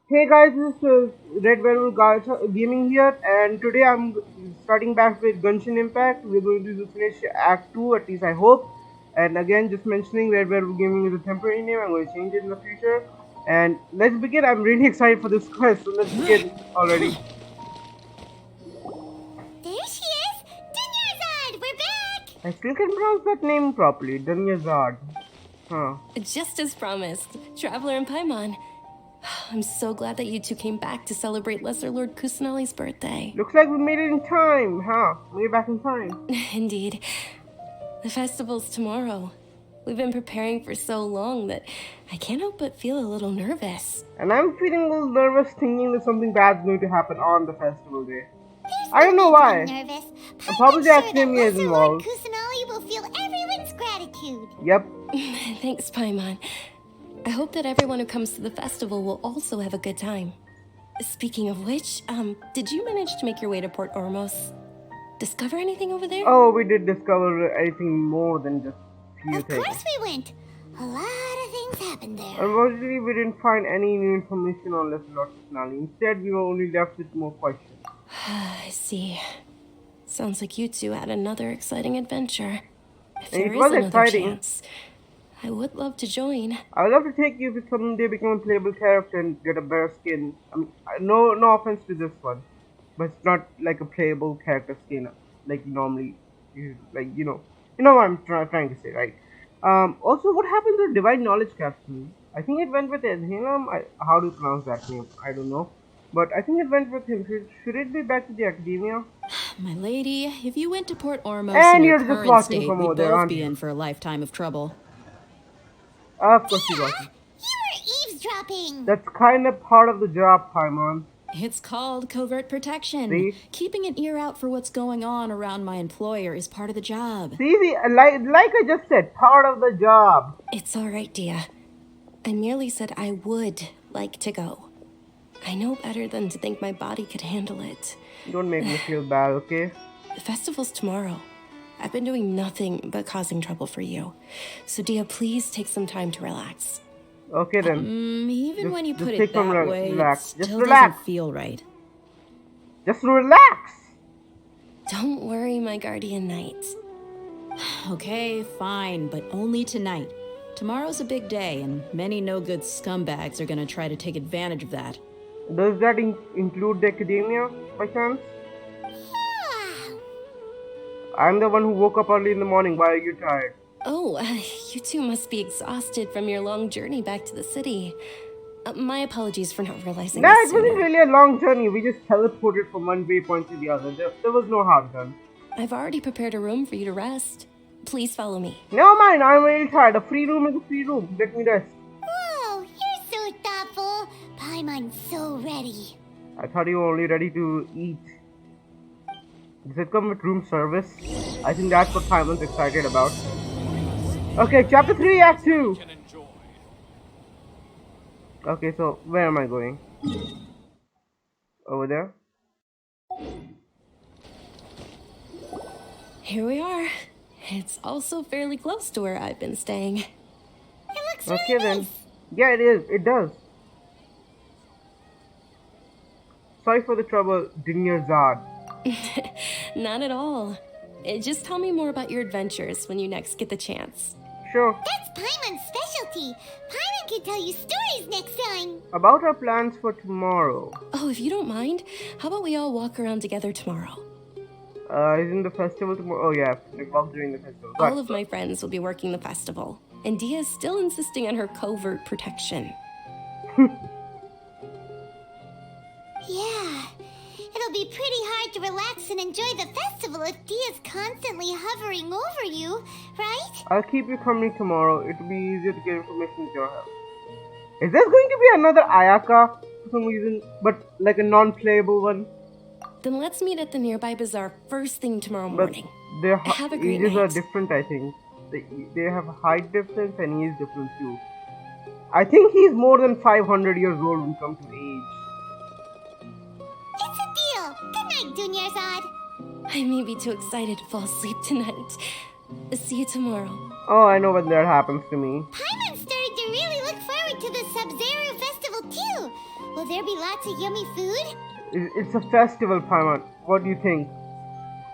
Hey guys, this is RedWerewolfGaming here, and today I'm starting back with Genshin Impact. We're going to finish Act 2, at least I hope. And again, just mentioning RedWerewolfGaming is a temporary name, I'm going to change it in the future. And let's begin. I'm really excited for this quest, so let's begin already. There she is! Dunyarzad, we're back! I still can pronounce that name properly, Dunyarzad. Huh. Just as promised, Traveler and Paimon. I'm so glad that you two came back to celebrate Lesser Lord Kusanali's birthday. Looks like we made it in time, huh? Made it back in time. Indeed. The festival's tomorrow. We've been preparing for so long that I can't help but feel a little nervous. And I'm feeling a little nervous thinking that something bad's going to happen on the festival day. There's I don't know no why. need to be nervous. Probably the I'm sure that academia is Lesser Lord involved. Kusanali will feel everyone's gratitude. Yep. Thanks, Paimon. I hope that everyone who comes to the festival will also have a good time. Speaking of which, did you manage to make your way to Port Ormos? Discover anything over there? Oh, we did discover anything more than just few Of things. course we went. A lot of things happened there. Unfortunately, we didn't find any new information on Lesser Lord Kusanali. Instead, we were only left with more questions. I see. Sounds like you two had another exciting adventure. If And there it is was another exciting. chance, I would love to join. I would love to take you to someday become a playable character and get a better skin. I mean, no offense to this one, but it's not like a playable character skin like normally. You know what I'm trying to say, right? Also, what happened to Divine Knowledge Capsule? I think it went with Edhinam. How do you pronounce that name? I don't know, but I think it went with him. Should it be back to the academia? My lady, if you went to Port Ormos And in your you're just current watching state, from we'd over there, both aren't be you? in for a lifetime of trouble. Of course you Yeah, got it. you were eavesdropping. That's kind of part of the job, Paimon. It's called covert protection. See? Keeping an ear out for what's going on around my employer is part of the job. See, like I just said, part of the job. It's all right, Dia. I merely said I would like to go. I know better than to think my body could handle it. Don't make me feel bad, okay? The festival's tomorrow. I've been doing nothing but causing trouble for you. So, Dia, please take some time to relax. Okay then. Even when you just put take it some that way, relax. it Just still relax. doesn't feel right. Just relax. Don't worry, my guardian knight. Okay, fine, but only tonight. Tomorrow's a big day, and many no-good scumbags are gonna try to take advantage of that. Does that include the academia, by chance? Ah, I'm the one who woke up early in the morning. Why are you tired? Oh, you two must be exhausted from your long journey back to the city. My apologies for not realizing Nah, this it wasn't sooner. really a long journey. We just teleported from one waypoint to the other. There was no harm done. I've already prepared a room for you to rest. Please follow me. Never mind, I'm really tired. A free room is a free room. Let me rest. whoa, you're so thoughtful. Paimon's so ready. I thought you were only ready to eat. Does it come with room service? I think that's what Simon's excited about. Okay, chapter 3, act 2. Okay, so where am I going? Over there? Here we are. It's also fairly close to where I've been staying. It looks Okay really then. nice. Yeah, it is. It does. Sorry for the trouble, Dinyarzad. Not at all. Just tell me more about your adventures when you next get the chance. Sure. That's Paimon's specialty. Paimon can tell you stories next time. About our plans for tomorrow. Oh, if you don't mind, how about we all walk around together tomorrow? Isn't the festival tomorrow? Oh yeah, we walk during the festival. All of my friends will be working the festival, and Dia is still insisting on her covert protection. Yeah, it'll be pretty hard to relax and enjoy the festival if Dia's constantly hovering over you, right? I'll keep you company tomorrow. It'll be easier to get information with your help. Is there going to be another Ayaka for some reason, but like a non-playable one? Then let's meet at the nearby bazaar first thing tomorrow But morning. their Have a great ages are night. different, I think. They have a height difference and he is different too. I think he's more than 500 years old when it comes to age. It's a deal. Good night, Dunyarzad. I may be too excited to fall asleep tonight. See you tomorrow. Oh, I know when that happens to me. Paimon started to really look forward to the Sub-Zero Festival too. Will there be lots of yummy food? It's a festival, Paimon. What do you think?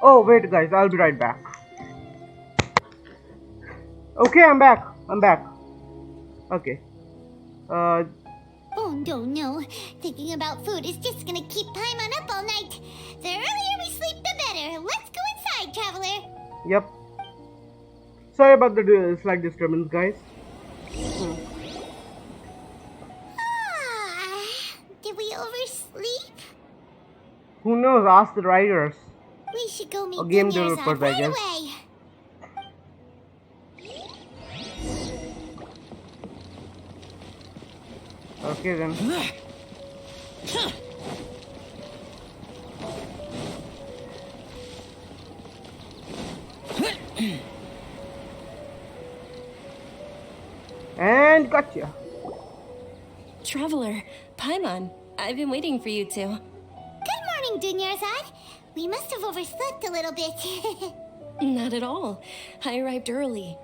Oh, wait, guys. I'll be right back. Okay, I'm back. Okay. Oh, no. Thinking about food is just gonna keep Paimon up all night. The earlier we sleep, the better. Let's go inside, Traveler. Yep. Sorry about the slight disturbance, guys. Did we oversleep? Who knows? Ask the writers. We should go meet Game Dunyarzad developers, I right guess. away. Okay then. And gotcha. Traveler, Paimon, I've been waiting for you two. Good morning, Dunyarzad. We must have overslept a little bit. Not at all. I arrived early.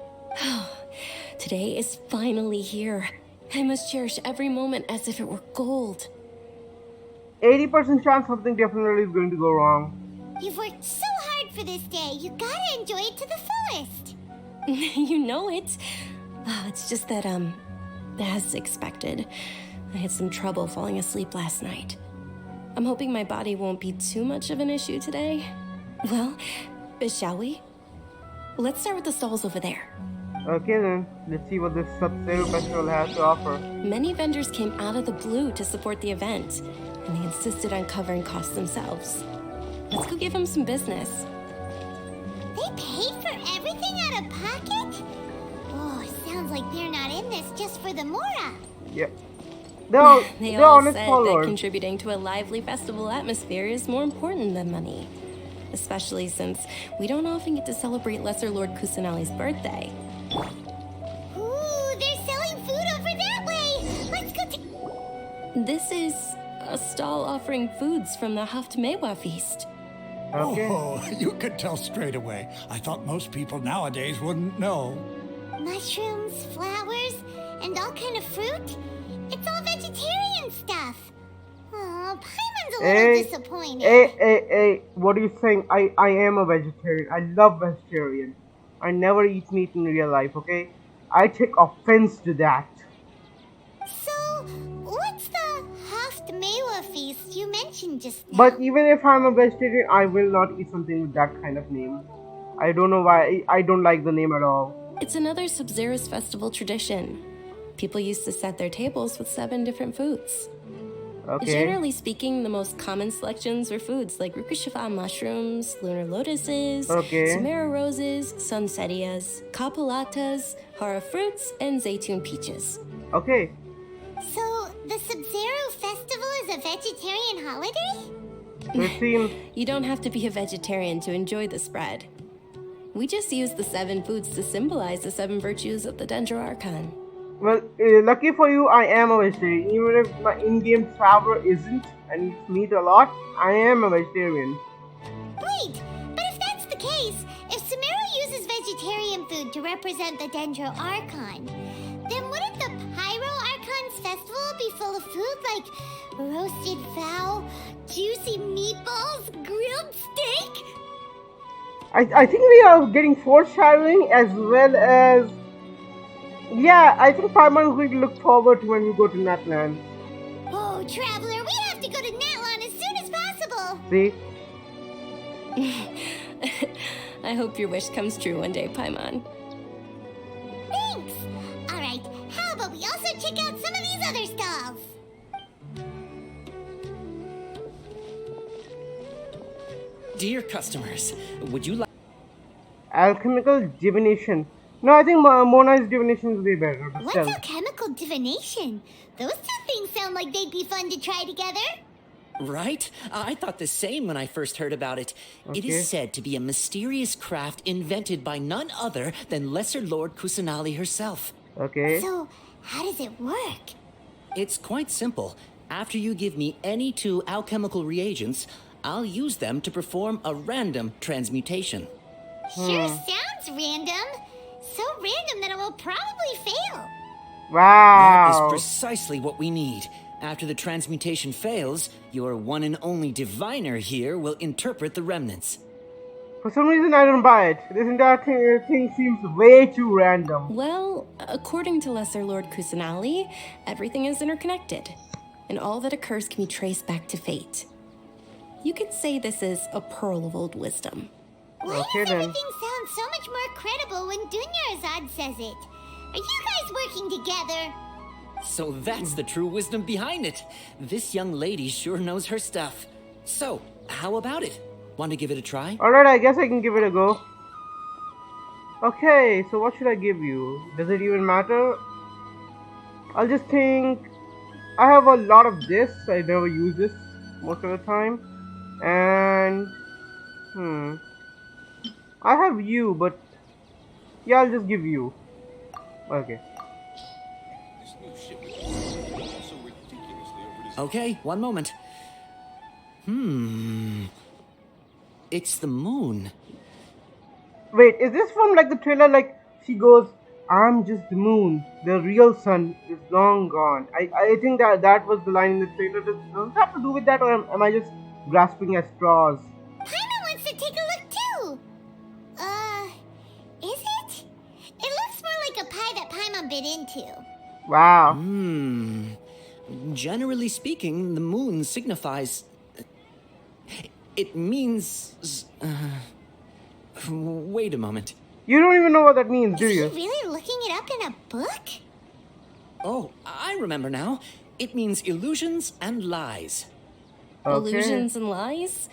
Today is finally here. I must cherish every moment as if it were gold. 80% chance something definitely is going to go wrong. You've worked so hard for this day. You gotta enjoy it to the fullest. You know it. It's just that, as expected, I had some trouble falling asleep last night. I'm hoping my body won't be too much of an issue today. Well, shall we? Let's start with the stalls over there. Okay then, let's see what this Sub-Zero Festival has to offer. Many vendors came out of the blue to support the event, and they insisted on covering costs themselves. Let's go give them some business. They paid for everything out of pocket? Oh, sounds like they're not in this just for the Mora. Yep. They're They they're all honest said that followers. contributing to a lively festival atmosphere is more important than money. Especially since we don't often get to celebrate Lesser Lord Kusanali's birthday. Ooh, they're selling food over that way. Let's go to... This is a stall offering foods from the Haftmewa feast. Okay. Oh, you could tell straight away. I thought most people nowadays wouldn't know. Mushrooms, flowers, and all kind of fruit. It's all vegetarian stuff. Oh, Paimon's a little disappointed. Hey, what are you saying? I am a vegetarian. I love vegetarian. I never eat meat in real life, okay? I take offense to that. So, what's the Haftmewa feast you mentioned just now? But even if I'm a vegetarian, I will not eat something with that kind of name. I don't know why. I don't like the name at all. It's another Sub-Zero's festival tradition. People used to set their tables with 7 different foods. Okay. Generally speaking, the most common selections were foods like Rukushifa mushrooms, lunar lotuses, Okay. Samara roses, sunsetias, kapulatas, hara fruits, and zaytun peaches. Okay. So, the Sub-Zero festival is a vegetarian holiday? So it seems. You don't have to be a vegetarian to enjoy the spread. We just use the 7 foods to symbolize the 7 virtues of the Dendro Archon. Well, lucky for you, I am a vegetarian. Even if my in-game traveler isn't and eats meat a lot, I am a vegetarian. Wait, but if that's the case, if Samara uses vegetarian food to represent the Dendro Archon, then wouldn't the Pyro Archon's festival be full of food like roasted fowl, juicy meatballs, grilled steak? I think we are getting foreshadowing as well as... Yeah, I think Paimon is going to look forward to when we go to Natlan. Oh, Traveler, we have to go to Natlan as soon as possible. See? I hope your wish comes true one day, Paimon. Thanks. All right, how about we also check out some of these other stalls? Dear customers, would you like... Alchemical divination. No, I think Mona's divination will be better. But What's still. alchemical divination? Those two things sound like they'd be fun to try together. Right? I thought the same when I first heard about it. It Okay. is said to be a mysterious craft invented by none other than Lesser Lord Kusanali herself. Okay. So, how does it work? It's quite simple. After you give me any 2 alchemical reagents, I'll use them to perform a random transmutation. Sure sounds random. So random that it will probably fail. That is Wow. precisely what we need. After the transmutation fails, your one and only diviner here will interpret the remnants. For some reason, I don't buy it. This entire thing seems way too random. Well, according to Lesser Lord Kusanali, everything is interconnected, and all that occurs can be traced back to fate. You could say this is a pearl of old wisdom. Why Okay, does then. everything sound so much more credible when Dunyarzad says it? Are you guys working together? So that's the true wisdom behind it. This young lady sure knows her stuff. So, how about it? Want to give it a try? Alright, I guess I can give it a go. Okay, so what should I give you? Does it even matter? I'll just think... I have a lot of this. I never use this most of the time. And... I have you, but... Yeah, I'll just give you. Okay. Okay, one moment. It's the moon. Wait, is this from like the trailer? Like she goes, "I'm just the moon. The real sun is long gone." I think that was the line in the trailer. Does it have to do with that, or am I just grasping at straws? Paimon wants to take a look too. Is it? It looks more like a pie that Paimon bit into. Wow. Generally speaking, the moon signifies... It means... Wait a moment. You don't even know what that means, do Is he you? really looking it up in a book? Oh, I remember now. It means illusions and lies. Okay. Illusions and lies?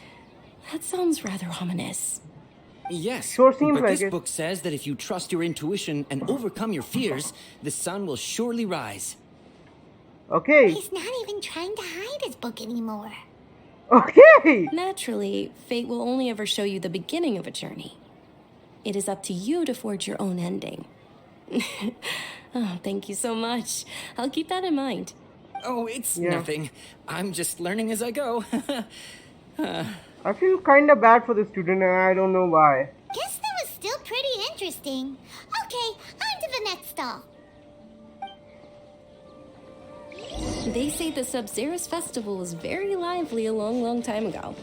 That sounds rather ominous. Yes, Sure seems but like this it. book says that if you trust your intuition and overcome your fears, the sun will surely rise. Okay. He's not even trying to hide his book anymore. Okay. Naturally, fate will only ever show you the beginning of a journey. It is up to you to forge your own ending. Oh, thank you so much. I'll keep that in mind. Oh, it's Yeah. nothing. I'm just learning as I go. I feel kind of bad for the student, and I don't know why. Guess that was still pretty interesting. Okay, on to the next stall. They say the Sub-Zeros festival was very lively a long, long time ago.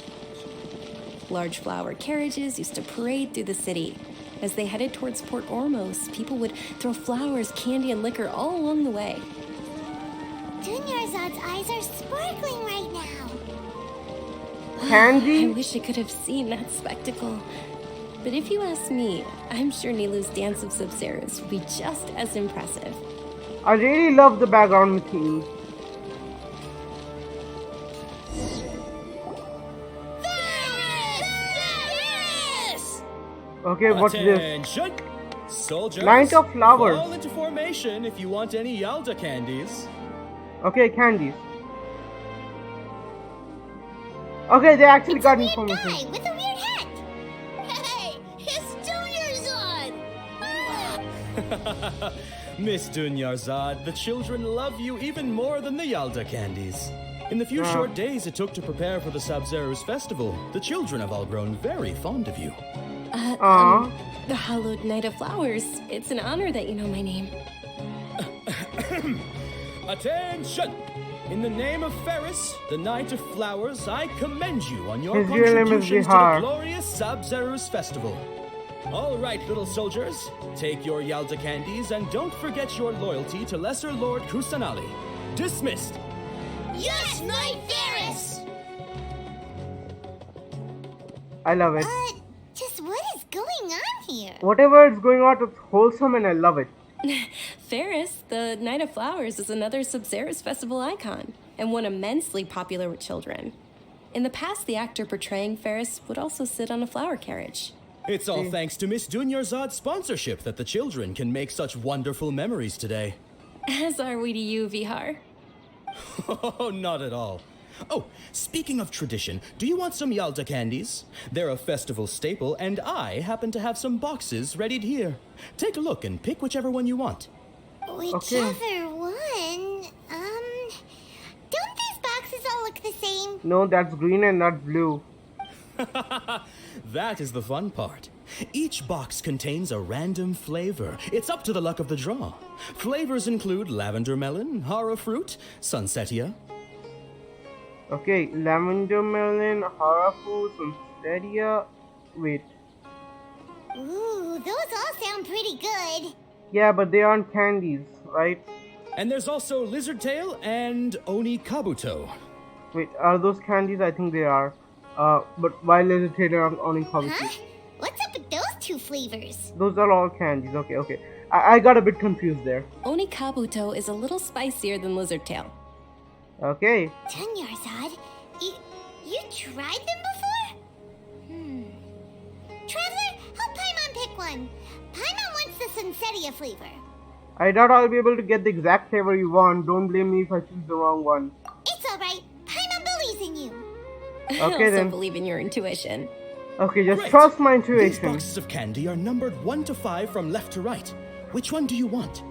Large flower carriages used to parade through the city. As they headed towards Port Ormos, people would throw flowers, candy, and liquor all along the way. Dunyarzad's eyes are sparkling right now. I Candy? wish I could have seen that spectacle. But if you ask me, I'm sure Nilu's dance of Sub-Zeros would be just as impressive. I really love the background theme. Okay, what's this? Attention! Soldiers, Night of flowers. fall into formation if you want any Yalda candies. Okay, candies. Okay, they actually got Weird information. guy with a weird hat. Hey, it's Dunyarzad. Miss Dunyarzad, the children love you even more than the Yalda candies. In the few Wow. short days it took to prepare for the Sub-Zeros festival, the children have all grown very fond of you. Aww. The hallowed Night of Flowers. It's an honor that you know my name. Attention! In the name of Ferris, the Knight of Flowers, I commend you on your His real name is contributions to Vihar. the glorious Sub-Zeros festival. All right, little soldiers, take your Yalda candies and don't forget your loyalty to Lesser Lord Kusanali. Dismissed. Yes, Knight Ferris. I love it. Just what is going on here? Whatever is going on, it's wholesome and I love it. Ferris, the Night of Flowers, is another Sub-Zeros festival icon, and one immensely popular with children. In the past, the actor portraying Ferris would also sit on a flower carriage. It's all thanks to Miss Dunyarzad's sponsorship that the children can make such wonderful memories today. As are we to you, Vihar. Oh, not at all. Oh, speaking of tradition, do you want some Yalda candies? They're a festival staple, and I happen to have some boxes readied here. Take a look and pick whichever one you want. Whichever one. Don't these boxes all look the same? No, that's green and that's blue. That is the fun part. Each box contains a random flavor. It's up to the luck of the draw. Flavors include lavender melon, hara fruit, sunsetia, Okay, lavender melon, harafu, sunsteria. Wait. Ooh, those all sound pretty good. Yeah, but they aren't candies, right? And there's also lizard tail and oni kabuto. Wait, are those candies? I think they are. But why is it on Huh? Kabuki? What's up with those two flavors? Those are all candies. Okay. I got a bit confused there. Oni kabuto is a little spicier than lizard tail. Okay. Dunyarzad, you tried them before? Traveler, help Paimon pick one. Paimon wants the Sunsetia flavor. I doubt I'll be able to get the exact flavor you want. Don't blame me if I choose the wrong one. It's alright. Paimon believes in you. I Okay also then. believe in your intuition. Okay, just Great. trust my These intuition. boxes of candy are numbered 1 to 5 from left to right. Which one do you want?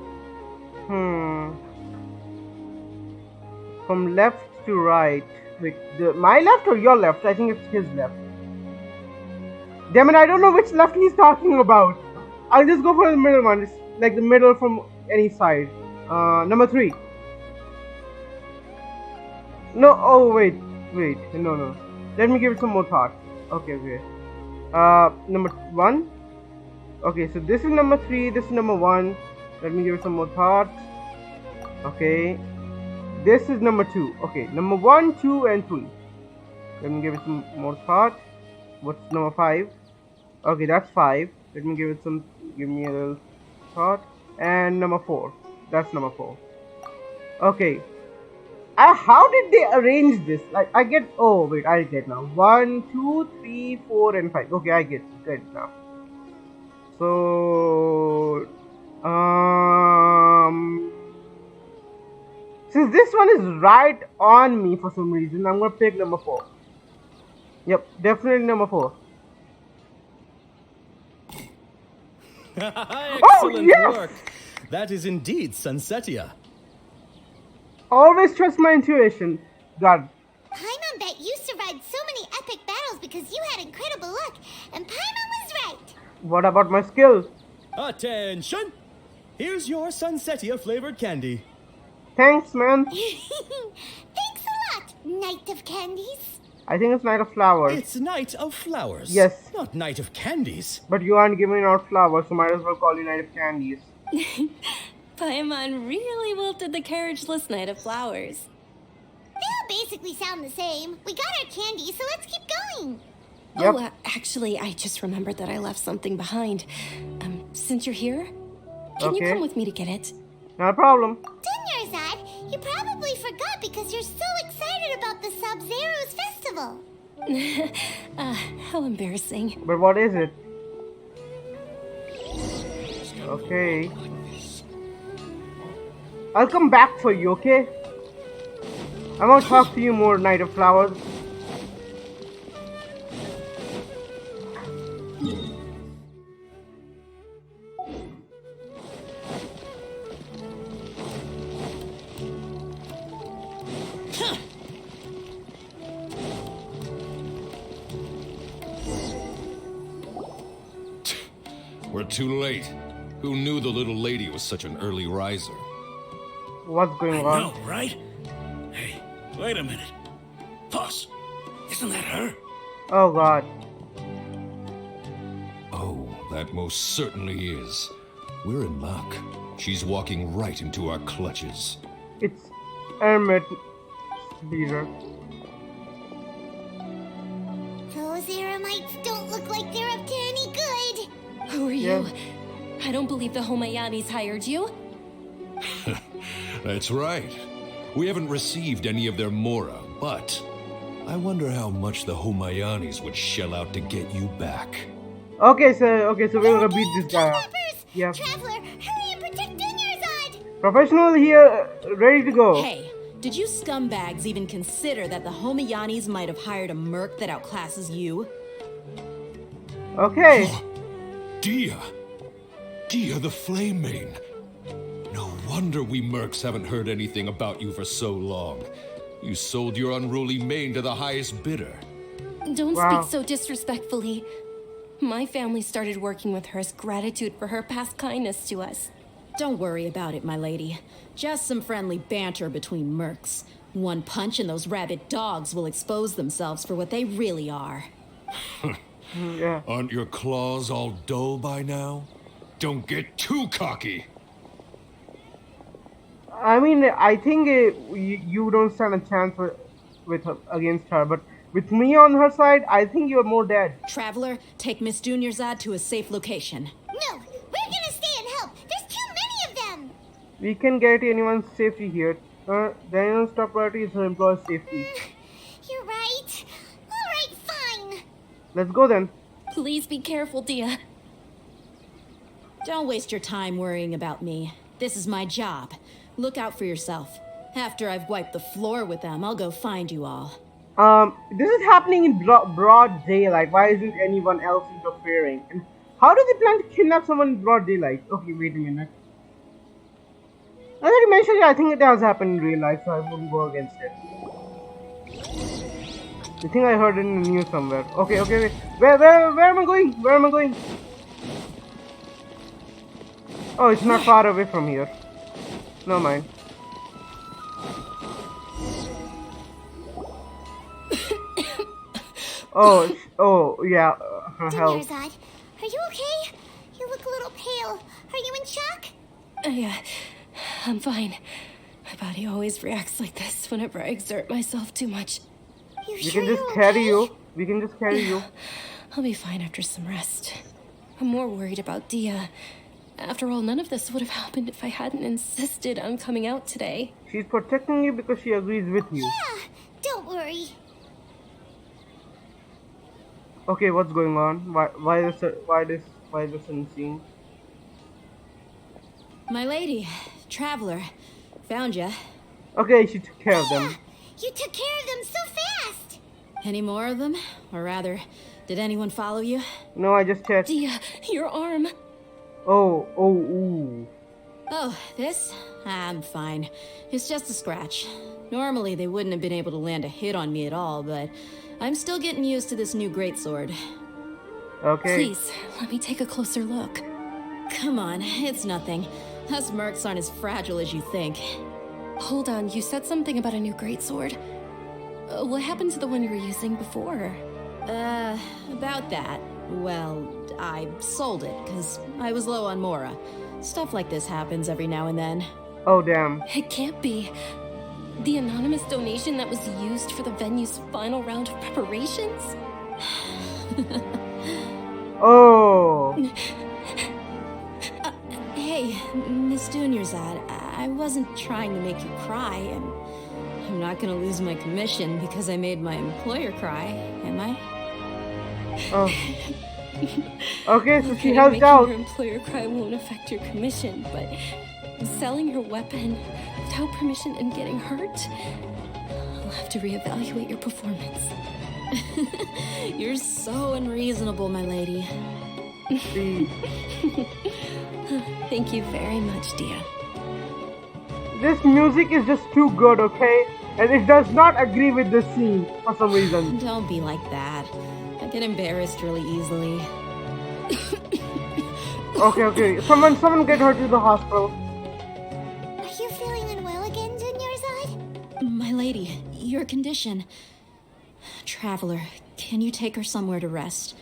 From left to right. Wait, my left or your left? I think it's his left. Damn it, I don't know which left he's talking about. I'll just go for the middle one. It's like the middle from any side. Number 3. No, oh wait. No. Let me give it some more thought. Okay. Number 1. Okay, so this is number 3, this is number 1. Let me give it some more thought. Okay. This is number 2. Okay, number 1, 2, and 3. Let me give it some more thought. What's number 5? Okay, that's 5. Let me give me a little thought. And number 4. That's number 4. Okay. How did they arrange this? Like, I get. Oh wait, I get now. 1, 2, 3, 4, and 5. Okay, I get it now. So, since this one is right on me for some reason, I'm gonna pick number 4. Yep, definitely number 4. Excellent yes! work. That is indeed Sunsetia. Always trust my intuition. God. Paimon bet you survived so many epic battles because you had incredible luck, and Paimon was right. What about my skill? Attention! Here's your Sunsetia flavored candy. Thanks, man. Thanks a lot, Knight of Candies. I think it's Night of Flowers. It's Night of Flowers. Yes. Not Night of Candies. But you aren't giving out flowers, so might as well call you Night of Candies. Paimon really wilted the carriageless Knight of Flowers. They all basically sound the same. We got our candy, so let's keep going. Yep. Oh, actually, I just remembered that I left something behind. Since you're here, can you Okay. come with me to get it? Not a problem. Dunyarzad, you probably forgot because you're so excited about the Sub-Zero's festival. How embarrassing. But what is it? Okay. I'll come back for you, okay? I'm gonna talk to you more, Night of Flowers. We're too late. Who knew the little lady was such an early riser? What's going I on? know, right? Hey, wait a minute. Boss, isn't that her? Oh god. Oh, that most certainly is. We're in luck. She's walking right into our clutches. It's Hermit Leader. Those Eremites don't look like they're up to any good. Who are Yeah. you? I don't believe the Homayanis hired you. That's right. We haven't received any of their mora, but I wonder how much the Homayanis would shell out to get you back. Okay, so we're gonna beat this guy up. Kidnappers! Yeah. Traveler, hurry and protect Dunyarzad! Professional here, ready to go. Hey, did you scumbags even consider that the Homayanis might have hired a merc that outclasses you? Okay. Dia! Dia the Flame Mane! No wonder we mercs haven't heard anything about you for so long. You sold your unruly mane to the highest bidder. Don't Wow. speak so disrespectfully. My family started working with her as gratitude for her past kindness to us. Don't worry about it, my lady. Just some friendly banter between mercs. One punch and those rabid dogs will expose themselves for what they really are. Yeah. Aren't your claws all dull by now? Don't get too cocky. I mean, I think you don't stand a chance with her, against her, but with me on her side, I think you're more dead. Traveler, take Miss Dunyarzad to a safe location. No, we're gonna stay and help. There's too many of them. We can guarantee anyone's safety here. Daniel's top priority is her employee's safety. You're right. All right, fine. Let's go then. Please be careful, Dia. Don't waste your time worrying about me. This is my job. Look out for yourself. After I've wiped the floor with them, I'll go find you all. This is happening in broad daylight. Why isn't anyone else interfering? And how do they plan to kidnap someone in broad daylight? Okay, wait a minute. Now that you mentioned it, I think it has happened in real life, so I wouldn't go against it. I think I heard it in the news somewhere. Okay, wait. Where am I going? Where am I going? Oh, it's not far away from here. No mind. Oh, yeah. Her health. Dunyarzad, are you okay? You look a little pale. Are you in shock? Yeah, I'm fine. My body always reacts like this whenever I exert myself too much. You We sure can just you're carry okay? you. We can just carry you. I'll be fine after some rest. I'm more worried about Dia. After all, none of this would have happened if I hadn't insisted on coming out today. She's protecting you because she agrees with you. Yeah, don't worry. Okay, what's going on? Why this unseen? My lady, Traveler, found ya. Okay, she took care of them. You took care of them so fast. Any more of them? Or rather, did anyone follow you? No, I just checked. Dia, your arm. Ooh. Oh, this? I'm fine. It's just a scratch. Normally, they wouldn't have been able to land a hit on me at all, but I'm still getting used to this new greatsword. Okay. Please, let me take a closer look. Come on, it's nothing. Us mercs aren't as fragile as you think. Hold on, you said something about a new greatsword. What happened to the one you were using before? About that. Well, I sold it, because I was low on Mora. Stuff like this happens every now and then. Oh, damn. It can't be. The anonymous donation that was used for the venue's final round of preparations? Oh. Hey, Miss Dunyarzad, I wasn't trying to make you cry, and I'm not gonna lose my commission because I made my employer cry, am I? Oh. Okay, so she Okay, helped making out. your employer cry won't affect your commission, but selling your weapon without permission and getting hurt? I'll have to reevaluate your performance. You're so unreasonable, my lady. See, Thank you very much, Dia. this music is just too good, okay? And it does not agree with the scene for some reason. Don't be like that. I get embarrassed really easily. Okay. Someone get her to the hospital. Are you feeling unwell again, Dunyarzad? My lady, your condition. Traveler, can you take her somewhere to rest?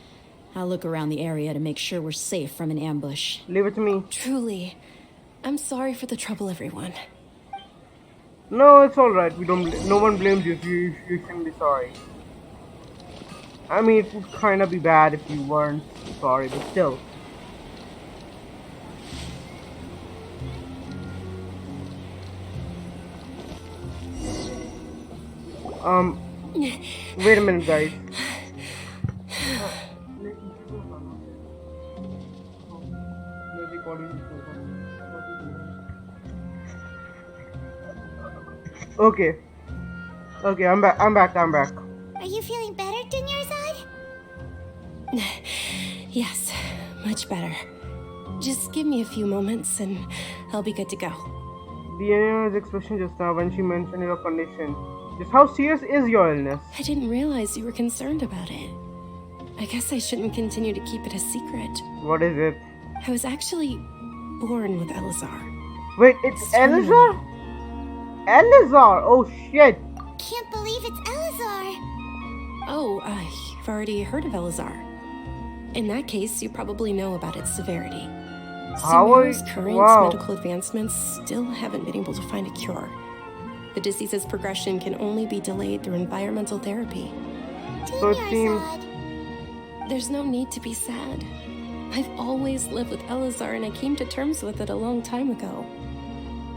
I'll look around the area to make sure we're safe from an ambush. Leave it to me. Truly, I'm sorry for the trouble, everyone. No, it's alright. No one blames you. You shouldn't be sorry. I mean, it would kind of be bad if you weren't sorry, but still. Wait a minute, guys. Okay, I'm back. Are you feeling better, Dunyarzad? Yes, much better. Just give me a few moments and I'll be good to go. Diana's expression just now when she mentioned your condition. Just how serious is your illness? I didn't realize you were concerned about it. I guess I shouldn't continue to keep it a secret. What is it? I was actually born with Elazar. Wait, it's Elazar? Elazar! Oh shit! Can't believe it's Elazar. Oh, you've already heard of Elazar. In that case, you probably know about its severity. How are Sumeru's current medical advancements still haven't been able to find a cure. The disease's progression can only be delayed through environmental therapy. So it seems... There's no need to be sad. I've always lived with Elazar and I came to terms with it a long time ago.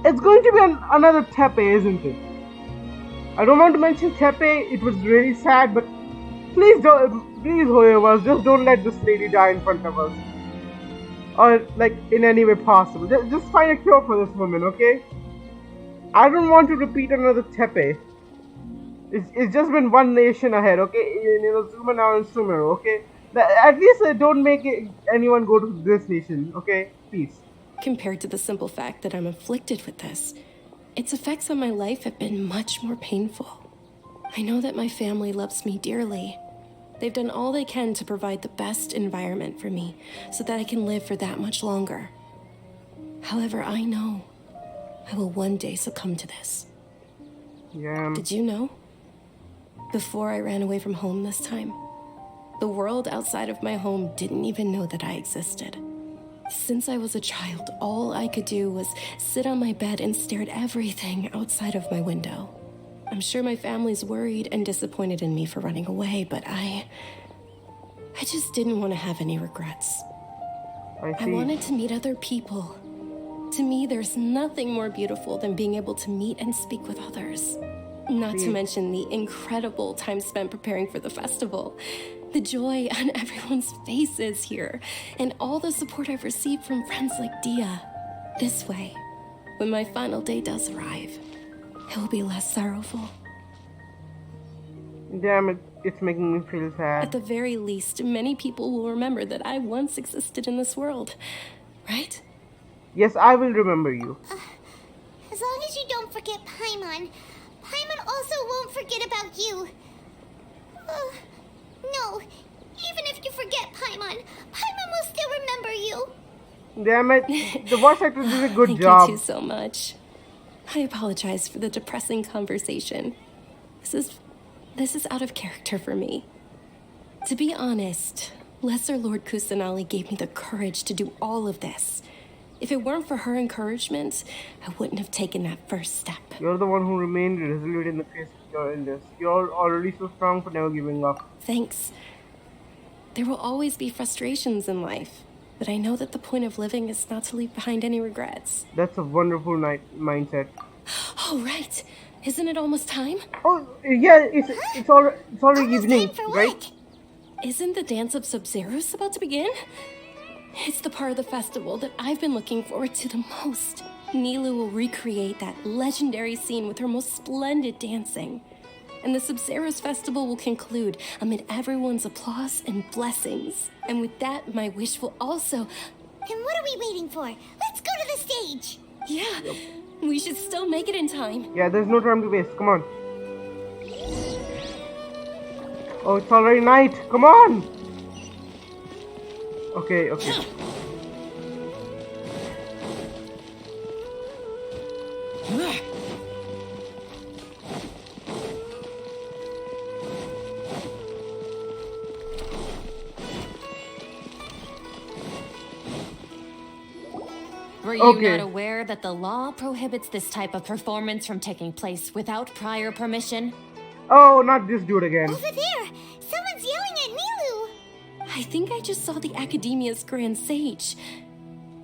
It's going to be another Tepe, isn't it? I don't want to mention Tepe, it was really sad, but please Hoyoverse, just don't let this lady die in front of us. Or, like, in any way possible. Just find a cure for this woman, okay? I don't want to repeat another Tepe. It's just been one nation ahead, okay? Zuma now and Sumeru, okay? At least don't make anyone go to this nation, okay? Please. Compared to the simple fact that I'm afflicted with this, its effects on my life have been much more painful. I know that my family loves me dearly. They've done all they can to provide the best environment for me so that I can live for that much longer. However, I know I will one day succumb to this. Yeah. Did you know? Before I ran away from home this time, the world outside of my home didn't even know that I existed. Since I was a child, all I could do was sit on my bed and stare at everything outside of my window. I'm sure my family's worried and disappointed in me for running away, but I just didn't want to have any regrets. I wanted to meet other people. To me, there's nothing more beautiful than being able to meet and speak with others. Not to mention the incredible time spent preparing for the festival. The joy on everyone's faces here, and all the support I've received from friends like Dia. This way, when my final day does arrive, it will be less sorrowful. Damn it, it's making me feel sad. At the very least, many people will remember that I once existed in this world, right? Yes, I will remember you. As long as you don't forget Paimon, Paimon also won't forget about you. No, even if you forget Paimon, Paimon will still remember you. Damn it, the voice actor did a good Thank job. you so much. I apologize for the depressing conversation. This is out of character for me. To be honest, Lesser Lord Kusanali gave me the courage to do all of this. If it weren't for her encouragement, I wouldn't have taken that first step. You're the one who remained resolute in the face of your illness. You're already so strong for never giving up. Thanks. There will always be frustrations in life, but I know that the point of living is not to leave behind any regrets. That's a wonderful mindset. Oh, right. Isn't it almost time? Oh, yeah, it's already evening, right? Isn't the dance of Sub-Zeros about to begin? It's the part of the festival that I've been looking forward to the most. Nilu will recreate that legendary scene with her most splendid dancing. And the Sub-Zeros festival will conclude amid everyone's applause and blessings. And with that, my wish will also... And what are we waiting for? Let's go to the stage! Yeah, we should still make it in time. Yeah, there's no time to waste. Come on. Oh, it's already night. Come on! Okay. Were you not aware that the law prohibits this type of performance from taking place without prior permission? Oh, not this dude again. Over there! Someone's yelling at Nilu! I think I just saw the Academia's Grand Sage.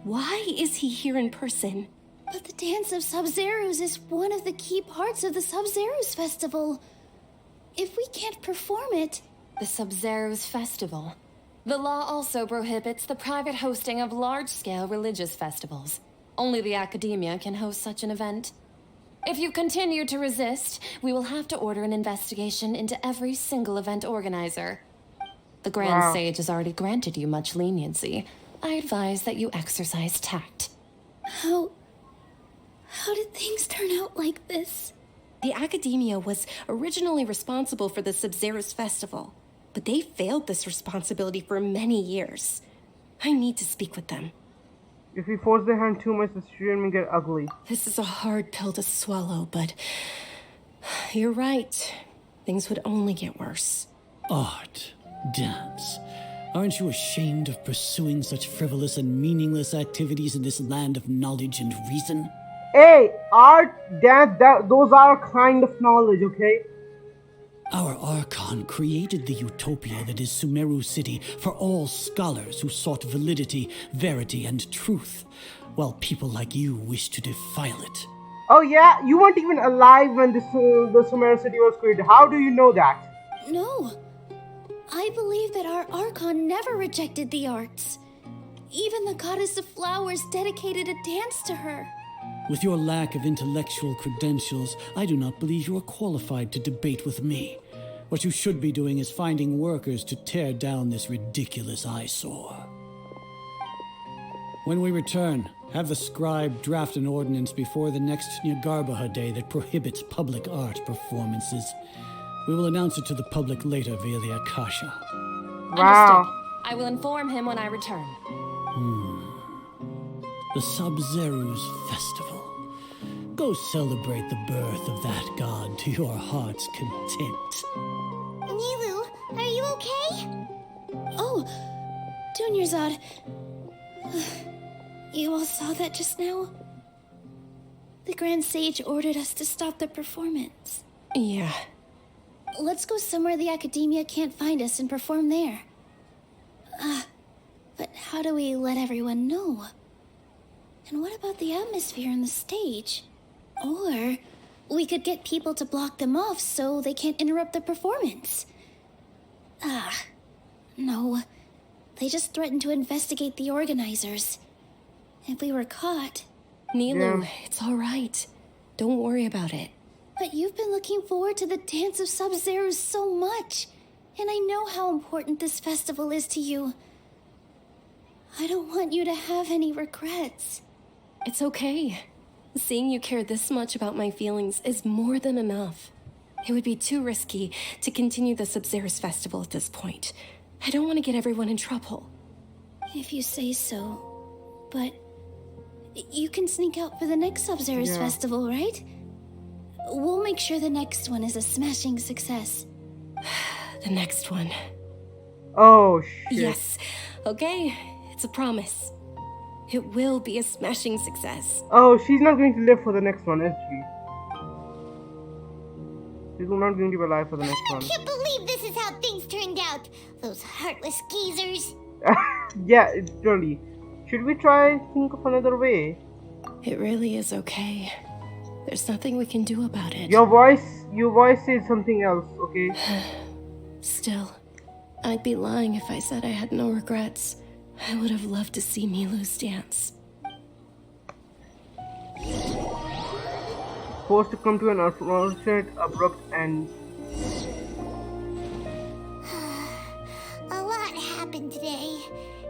Why is he here in person? But the Dance of Sub-Zeros is one of the key parts of the Sub-Zeros Festival. If we can't perform it... The Sub-Zeros Festival. The law also prohibits the private hosting of large-scale religious festivals. Only the Academia can host such an event. If you continue to resist, we will have to order an investigation into every single event organizer. The Grand Sage has already granted you much leniency. I advise that you exercise tact. How did things turn out like this? The Academia was originally responsible for the Sub-Zeros Festival, but they failed this responsibility for many years. I need to speak with them. If we force their hand too much, the situation may get ugly. This is a hard pill to swallow, but you're right. Things would only get worse. Art, dance. Aren't you ashamed of pursuing such frivolous and meaningless activities in this land of knowledge and reason? Hey, art, dance, those are kind of knowledge, okay? Our Archon created the utopia that is Sumeru City for all scholars who sought validity, verity, and truth, while people like you wish to defile it. Oh yeah, you weren't even alive when the Sumeru City was created. How do you know that? No. I believe that our Archon never rejected the arts. Even the goddess of flowers dedicated a dance to her. With your lack of intellectual credentials, I do not believe you are qualified to debate with me. What you should be doing is finding workers to tear down this ridiculous eyesore. When we return, have the scribe draft an ordinance before the next Nyagarbha Day that prohibits public art performances. We will announce it to the public later via the Akasha. Wow. Understood. I will inform him when I return. The Sub-Zeru's Festival. Go celebrate the birth of that god to your heart's content. Nilu, are you okay? Oh, Dunyarzad. You all saw that just now? The Grand Sage ordered us to stop the performance. Yeah. Let's go somewhere the Academia can't find us and perform there. But how do we let everyone know? And what about the atmosphere on the stage? Or we could get people to block them off so they can't interrupt the performance. No. They just threatened to investigate the organizers. If we were caught... Nilu, Yeah. it's all right. Don't worry about it. But you've been looking forward to the Dance of Sub-Zero so much. And I know how important this festival is to you. I don't want you to have any regrets. It's okay. Seeing you care this much about my feelings is more than enough. It would be too risky to continue the Sub-Zero's festival at this point. I don't want to get everyone in trouble. If you say so. But you can sneak out for the next Sub-Zero's Yeah. festival, right? We'll make sure the next one is a smashing success. The next one. Oh shit. Yes. Okay, it's a promise. It will be a smashing success. Oh, she's not going to live for the next one, is she? She's not going to be alive for the next I one. can't believe this is how things turned out. Those heartless geezers. Yeah, it's really. Should we try think of another way? It really is okay. There's nothing we can do about it. Your voice says something else, okay? Still, I'd be lying if I said I had no regrets. I would have loved to see Milu's dance. Forced to come to an unfortunate, abrupt end. A lot happened today.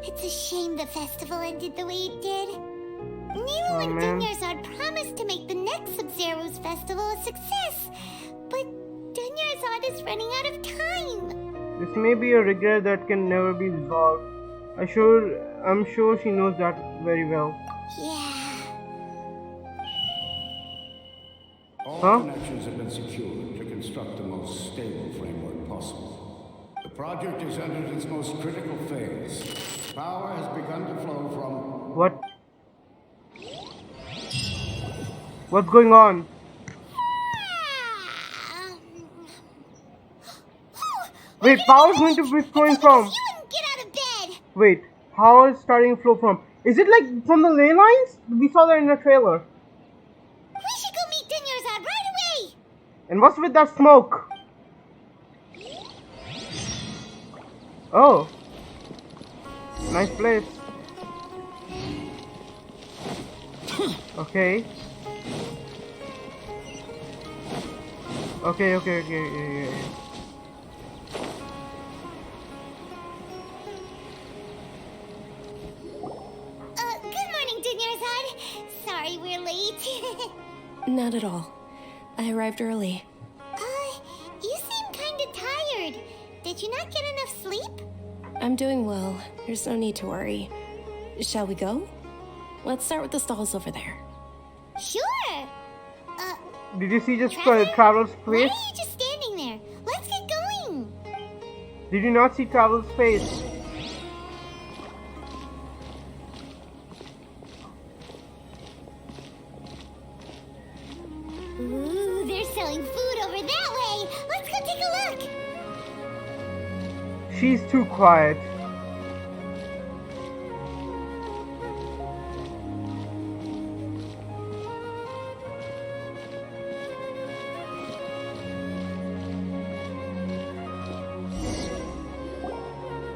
It's a shame the festival ended the way it did. Nilu and man. Dunyarzad promised to make the next Sub-Zero's festival a success, but Dunyarzad is running out of time. This may be a regret that can never be resolved. I'm sure she knows that very well. Yeah. All Huh? connections have been secured to construct the most stable framework possible. The project is entered its most critical phase. Power has begun to flow from... What? What's going on? Wait, power's going to be flowing from. You wouldn't get out of bed. Wait, power is starting to flow from. Is it like from the ley lines? We saw that in the trailer. We should go meet Dunyarzad right away. And what's with that smoke? Oh. Nice place. Okay. Okay, yeah. Good morning, Dunyarzad. Sorry we're late. Not at all. I arrived early. You seem kinda tired. Did you not get enough sleep? I'm doing well. There's no need to worry. Shall we go? Let's start with the stalls over there. Sure. Did you see just Traveler? Traveler's Why are face? you just standing there? Let's get going. Did you not see Traveler's face? Ooh, they're selling food over that way. Let's go take a look. She's too quiet.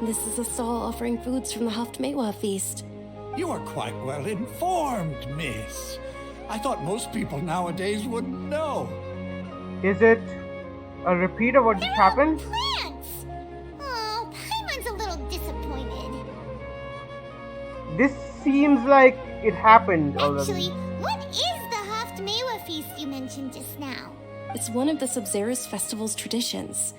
This is a stall offering foods from the Haftmewa feast. You are quite well informed, miss. I thought most people nowadays wouldn't know. Is it a repeat of what just happened? Plants. Oh, Paimon's a little disappointed. This seems like it happened Actually, already. what is the Haftmewa feast you mentioned just now? It's one of the Sub-Zerus festival's traditions.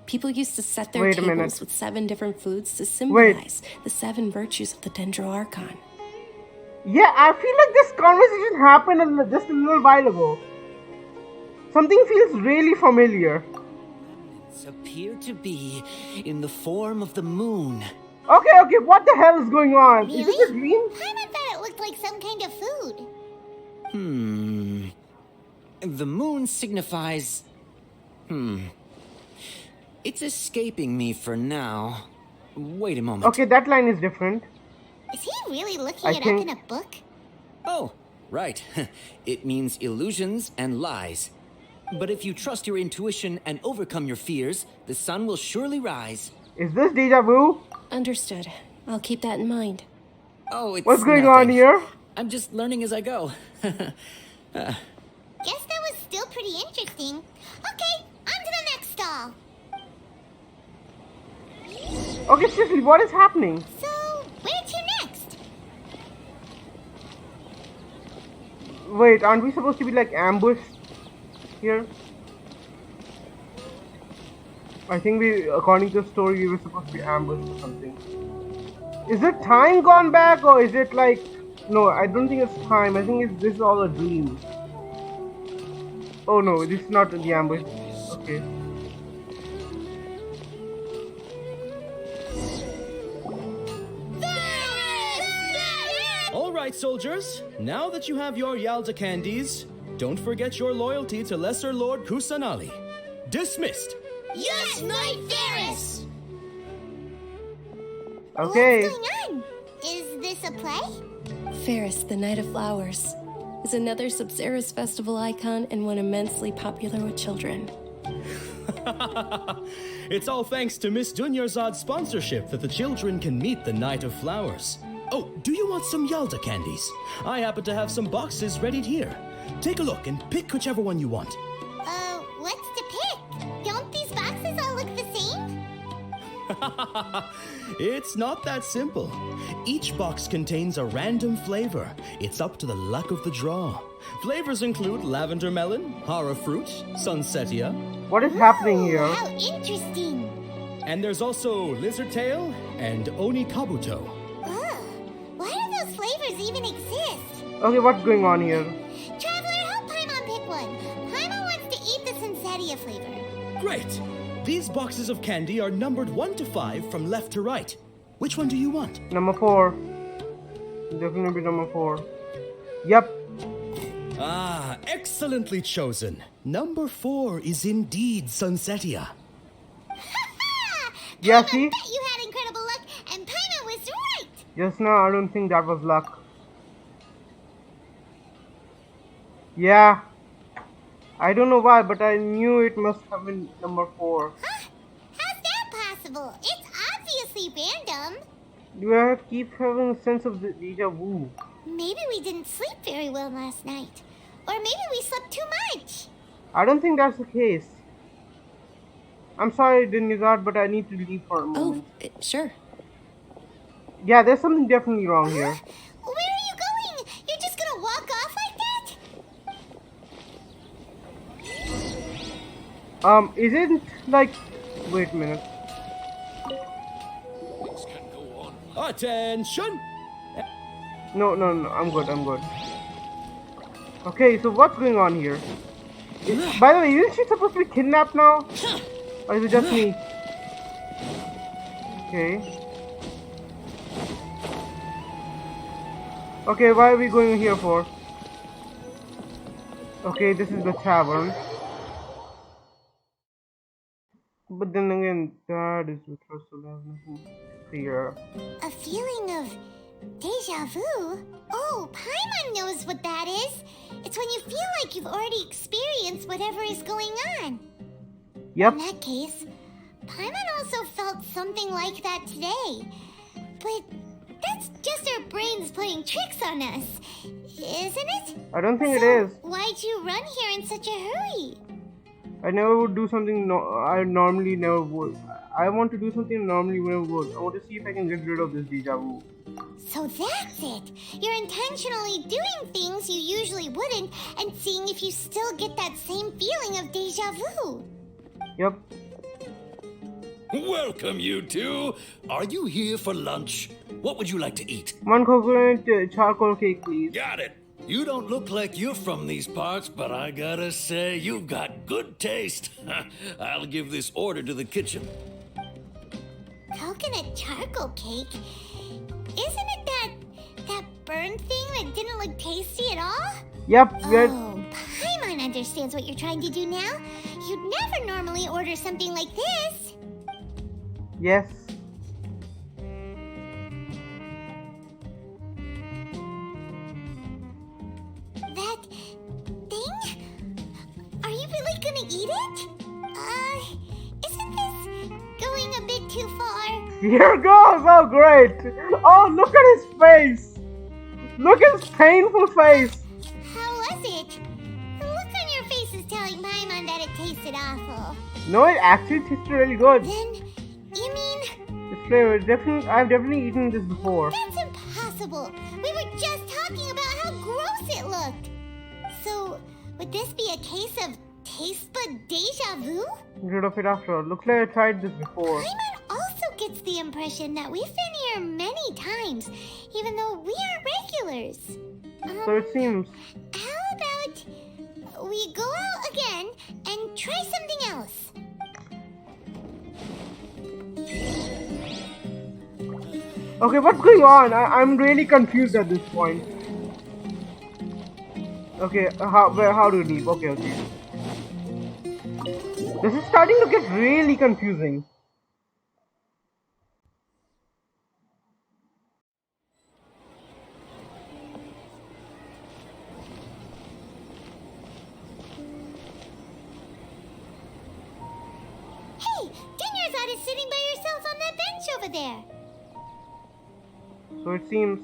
People used to set their Wait a tables minute. with 7 different foods to symbolize the 7 virtues of the Dendro Archon. Yeah, I feel like this conversation happened just a little while ago. Something feels really familiar. Appear to be in the form of the moon. Okay, what the hell is going on? Is Really? it a dream? Paimon thought it looked like some kind of food. The moon signifies... It's escaping me for now. Wait a moment. Okay, that line is different. Is he really looking I it up think- in a book? Oh, right. It means illusions and lies. But if you trust your intuition and overcome your fears, the sun will surely rise. Is this deja vu? Understood. I'll keep that in mind. Oh, it's What's going on nothing. here? I'm just learning as I go. Guess that was still pretty interesting. Okay, on to the next stall. Okay, seriously, what is happening? So, where to next? Wait, aren't we supposed to be like ambushed here? I think according to the story, we were supposed to be ambushed or something. Is it time gone back or is it like... No, I don't think it's time. I think this is all a dream. Oh no, this is not the ambush. Okay. All right, soldiers. Now that you have your Yalda candies, don't forget your loyalty to Lesser Lord Kusanali. Dismissed. Yes, Knight Ferris! Okay. What's going on? Is this a play? Ferris, the Knight of Flowers, is another Sub-Zerus festival icon and one immensely popular with children. It's all thanks to Miss Dunyarzad's sponsorship that the children can meet the Knight of Flowers. Oh, do you want some Yalda candies? I happen to have some boxes ready here. Take a look and pick whichever one you want. What's to pick? Don't these boxes all look the same? It's not that simple. Each box contains a random flavor. It's up to the luck of the draw. Flavors include lavender melon, hara fruit, sunsetia. What is happening here? How interesting. And there's also lizard tail and oni kabuto. Ugh, why do those flavors even exist? Okay, what's going on here? Traveler, help Paimon pick one. Paimon wants to eat the Sunsetia flavor. Great! These boxes of candy are numbered 1 to 5 from left to right. Which one do you want? Number 4. Definitely number 4. Yep. Ah, excellently chosen. Number 4 is indeed Sunsetia. Yeah, Paimon see? bet you had incredible luck, and Paimon was right. Just now, I don't think that was luck. Yeah. I don't know why, but I knew it must have been number 4. Huh? How's that possible? It's obviously random. Do I keep having a sense of the deja vu? Maybe we didn't sleep very well last night. Or maybe we slept too much. I don't think that's the case. I'm sorry, Dinizard, but I need to leave for a moment. Sure. Yeah, there's something definitely wrong here. Where are you going? You're just gonna walk off like that? Isn't like... Wait a minute. Attention! No, no, no, I'm good, I'm good. Okay, so what's going on here? By the way, isn't she supposed to be kidnapped now? Or is it just me? Okay. Okay, why are we going here for? Okay, this is the tavern. But then again, that is with her, so there's nothing here. A feeling of deja vu? Oh, Paimon knows what that is. It's when you feel like you've already experienced whatever is going on. Yep. In that case, Paimon also felt something like that today. But that's just our brains playing tricks on us, isn't it? I don't think it is. Why'd you run here in such a hurry? I never would do something I normally never would. I want to do something I normally never would. I want to see if I can get rid of this deja vu. So that's it. You're intentionally doing things you usually wouldn't and seeing if you still get that same feeling of deja vu. Yep. Welcome, you two. Are you here for lunch? What would you like to eat? One coconut charcoal cake, please. Got it. You don't look like you're from these parts, but I gotta say, you've got good taste. I'll give this order to the kitchen. Coconut charcoal cake? Isn't it that burn thing that didn't look tasty at all? Yep, good. Oh, Paimon understands what you're trying to do now. You'd never normally order something like this. Yes. That thing? Are you really gonna eat it? Isn't this going a bit too far? Here goes! Oh, great! Oh, look at his face! Look at his painful face! How was it? The look on your face is telling Paimon that it tasted awful. No, it actually tasted really good. Then, you mean... It's flavor. I've definitely eaten this before. That's impossible! We were just talking about how gross it looked! So, would this be a case of taste bud deja vu? Get rid of it after all. Looks like I tried this before. Paimon also gets the impression that we've been here many times, even though we are regulars. So it seems. How about we go out again and try something else? Okay, what's going on? I'm really confused at this point. Okay, how do you leave? Okay, okay. This is starting to get really confusing. Hey, Dinnerzad is sitting by yourself on that bench over there. So it seems.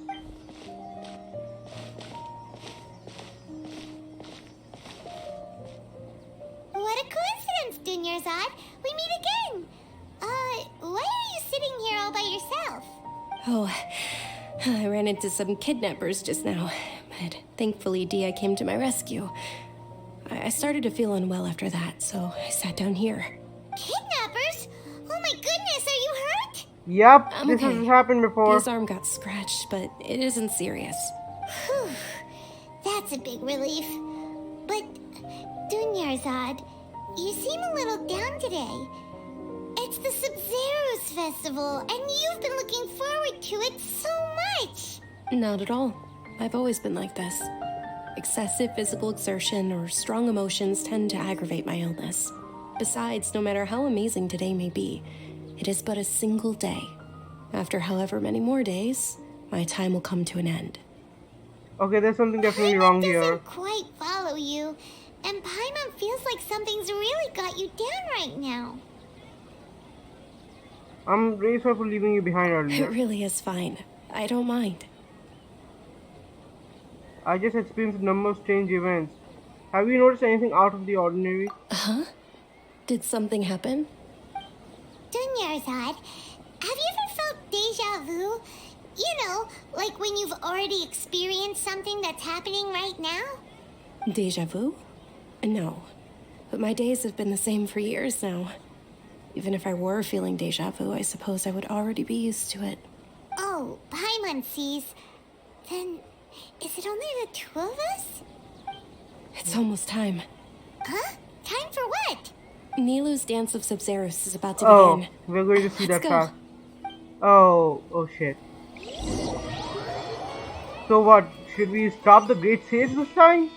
What a coincidence, Dinnerzad. We meet again. Why are you sitting here all by yourself? Oh, I ran into some kidnappers just now, but thankfully Dia came to my rescue. I started to feel unwell after that, so I sat down here. Kidnappers? Oh my goodness, are you hurt? Yep, I'm this okay. has happened before. His arm got scratched, but it isn't serious. Whew, that's a big relief. But, Dinnerzad, you seem a little down today. It's the Sub-Zero's festival, and you've been looking forward to it so much. Not at all. I've always been like this. Excessive physical exertion or strong emotions tend to aggravate my illness. Besides, no matter how amazing today may be, it is but a single day. After however many more days, my time will come to an end. Okay, there's something definitely wrong here. Doesn't quite follow you, and Paimon feels like something's really got you down right now. I'm really sorry for leaving you behind It earlier. really is fine. I don't mind. I just experienced a number of strange events. Have you noticed anything out of the ordinary? Huh? Did something happen? Dinnerzad, have you ever felt deja vu? You know, like when you've already experienced something that's happening right now? Deja vu? No. But my days have been the same for years now. Even if I were feeling deja vu, I suppose I would already be used to it. Oh, Paimon sees. Then, is it only the two of us? It's almost time. Huh? Time for what? Nilu's Dance of Sub-Zerus is about to Oh, begin. we're going to see Let's that go. fast. Oh shit. So what? Should we stop the Great Sage this time?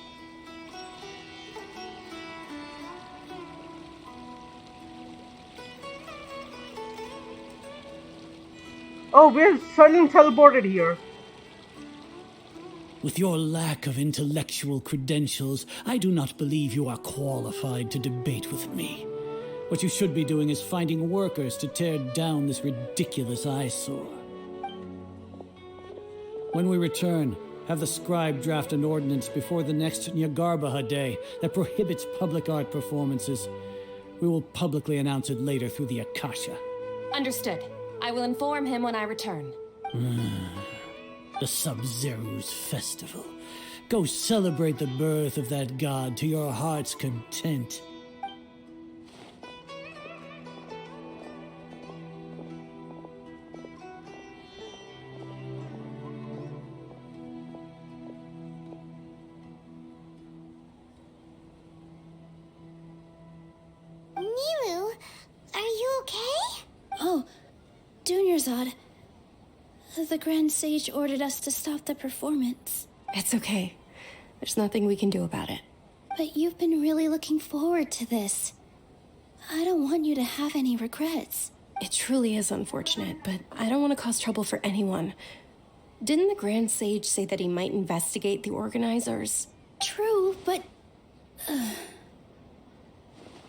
Oh, we're suddenly teleported here. With your lack of intellectual credentials, I do not believe you are qualified to debate with me. What you should be doing is finding workers to tear down this ridiculous eyesore. When we return, have the scribe draft an ordinance before the next Nyargarbaha Day that prohibits public art performances. We will publicly announce it later through the Akasha. Understood. I will inform him when I return. The Sub-Zerus Festival. Go celebrate the birth of that god to your heart's content. Nilu, are you okay? Oh, Dunyarzad. The Grand Sage ordered us to stop the performance. It's okay. There's nothing we can do about it. But you've been really looking forward to this. I don't want you to have any regrets. It truly is unfortunate, but I don't want to cause trouble for anyone. Didn't the Grand Sage say that he might investigate the organizers? True, but...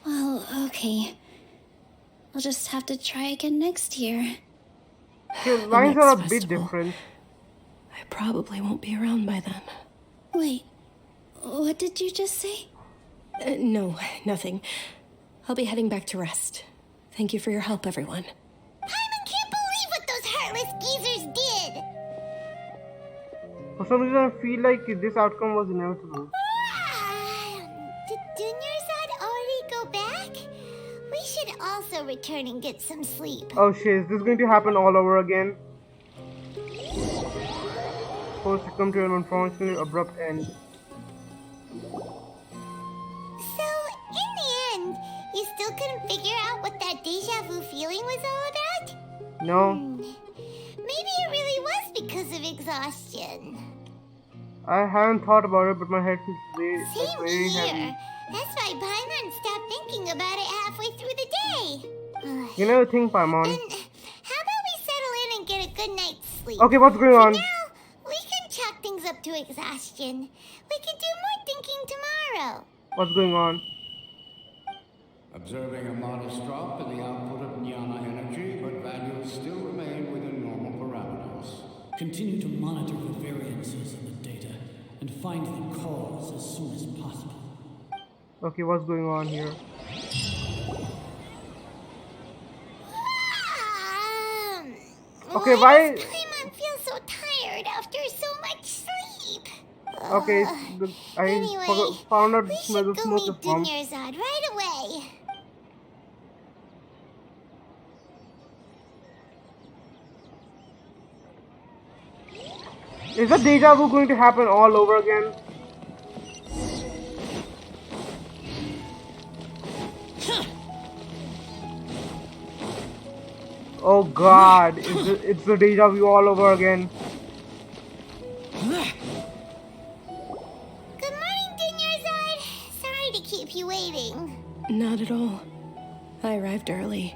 Well, okay. I'll just have to try again next year. Okay, lines are a next bit festival. different. I probably won't be around by then. Wait, what did you just say? No, nothing. I'll be heading back to rest. Thank you for your help, everyone. Paimon can't believe what those heartless geezers did! For some reason, I feel like this outcome was inevitable. Did Dunyarzad already go back? We should also return and get some sleep. Oh shit, is this going to happen all over again? Supposed to come to an unfortunately abrupt end. So, in the end, you still couldn't figure out what that deja vu feeling was all about? No, Maybe it really was because of exhaustion. I haven't thought about it, but my head feels very, Same very here. heavy. That's why Paimon stopped thinking about it halfway through the day. You never think, Paimon. Then, how about we settle in and get a good night's sleep? Okay, what's going on? For now, we can chalk things up to exhaustion. We can do more thinking tomorrow. What's going on? Observing a modest drop in the output of jnana energy, but values still remain within normal parameters. Continue to monitor the variances in the data and find the cause as soon as possible. Okay, what's going on here? Okay, why? Does Paimon feel so tired after so much sleep? Okay, I Anyway, found out we where should the go smoke meet is from. Dunyarzad right away. Is the deja vu going to happen all over again? Oh god, it's the deja vu all over again. Good morning, Dunyarzad. Sorry to keep you waiting. Not at all. I arrived early.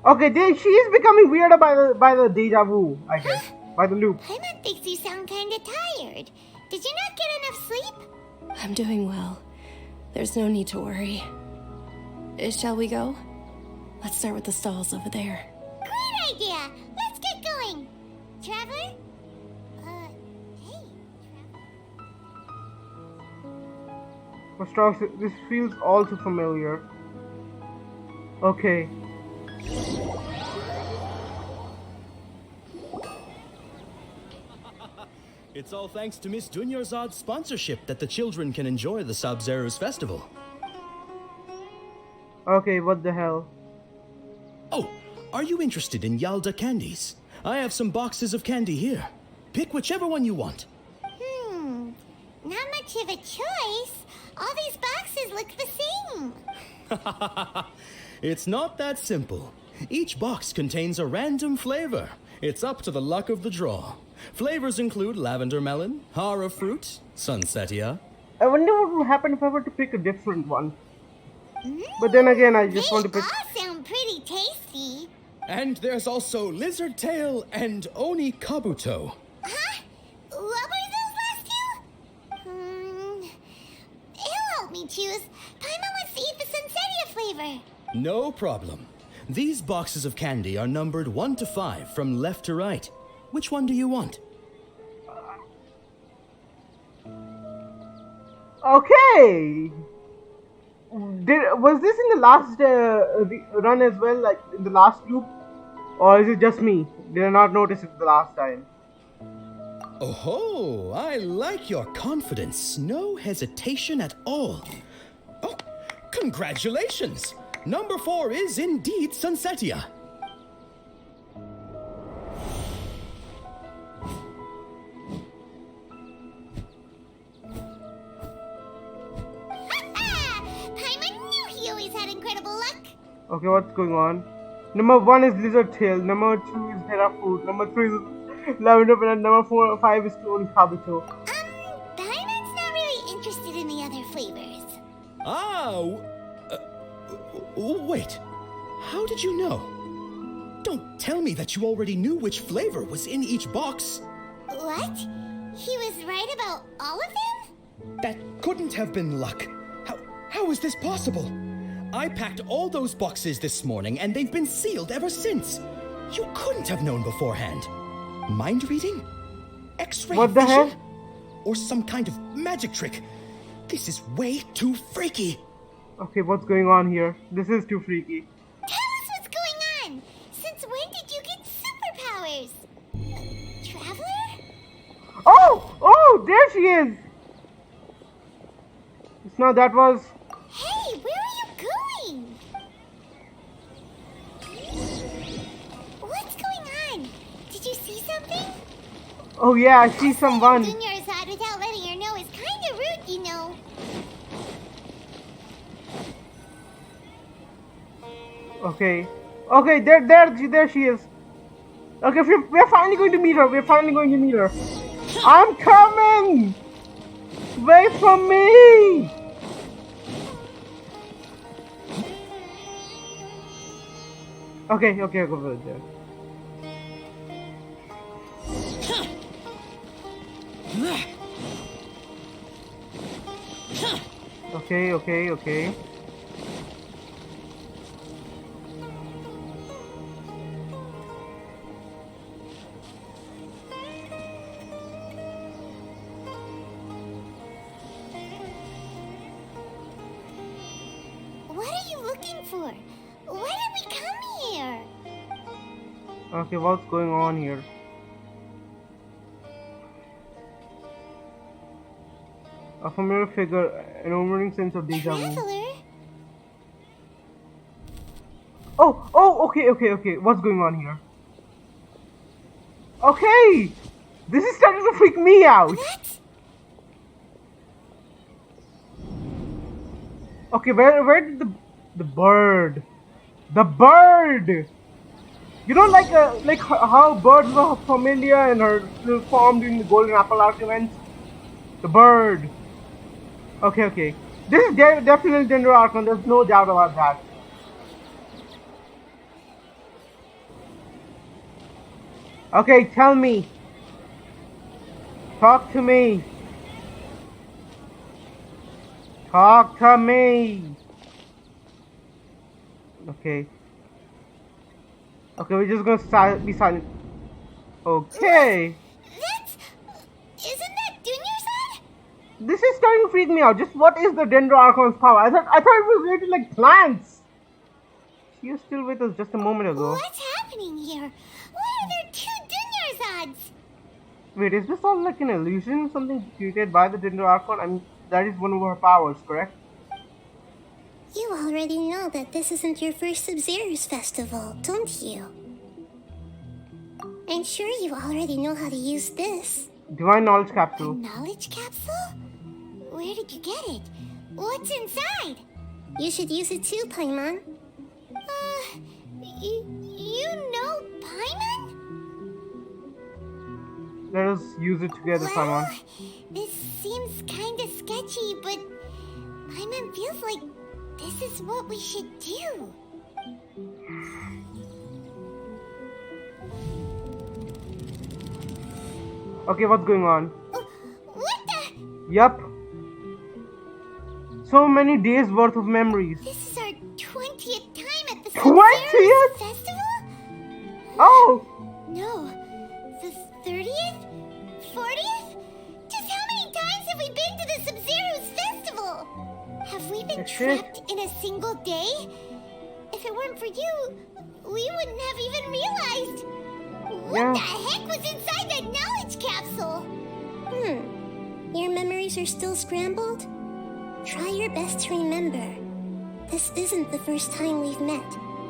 Okay, she is becoming weirder by the deja vu, I guess. By the loop. Paimon thinks you sound kinda tired. Did you not get enough sleep? I'm doing well. There's no need to worry. Shall we go? Let's start with the stalls over there. Great idea! Let's get going! Traveler? Hey. For Strauss, this feels all too familiar. Okay. It's all thanks to Miss Dunyarzad's sponsorship that the children can enjoy the Sub-Zerus Festival. Okay, what the hell? Oh, are you interested in Yalda candies? I have some boxes of candy here. Pick whichever one you want. much of a choice. All these boxes look the same. It's not that simple. Each box contains a random flavor. It's up to the luck of the draw. Flavors include lavender melon, hara fruit, sunsetia. I wonder what would happen if I were to pick a different one. But then again, I just want to pick... They all sound pretty tasty. And there's also lizard tail and oni kabuto. Huh? What were those last two? He'll help me choose. Paimon wants to eat the sunsetia flavor. No problem. These boxes of candy are numbered 1 to 5 from left to right. Which one do you want? Okay! Was this in the last run as well, like in the last loop? Or is it just me? Did I not notice it the last time? Oh, I like your confidence. No hesitation at all. Oh, congratulations! Number 4 is indeed sunsetia. Paimon knew he always had incredible luck. Okay, what's going on? Number 1 is lizard tail. Number 2 is hera fruit. Number 3 is lavender melon. Number 5 is oni kabuto. Paimon's not really interested in the other flavors. Wait. How did you know? Don't tell me that you already knew which flavor was in each box. What? He was right about all of them? That couldn't have been luck. How is this possible? I packed all those boxes this morning and they've been sealed ever since. You couldn't have known beforehand. Mind reading? X-ray What the vision? hell? Or some kind of magic trick? This is way too freaky. Okay, what's going on here? This is too freaky. Tell us what's going on! Since when did you get superpowers? Traveler? Oh, there she is! No, that was... Hey, where are you going? What's going on? Did you see something? Oh yeah, I see someone. Doing your side without letting her know is kind of rude, you know. Okay, there she is. Okay, we're finally going to meet her. I'm coming! Wait for me! Okay, I'll go over there. Okay. What are you looking for? Why did we come here? Okay, what's going on here? A familiar figure, an overwhelming sense of deja vu. Traveler? Oh, okay. What's going on here? Okay! This is starting to freak me out! What? Okay, where did the bird? The bird! You know, like how birds were familiar and her little form during the Golden Apple Arc event? The bird. Okay. This is definitely Dendro Archon, there's no doubt about that. Okay, tell me. Talk to me. Okay, we're just gonna be silent. Okay. Isn't that Dunya's? This is starting to freak me out. Just what is the Dendro Archon's power? I thought it was related like plants. She was still with us just a moment ago. What's happening here? Why are there two Dunya's? Wait, is this all like an illusion? Something created by the Dendro Archon? I mean, that is one of her powers, correct? You already know that this isn't your first Sub-Zero's festival, don't you? I'm sure you already know how to use this. Divine Knowledge Capsule. A knowledge capsule? Where did you get it? What's inside? You should use it too, Paimon. You know Paimon? Let us use it together, Well, Paimon. this seems kinda sketchy, but Paimon feels like this is what we should do. Okay, what's going on? What the? Yup. So many days worth of memories. This is our 20th time at the 20th? Festival? Oh! No, the 30th? 40th? Just how many times have we been to the Sub-Zero's festival? Have we been trapped in a single day? If it weren't for you, we wouldn't have even realized. What the heck was inside that knowledge capsule? Your memories are still scrambled? Try your best to remember. This isn't the first time we've met,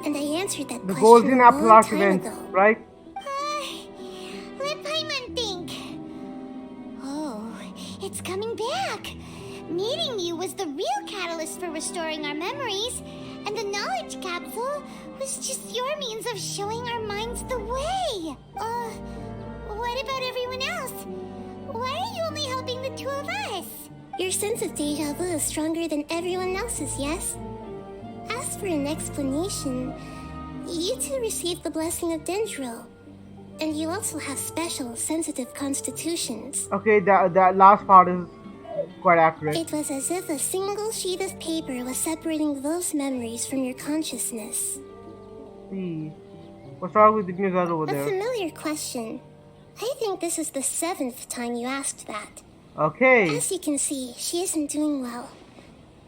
and I answered that The question Golden a Apple long Arch time event, ago. right? Let Paimon think. Oh, it's coming back. Meeting you was the real catalyst for restoring our memories, and the knowledge capsule was just your means of showing our minds the way. What about everyone else? Why are you only helping the two of us? Your sense of deja vu is stronger than everyone else's, yes? As for an explanation, you two received the blessing of Dendro, and you also have special, sensitive constitutions. Okay, that last part is quite accurate. It was as if a single sheet of paper was separating those memories from your consciousness. See, what's wrong with the news over A there? familiar question. I think this is the 7th time you asked that. Okay. As you can see, she isn't doing well.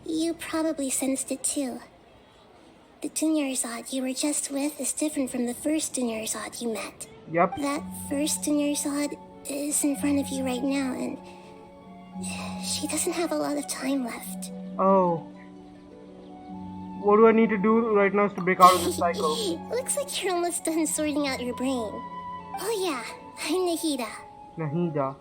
You probably sensed it too. The Dunyarzad you were just with is different from the first Dunyarzad you met. Yep. That first Dunyarzad is in front of you right now, and she doesn't have a lot of time left. Oh. What do I need to do right now to break out of this cycle? Looks like you're almost done sorting out your brain. Oh yeah, I'm Nahida. Nahida.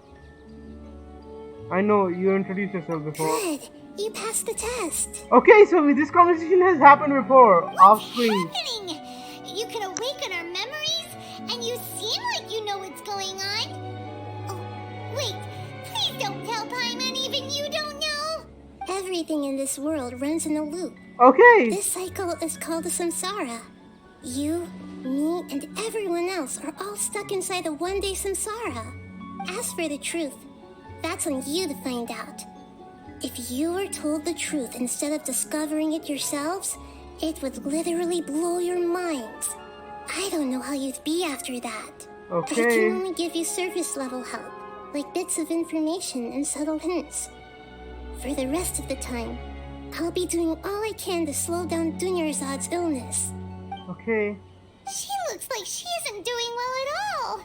I know, you introduced yourself before. Good, you passed the test. Okay, so this conversation has happened before, off screen. Happening? You can awaken our memories, and you seem like you know what's going on. Oh, wait, please don't tell Paimon even you don't know. Everything in this world runs in a loop. Okay. This cycle is called the samsara. You, me, and everyone else are all stuck inside a one-day samsara. As for the truth, that's on you to find out. If you were told the truth instead of discovering it yourselves, it would literally blow your minds. I don't know how you'd be after that. Okay. I can only give you surface-level help, like bits of information and subtle hints. For the rest of the time, I'll be doing all I can to slow down Dunyarzad's illness. Okay. She looks like she isn't doing well at all.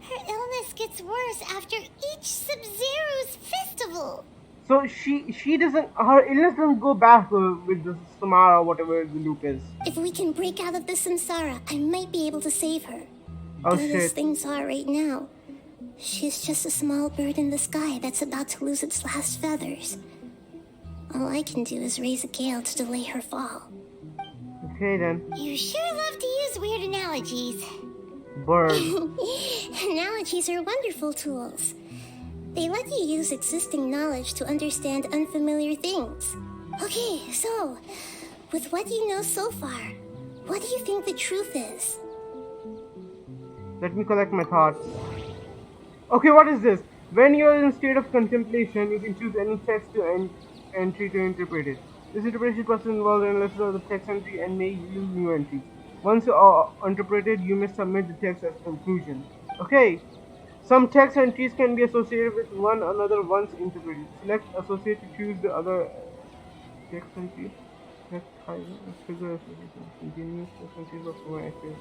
Her illness gets worse after each Sub-Zero's festival. So she doesn't, her illness doesn't go back with the Samara or whatever the loop is. If we can break out of the samsara, I might be able to save her. Oh But as shit. things are right now, she's just a small bird in the sky that's about to lose its last feathers. All I can do is raise a gale to delay her fall. Okay then. You sure love to use weird analogies. Bird. Analogies are wonderful tools. They let you use existing knowledge to understand unfamiliar things. Okay, so, with what you know so far, what do you think the truth is? Let me collect my thoughts. Okay, what is this? When you are in a state of contemplation, you can choose any text to entry to interpret it. This interpretation process involves analysis of the text entry and may yield new entries. Once interpreted, you may submit the text as conclusion. Okay. Some text entries can be associated with one another once interpreted. Select associate to choose the other text entry. Text figure association. Continuous text entries of one entry.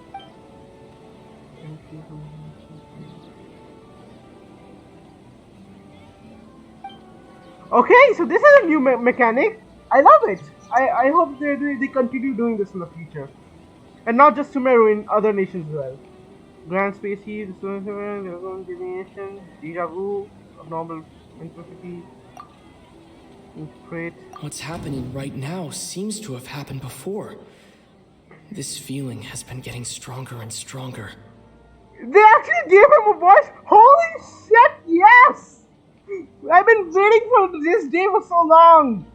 Okay, so this is a new mechanic. I love it. I hope they continue doing this in the future. And not just Sumeru, in other nations as well. Grand species, deviation, deja vu, abnormal intensity. Interpret. What's happening right now seems to have happened before. This feeling has been getting stronger and stronger. They actually gave him a voice? Holy shit, yes! I've been waiting for this day for so long!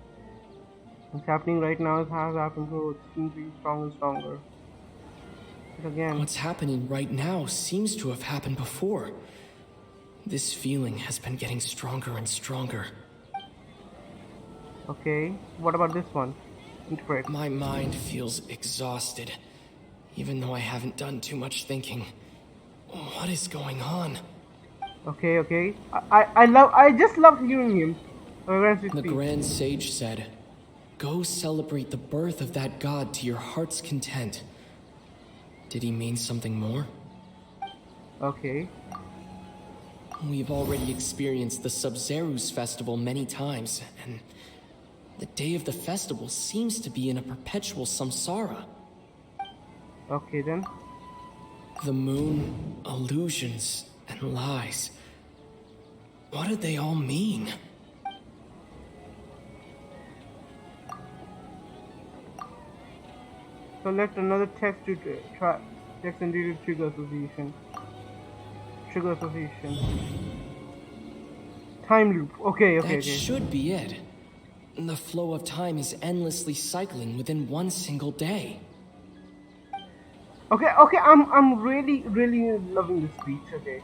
What's happening right now has happened, so it seems to be stronger and stronger. But again. What's happening right now seems to have happened before. This feeling has been getting stronger and stronger. Okay, what about this one? Interpret. My mind feels exhausted, even though I haven't done too much thinking. What is going on? Okay. I just love hearing him. The Grand Sage said, "Go celebrate the birth of that god to your heart's content." Did he mean something more? Okay. We've already experienced the Sub-Zeru's festival many times, and the day of the festival seems to be in a perpetual samsara. Okay then. The moon, illusions, and lies. What do they all mean? Select another text to try text and data trigger association. Trigger association. Time loop. Okay. That should be it. The flow of time is endlessly cycling within one single day. Okay. I'm really loving this speech. Okay.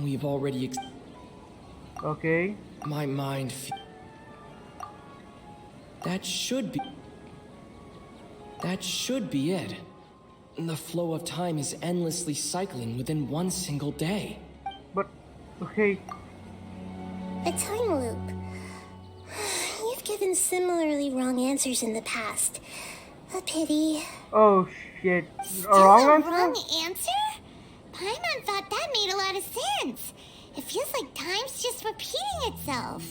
We've already okay. My mind. That should be it. The flow of time is endlessly cycling within one single day. But okay. A time loop. You've given similarly wrong answers in the past. A pity. Oh shit. Still a wrong answer? Paimon thought that made a lot of sense. It feels like time's just repeating itself.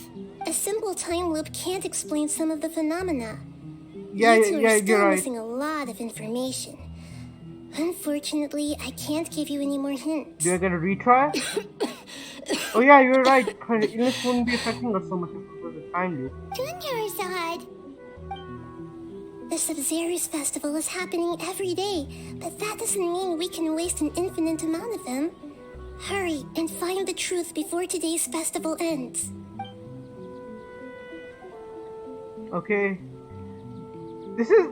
A simple time loop can't explain some of the phenomena. Yeah, you two are still you're right. missing a lot of information. Unfortunately, I can't give you any more hints. Do I get a retry? Oh yeah, you're right. Illness wouldn't be affecting us so much if it was a time loop. Dunyarzad. The Sub-Zeru's festival is happening every day, but that doesn't mean we can waste an infinite amount of them. Hurry and find the truth before today's festival ends. Okay. This is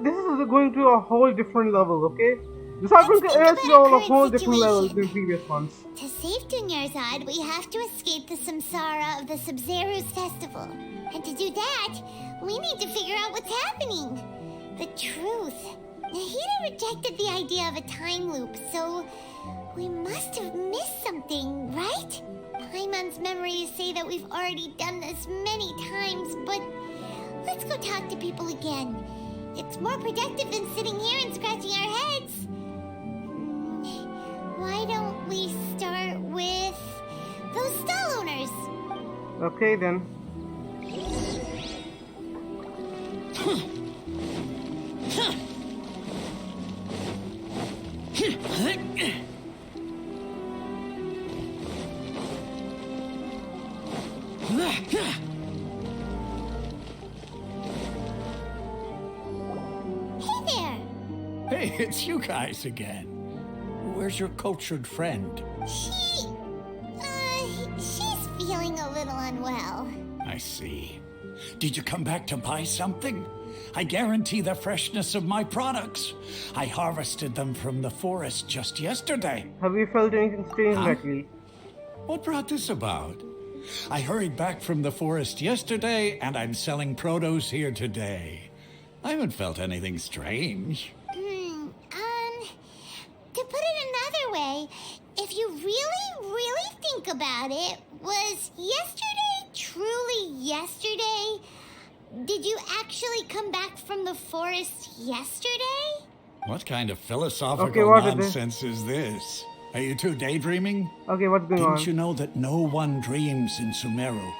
going to a whole different level, okay? This happens to us on a whole different level than previous ones. To save Dunyarzad, we have to escape the samsara of the Sub-Zeru's festival. And to do that, we need to figure out what's happening. The truth. Nahida rejected the idea of a time loop, so we must have missed something, right? Paimon's memories say that we've already done this many times, but let's go talk to people again. It's more productive than sitting here and scratching our heads. Why don't we start with those stall owners? Okay then. Hey, it's you guys again. Where's your cultured friend? She's feeling a little unwell. I see. Did you come back to buy something? I guarantee the freshness of my products. I harvested them from the forest just yesterday. Have you felt anything strange lately? What brought this about? I hurried back from the forest yesterday, and I'm selling produce here today. I haven't felt anything strange. To put it another way, if you really think about it, was yesterday truly yesterday? Did you actually come back from the forest yesterday? What kind of philosophical nonsense is this? Are you two daydreaming? Okay, what's going on? Didn't you know that no one dreams in Sumeru?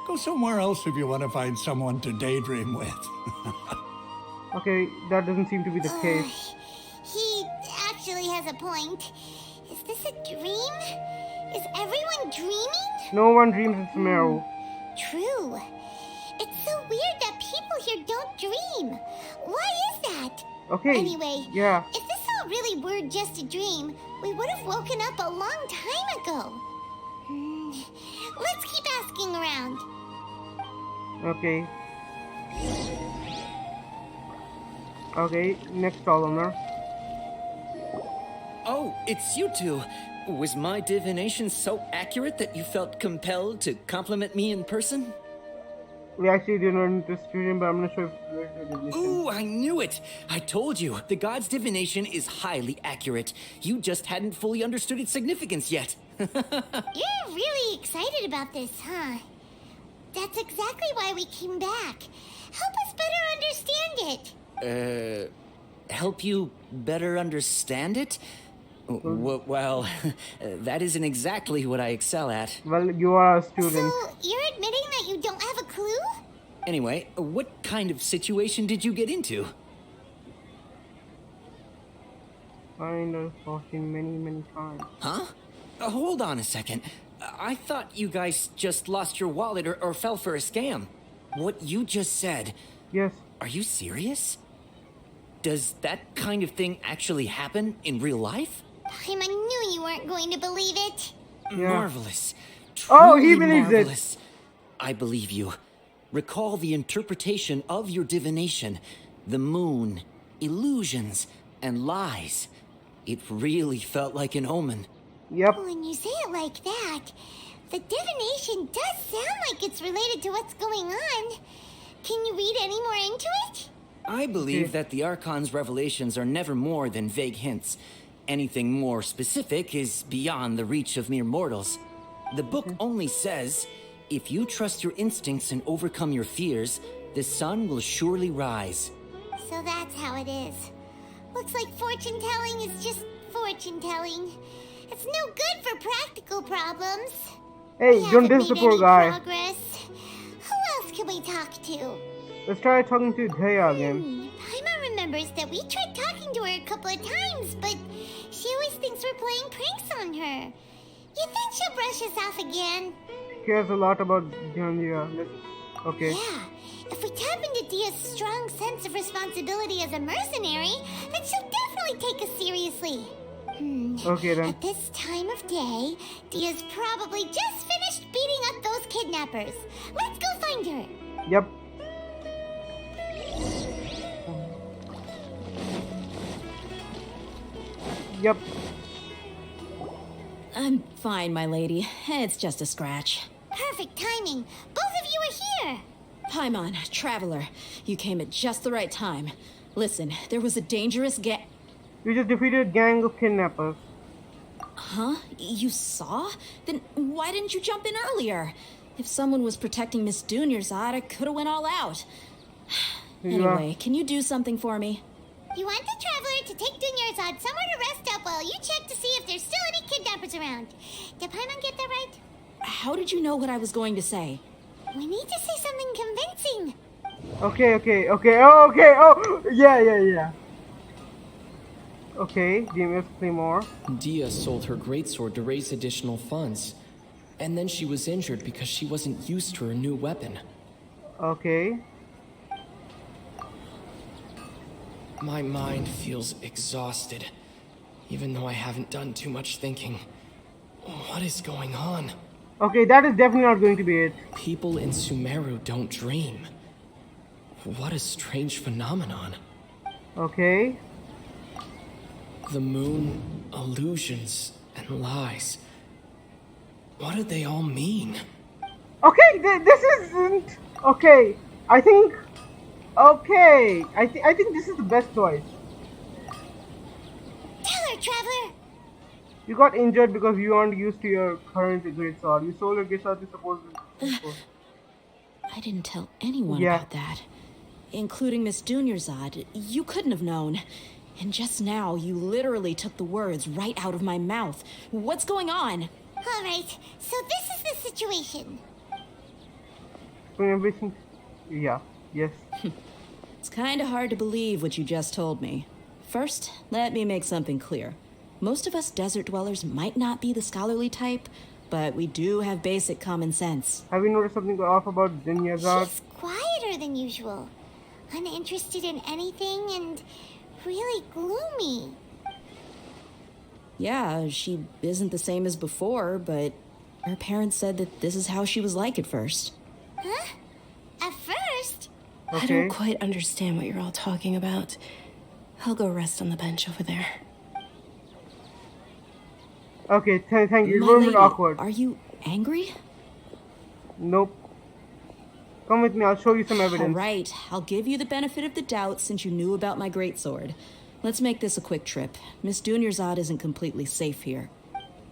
Go somewhere else if you want to find someone to daydream with. Okay, that doesn't seem to be the case. He actually has a point. Is this a dream? Is everyone dreaming? No one dreams in Sumeru. True. It's so weird that people here don't dream. Why is that? Okay. Anyway, yeah. if this all really were just a dream, we would have woken up a long time ago. Let's keep asking around. Okay. Okay, next stall owner. Oh, it's you two. Was my divination so accurate that you felt compelled to compliment me in person? We actually didn't run into student, but I'm not sure if it's divination. Ooh, I knew it! I told you, the god's divination is highly accurate. You just hadn't fully understood its significance yet. You're really excited about this, huh? That's exactly why we came back. Help us better understand it. Help you better understand it? Well, that isn't exactly what I excel at. Well, you are a student. So, you're admitting that you don't have a clue? Anyway, what kind of situation did you get into? Kind of talking many times. Huh? Hold on a second. I thought you guys just lost your wallet or fell for a scam. What you just said... Yes. Are you serious? Does that kind of thing actually happen in real life? I knew you weren't going to believe it. Yeah. Marvelous. Oh, he Truly believes marvelous. I believe you. Recall the interpretation of your divination. The moon, illusions, and lies. It really felt like an omen. Yep. When you say it like that, the divination does sound like it's related to what's going on. Can you read any more into it? I believe that the Archon's revelations are never more than vague hints. Anything more specific is beyond the reach of mere mortals. The book only says, if you trust your instincts and overcome your fears, the sun will surely rise. So that's how it is. Looks like fortune-telling is just fortune-telling. It's no good for practical problems. Hey, We don't haven't diss the made poor any guy. progress. Who else can we talk to? Let's try talking to Daya again. Paimon remembers that we tried talking to her a couple of times, but she always thinks we're playing pranks on her. You think she'll brush us off again? Cares a lot about Daya. Okay. Yeah, if we tap into Dia's strong sense of responsibility as a mercenary, then she'll definitely take us seriously. Okay then. At this time of day, Dia's probably just finished beating up those kidnappers. Let's go find her. Yep. Yep. I'm fine, my lady. It's just a scratch. Perfect timing. Both of you are here. Paimon, Traveler, you came at just the right time. Listen, there was a dangerous We just defeated a gang of kidnappers. Huh? You saw? Then why didn't you jump in earlier? If someone was protecting Miss Dunyarzad, I could have went all out. Anyway, can you do something for me? You want the Traveler to take Dunyarzad somewhere to rest up while you check to see if there's still any kidnappers around. Did Paimon get that right? How did you know what I was going to say? We need to say something convincing. Okay. Oh, yeah. Okay, give me a more. Dia sold her greatsword to raise additional funds. And then she was injured because she wasn't used to her new weapon. Okay. My mind feels exhausted, even though I haven't done too much thinking. What is going on? Okay, that is definitely not going to be it. People in Sumeru don't dream. What a strange phenomenon. Okay. The moon, illusions, and lies. What do they all mean? Okay, this isn't... Okay, I think... Okay, I think this is the best choice. Tell her, Traveler. You got injured because you aren't used to your current great sword. You sold your great sword to support... I didn't tell anyone about that. Including Miss Dunyarzad. You couldn't have known. And just now, you literally took the words right out of my mouth. What's going on? All right, so this is the situation. Everything... Yeah, yes. It's kind of hard to believe what you just told me. First, let me make something clear. Most of us desert dwellers might not be the scholarly type, but we do have basic common sense. Have you noticed something off about Dunyazad? She's quieter than usual, uninterested in anything, and really gloomy. Yeah, she isn't the same as before, but her parents said that this is how she was like at first. Huh? At first? I don't quite understand what you're all talking about. I'll go rest on the bench over there. Okay, thank you. My You're a lady, bit awkward. Are you angry? Nope. Come with me, I'll show you some evidence. All right, I'll give you the benefit of the doubt since you knew about my greatsword. Let's make this a quick trip. Miss Dunyarzad isn't completely safe here.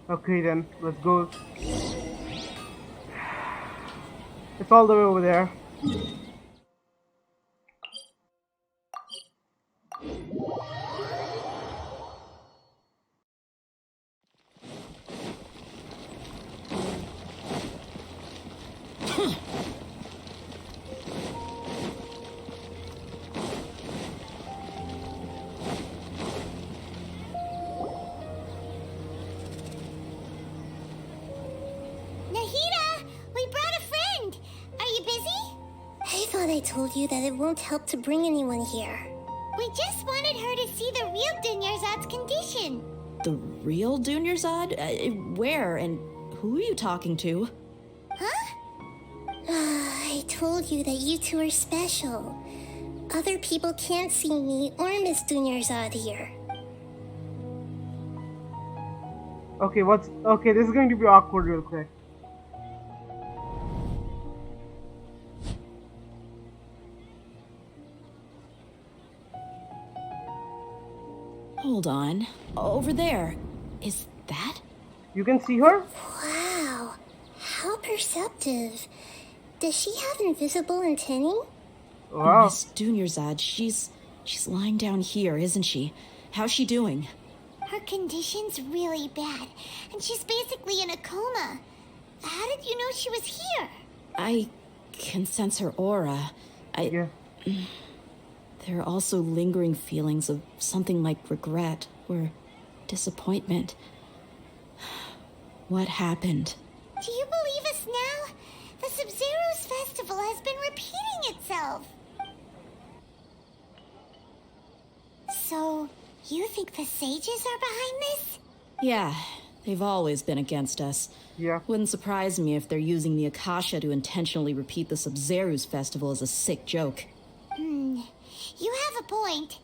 Okay then, let's go. It's all the way over there. Nahida, we brought a friend. Are you busy? I thought I told you that it won't help to bring anyone here. We just wanted her to see the real Dunyarzad's condition. The real Dunyarzad? Where and who are you talking to? Huh? I told you that you two are special. Other people can't see me or Miss Dunyarzad here. Okay, this is going to be awkward real quick. Hold on. Over there. Is that? You can see her? Wow, how perceptive. Does she have invisible antennae? Wow. Miss Dunyarzad, she's lying down here, isn't she? How's she doing? Her condition's really bad, and she's basically in a coma. How did you know she was here? I can sense her aura. Yeah. There are also lingering feelings of something like regret or disappointment. What happened? Do you believe us now? The Sub-Zero's festival has been repeating itself. So, you think the sages are behind this? Yeah, they've always been against us. Yeah. Wouldn't surprise me if they're using the Akasha to intentionally repeat the Sub-Zero's festival as a sick joke. You have a point.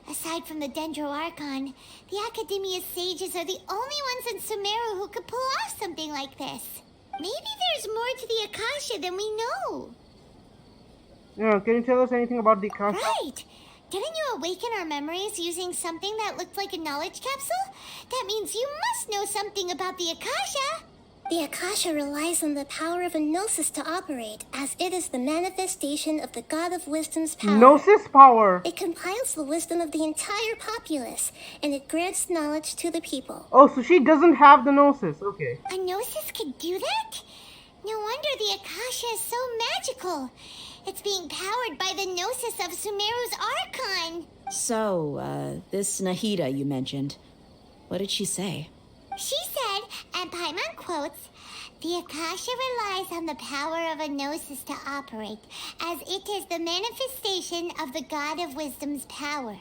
Aside from the Dendro Archon, the Academia's sages are the only ones in Sumeru who could pull off something like this. Maybe there's more to the Akasha than we know. Yeah, can you tell us anything about the Akasha? Right! Didn't you awaken our memories using something that looked like a knowledge capsule? That means you must know something about the Akasha! The Akasha relies on the power of a Gnosis to operate, as it is the manifestation of the God of Wisdom's power. Gnosis power! It compiles the wisdom of the entire populace, and it grants knowledge to the people. Oh, so she doesn't have the Gnosis. Okay. A Gnosis could do that? No wonder the Akasha is so magical. It's being powered by the Gnosis of Sumeru's Archon. So, this Nahida you mentioned, what did she say? She said, and Paimon quotes, "The Akasha relies on the power of a Gnosis to operate, as it is the manifestation of the God of Wisdom's power.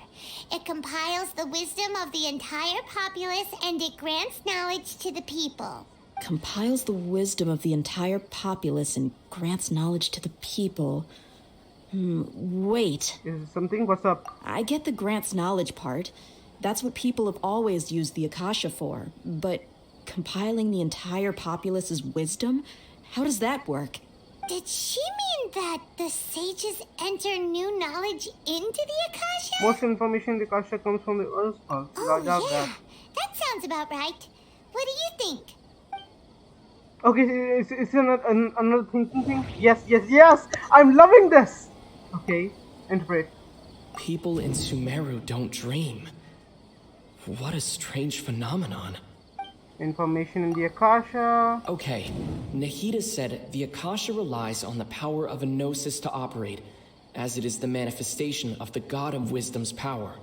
It compiles the wisdom of the entire populace, and it grants knowledge to the people." Compiles the wisdom of the entire populace and grants knowledge to the people. Wait. Is it something? What's up? I get the grants knowledge part. That's what people have always used the Akasha for. But compiling the entire populace's wisdom? How does that work? Did she mean that the sages enter new knowledge into the Akasha? Most information in the Akasha comes from the Earth Pulse. Oh, yeah. That sounds about right. What do you think? Okay, it's another thinking thing? Yes! I'm loving this! Okay, interpret. People in Sumeru don't dream. What a strange phenomenon. Information in the Akasha. Okay, Nahida said the Akasha relies on the power of a Gnosis to operate, as it is the manifestation of the God of Wisdom's power.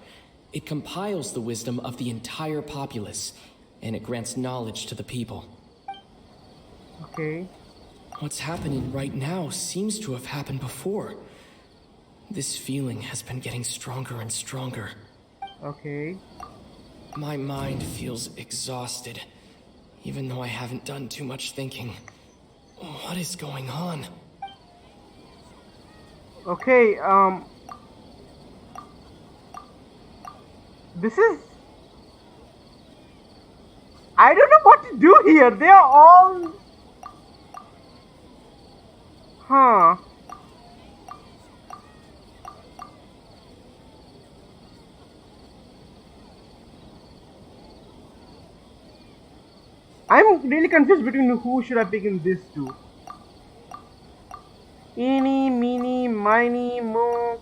It compiles the wisdom of the entire populace, and it grants knowledge to the people. Okay. What's happening right now seems to have happened before. This feeling has been getting stronger and stronger. Okay. My mind feels exhausted, even though I haven't done too much thinking. What is going on? Okay, this is... I don't know what to do here. They are all... Huh. I'm really confused between who should I pick in this two. Eeny, meeny, miny, mo,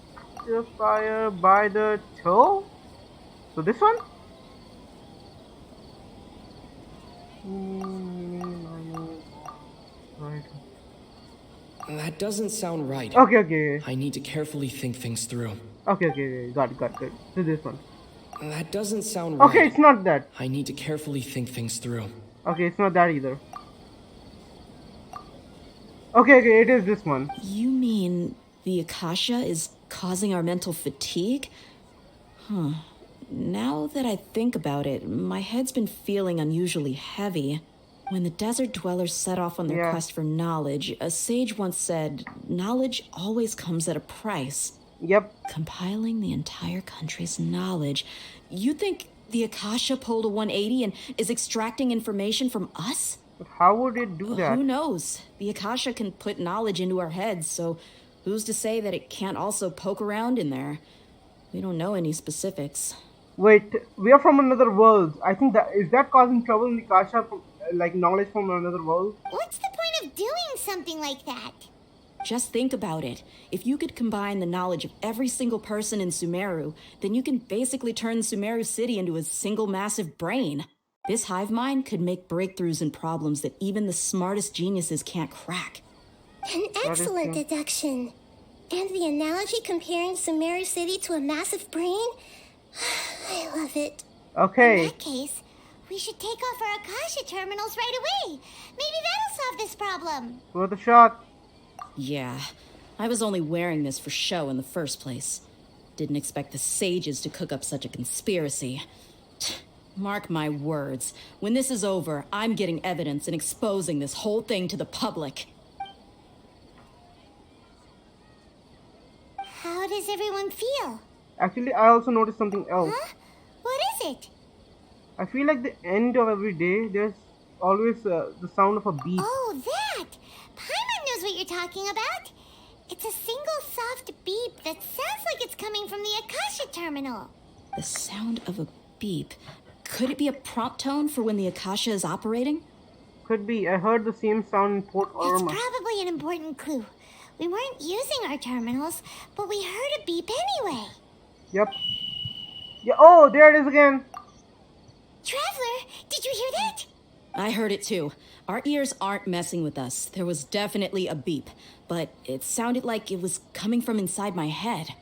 fire by the toe? So this one? Right. That doesn't sound right. Okay. I need to carefully think things through. Okay. Got it. So this one. That doesn't sound right. Okay, it's not that. I need to carefully think things through. Okay, it's not that either. Okay, it is this one. You mean the Akasha is causing our mental fatigue? Huh. Now that I think about it, my head's been feeling unusually heavy. When the desert dwellers set off on their quest for knowledge, a sage once said, knowledge always comes at a price. Yep. Compiling the entire country's knowledge. You think the Akasha pulled a 180 and is extracting information from us? But how would it do that? Who knows? The Akasha can put knowledge into our heads, so who's to say that it can't also poke around in there? We don't know any specifics. Wait, we are from another world. I think that is that causing trouble in the Akasha, like knowledge from another world? What's the point of doing something like that? Just think about it. If you could combine the knowledge of every single person in Sumeru, then you can basically turn Sumeru City into a single massive brain. This hive mind could make breakthroughs in problems that even the smartest geniuses can't crack. An excellent deduction. And the analogy comparing Sumeru City to a massive brain? I love it. Okay. In that case, we should take off our Akasha terminals right away. Maybe that'll solve this problem. Worth a shot. Yeah, I was only wearing this for show in the first place. Didn't expect the sages to cook up such a conspiracy. Mark my words, when this is over, I'm getting evidence and exposing this whole thing to the public. How does everyone feel? Actually, I also noticed something else. Huh? What is it? I feel like the end of every day, there's always the sound of a beep. Oh, that! Paimon knows what you're talking about. It's a single soft beep that sounds like it's coming from the Akasha terminal. The sound of a beep. Could it be a prompt tone for when the Akasha is operating? Could be. I heard the same sound in Port Orma. It's probably an important clue. We weren't using our terminals, but we heard a beep anyway. Yep. Yeah. Oh, there it is again. Traveler, did you hear that? I heard it too. Our ears aren't messing with us. There was definitely a beep, but it sounded like it was coming from inside my head.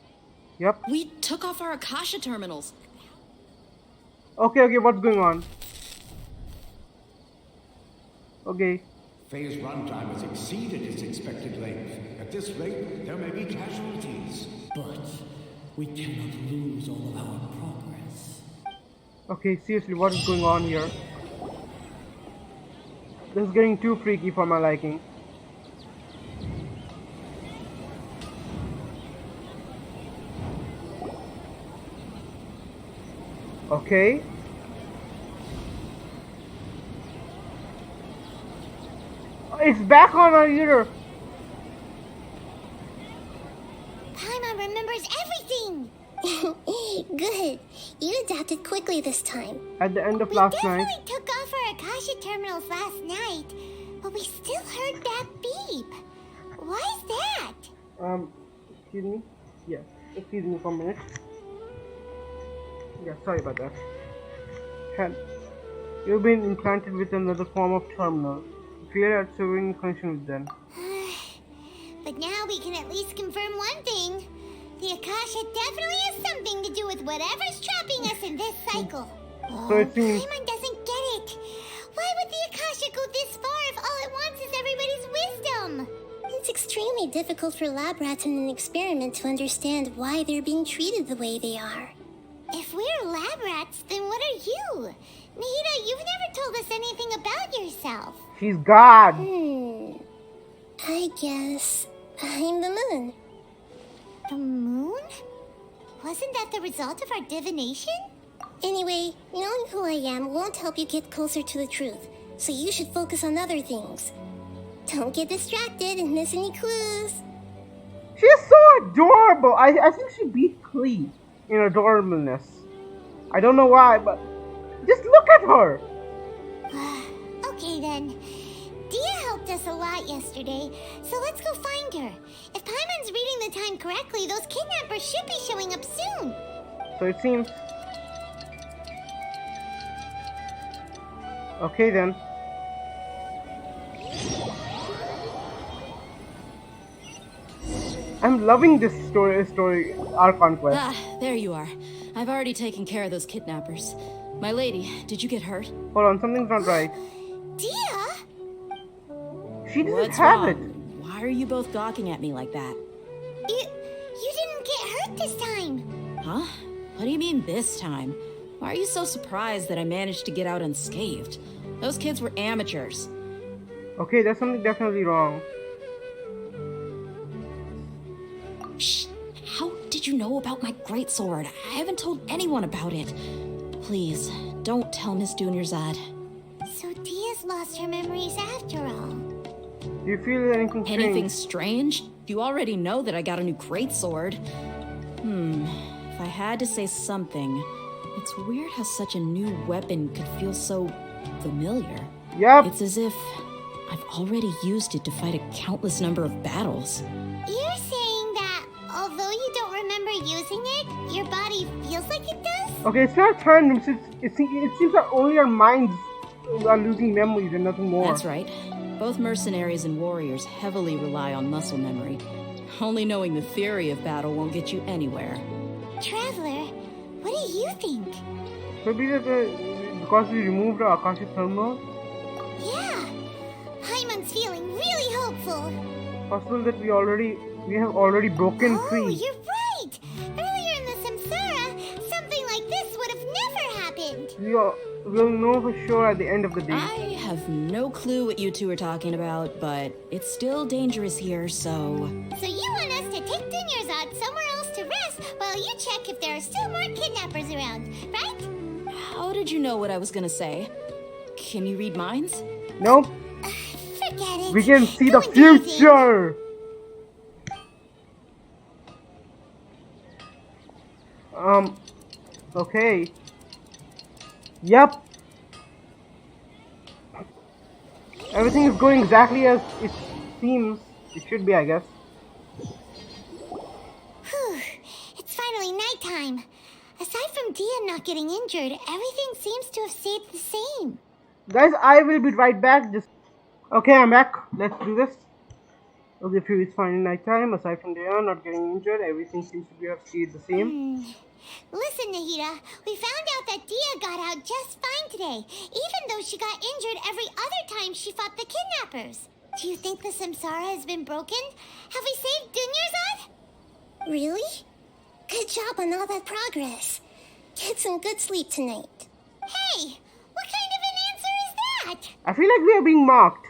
Yep. We took off our Akasha terminals. Okay, what's going on? Okay. Phase runtime has exceeded its expected length. At this rate, there may be casualties. But we cannot lose all of our progress. Okay, seriously, what is going on here? This is getting too freaky for my liking. Okay. It's back on our ear. Paimon remembers everything. Good. You adapted quickly this time. At the end of last night. We definitely took off our Akasha terminals last night, but we still heard that beep. Why is that? Excuse me? Yeah, excuse me for a minute. Yeah, sorry about that. You've been implanted with another form of terminal. Fear at severing connection with them. But now we can at least confirm one thing. The Akasha definitely has something to do with whatever's trapping us in this cycle. So it seems... Paimon doesn't get it. Why would the Akasha go this far if all it wants is everybody's wisdom. It's extremely difficult for lab rats in an experiment to understand why they're being treated the way they are. If we're lab rats, then what are you? Nahida, you've never told us anything about yourself. She's God. I guess I'm the moon. The moon? Wasn't that the result of our divination? Anyway, knowing who I am won't help you get closer to the truth, so you should focus on other things. Don't get distracted and miss any clues. She's so adorable. I think she beat Klee in adorableness. I don't know why, but just look at her. Okay then. Dia helped us a lot yesterday, so let's go find her. If Paimon's reading the time correctly, those kidnappers should be showing up soon. So it seems. Okay then. I'm loving this story, Archon quest. Ah, there you are. I've already taken care of those kidnappers. My lady, did you get hurt? Hold on, something's not right. Dia? She doesn't What's have wrong? it. Why are you both gawking at me like that? You didn't get hurt this time. Huh? What do you mean this time? Why are you so surprised that I managed to get out unscathed? Those kids were amateurs. Okay, there's something definitely wrong. Shh! How did you know about my greatsword? I haven't told anyone about it. Please, don't tell Miss Dunyarzad. So Dia's lost her memories after all. Do you feel anything strange? Anything strange? You already know that I got a new greatsword. If I had to say something, it's weird how such a new weapon could feel so familiar. Yep. It's as if I've already used it to fight a countless number of battles. You're saying that although you don't remember using it, your body feels like it does? Okay, it's not time. It seems that only our minds are losing memories and nothing more. That's right. Both mercenaries and warriors heavily rely on muscle memory. Only knowing the theory of battle won't get you anywhere. Traveler, what do you think? Maybe that because we removed our Akashic thermal? Yeah, Paimon's feeling really hopeful. Possible that we have already broken Oh, free. you're right! Earlier in the Samsara, something like this would have never happened. We'll know for sure at the end of the day. I have no clue what you two are talking about, but it's still dangerous here, so... So you want us to take Dunyarzad somewhere else to rest while you check if there are still more kidnappers around, right? How did you know what I was gonna say? Can you read minds? Nope. Forget it. We can see the future! Okay. Yep. Everything is going exactly as it seems. It should be, I guess. Whew. It's finally nighttime. Aside from Dia not getting injured, everything seems to have stayed the same. Guys, I will be right back. Okay, I'm back. Let's do this. Okay, it's finally nighttime. Aside from Dia not getting injured, everything seems to have stayed the same. Listen, Nahida, we found out that Dia got out just fine today, even though she got injured every other time she fought the kidnappers. Do you think the Samsara has been broken? Have we saved Dunyarzad? Really? Good job on all that progress. Get some good sleep tonight. Hey, what kind of an answer is that? I feel like we are being mocked.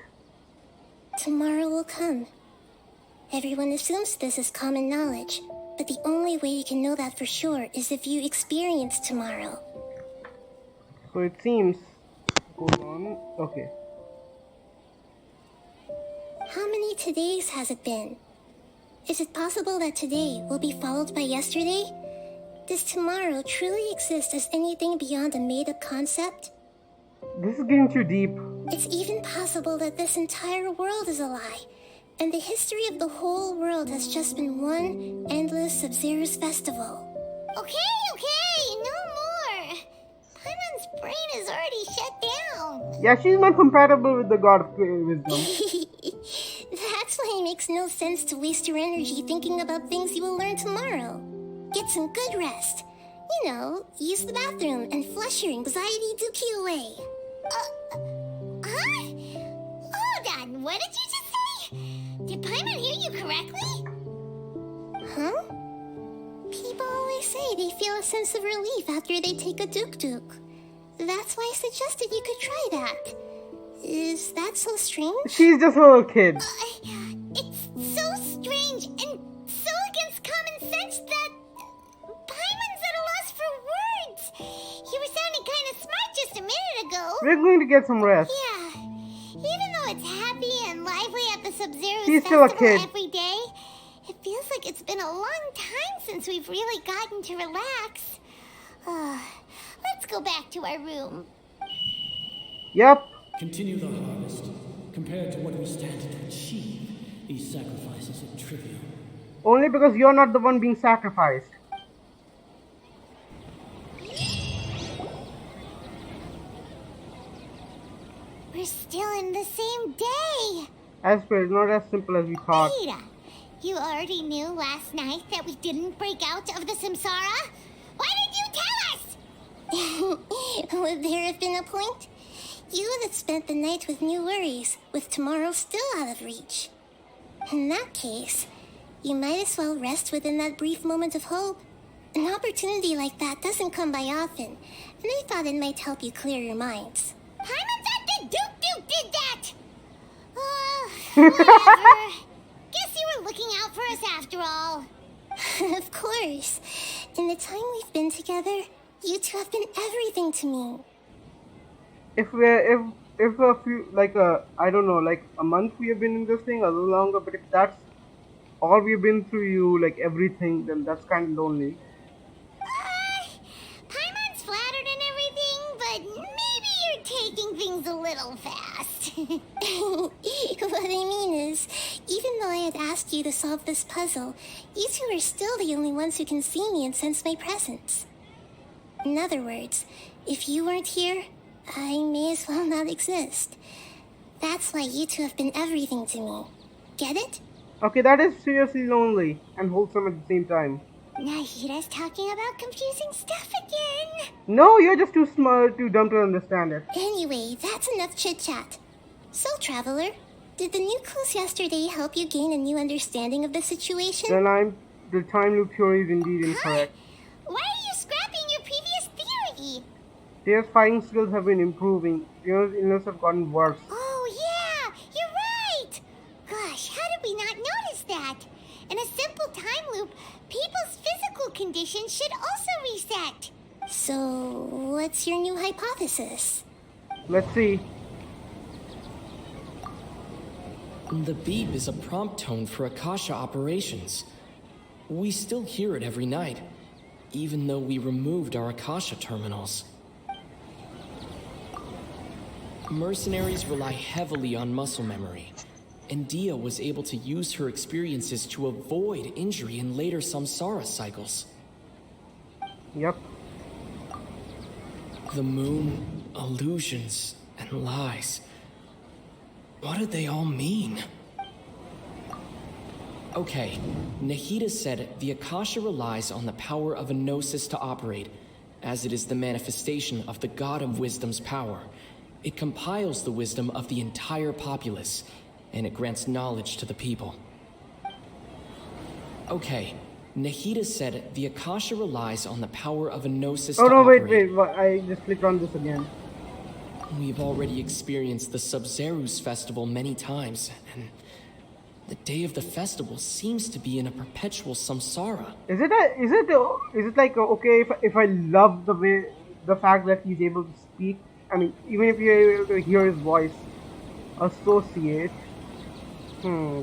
Tomorrow will come. Everyone assumes this is common knowledge, but the only way you can know that for sure is if you experience tomorrow. So it seems... Hold on. Okay. How many todays has it been? Is it possible that today will be followed by yesterday? Does tomorrow truly exist as anything beyond a made-up concept? This is getting too deep. It's even possible that this entire world is a lie, and the history of the whole world has just been one endless Sub-Zero's festival. Okay, no more. Paimon's brain is already shut down. Yeah, she's not compatible with the God of Wisdom. That's why it makes no sense to waste your energy thinking about things you will learn tomorrow. Get some good rest. You know, use the bathroom and flush your anxiety dookie away. Huh? Hold on, What did you just say? Did Paimon hear you correctly? Huh? People always say they feel a sense of relief after they take a duk-duk. That's why I suggested you could try that. Is that so strange? She's just a little kid. It's so strange and so against common sense that Paimon's at a loss for words. You were sounding kind of smart just a minute ago. We're going to get some rest. Yeah. Even though it's happy and lively at the Sub-Zero She's still a festival kid. every day, it feels like it's been a long time since we've really gotten to relax. Let's go back to our room. Yep. Continue the harvest. Compared to what we stand to achieve, these sacrifices are trivial. Only because you're not the one being sacrificed. We're still in the same day. Asper, it's not as simple as we thought. Wait, you already knew last night that we didn't break out of the Samsara? Why didn't you tell us? Would there have been a point? You would have spent the night with new worries, with tomorrow still out of reach. In that case, you might as well rest within that brief moment of hope. An opportunity like that doesn't come by often, and I thought it might help you clear your minds. Paimon's at the Duke did that! Whatever. Guess you were looking out for us after all. Of course. In the time we've been together, you two have been everything to me. If a few, like I don't know, like a month we have been in this thing, a little longer, but if that's all we've been through you, like everything, then that's kind of lonely. Paimon's flattered and everything, but maybe you're taking things a little fast. What I mean is, even though I had asked you to solve this puzzle, you two are still the only ones who can see me and sense my presence. In other words, if you weren't here, I may as well not exist. That's why you two have been everything to me. Get it? Okay, that is seriously lonely and wholesome at the same time. Nahira's talking about confusing stuff again. No, you're just too smart, too dumb to understand it. Anyway, that's enough chit-chat. So, Traveler, did the new clues yesterday help you gain a new understanding of the situation? Then the time loop theory is indeed incorrect. Why are you scrapping your previous theory? Their fighting skills have been improving. Your illness have gotten worse. Oh, yeah, you're right. Gosh, how did we not notice that? In a simple time loop, people's physical conditions should also reset. So, what's your new hypothesis? Let's see. The beep is a prompt tone for Akasha operations. We still hear it every night, even though we removed our Akasha terminals. Mercenaries rely heavily on muscle memory, and Dia was able to use her experiences to avoid injury in later samsara cycles. Yep. The moon, illusions, and lies. What did they all mean? Okay, Nahida said the Akasha relies on the power of a gnosis to operate, as it is the manifestation of the God of Wisdom's power. It compiles the wisdom of the entire populace, and it grants knowledge to the people. Okay, Nahida said the Akasha relies on the power of a gnosis to operate. Wait, I just clicked on this again. We've already experienced the Sub-Zero's festival many times, and the day of the festival seems to be in a perpetual samsara. Is it like okay if I love the fact that he's able to speak? I mean, even if you're able to hear his voice, associate. How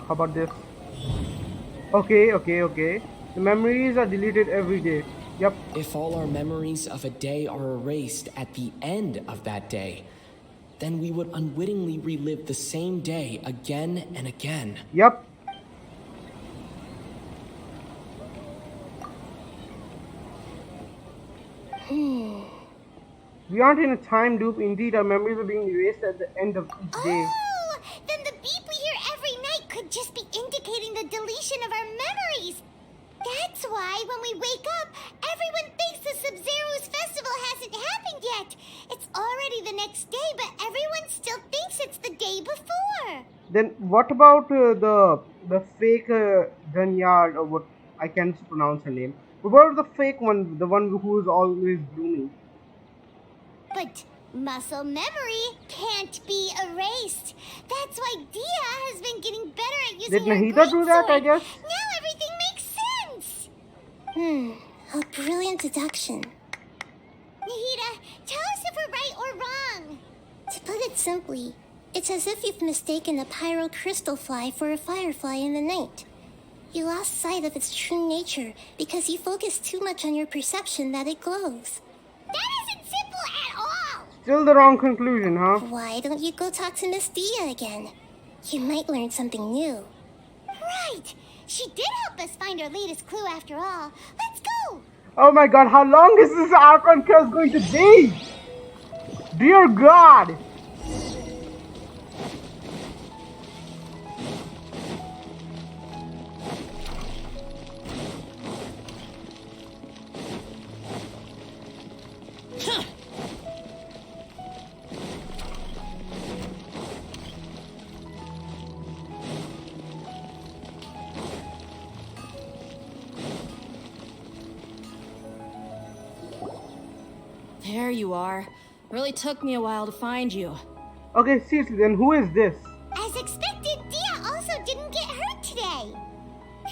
about this? Okay. The memories are deleted every day. Yep. If all our memories of a day are erased at the end of that day, then we would unwittingly relive the same day again and again. Yep. We aren't in a time loop. Indeed, our memories are being erased at the end of each day. Oh, then the beep we hear every night could just be indicating the deletion of our memories. That's why when we wake up, everyone thinks the Sub-Zero's festival hasn't happened yet. It's already the next day, but everyone still thinks it's the day before. Then what about the fake Danyard, or what, I can't pronounce her name. What about the fake one, the one who is always blooming? But muscle memory can't be erased. That's why Dia has been getting better at using Did her Nahida do that, I greatsword. guess? Now everything makes sense. A brilliant deduction. Nahida, tell us if we're right or wrong. To put it simply, it's as if you've mistaken a pyro crystal fly for a firefly in the night. You lost sight of its true nature because you focused too much on your perception that it glows. That isn't simple at all. Still the wrong conclusion, huh? Why don't you go talk to Miss Dia again? You might learn something new. Right. She did help us find our latest clue after all. Let's go. Oh my god, how long is this Archon curse going to be? Dear God! There you are. Really took me a while to find you. Okay, seriously, then who is this? As expected, Dia also didn't get hurt today.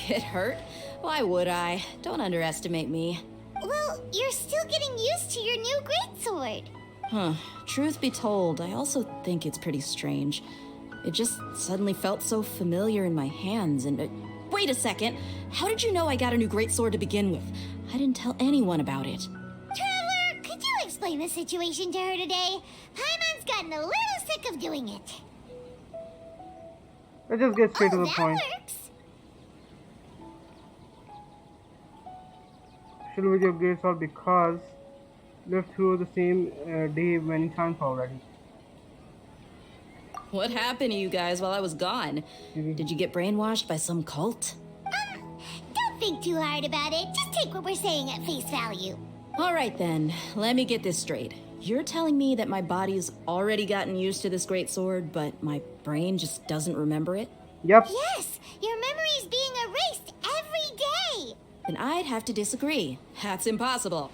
Get hurt? Why would I? Don't underestimate me. Well, you're still getting used to your new greatsword. Huh. Truth be told, I also think it's pretty strange. It just suddenly felt so familiar in my hands and... wait a second! How did you know I got a new greatsword to begin with? I didn't tell anyone about it. Traveler, could you explain the situation to her today? Paimon's gotten a little sick of doing it. Let's just get straight to the that point. works. Still with your greatsword because lived through the same day many times already. What happened to you guys while I was gone? Did you get brainwashed by some cult? Don't think too hard about it. Just take what we're saying at face value. All right then, let me get this straight. You're telling me that my body's already gotten used to this greatsword, but my brain just doesn't remember it? Yep. Yes, your memory's being erased every day. Then I'd have to disagree. That's impossible.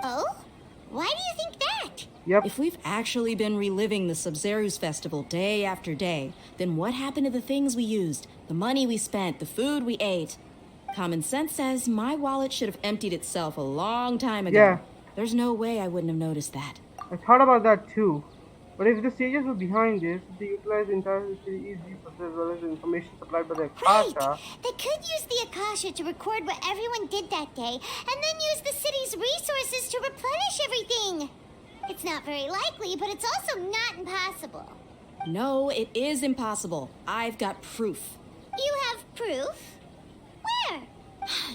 Oh? Why do you think that? Yep. If we've actually been reliving the Sub-Zero's festival day after day, then what happened to the things we used, the money we spent, the food we ate? Common sense says my wallet should have emptied itself a long time ago. Yeah. There's no way I wouldn't have noticed that. I thought about that too. But if the sages were behind this, they utilized the entire city's resources as well as the information supplied by the Akasha. Right. They could use the Akasha to record what everyone did that day, and then use the city's resources to replenish everything. It's not very likely, but it's also not impossible. No, it is impossible. I've got proof. You have proof? Where?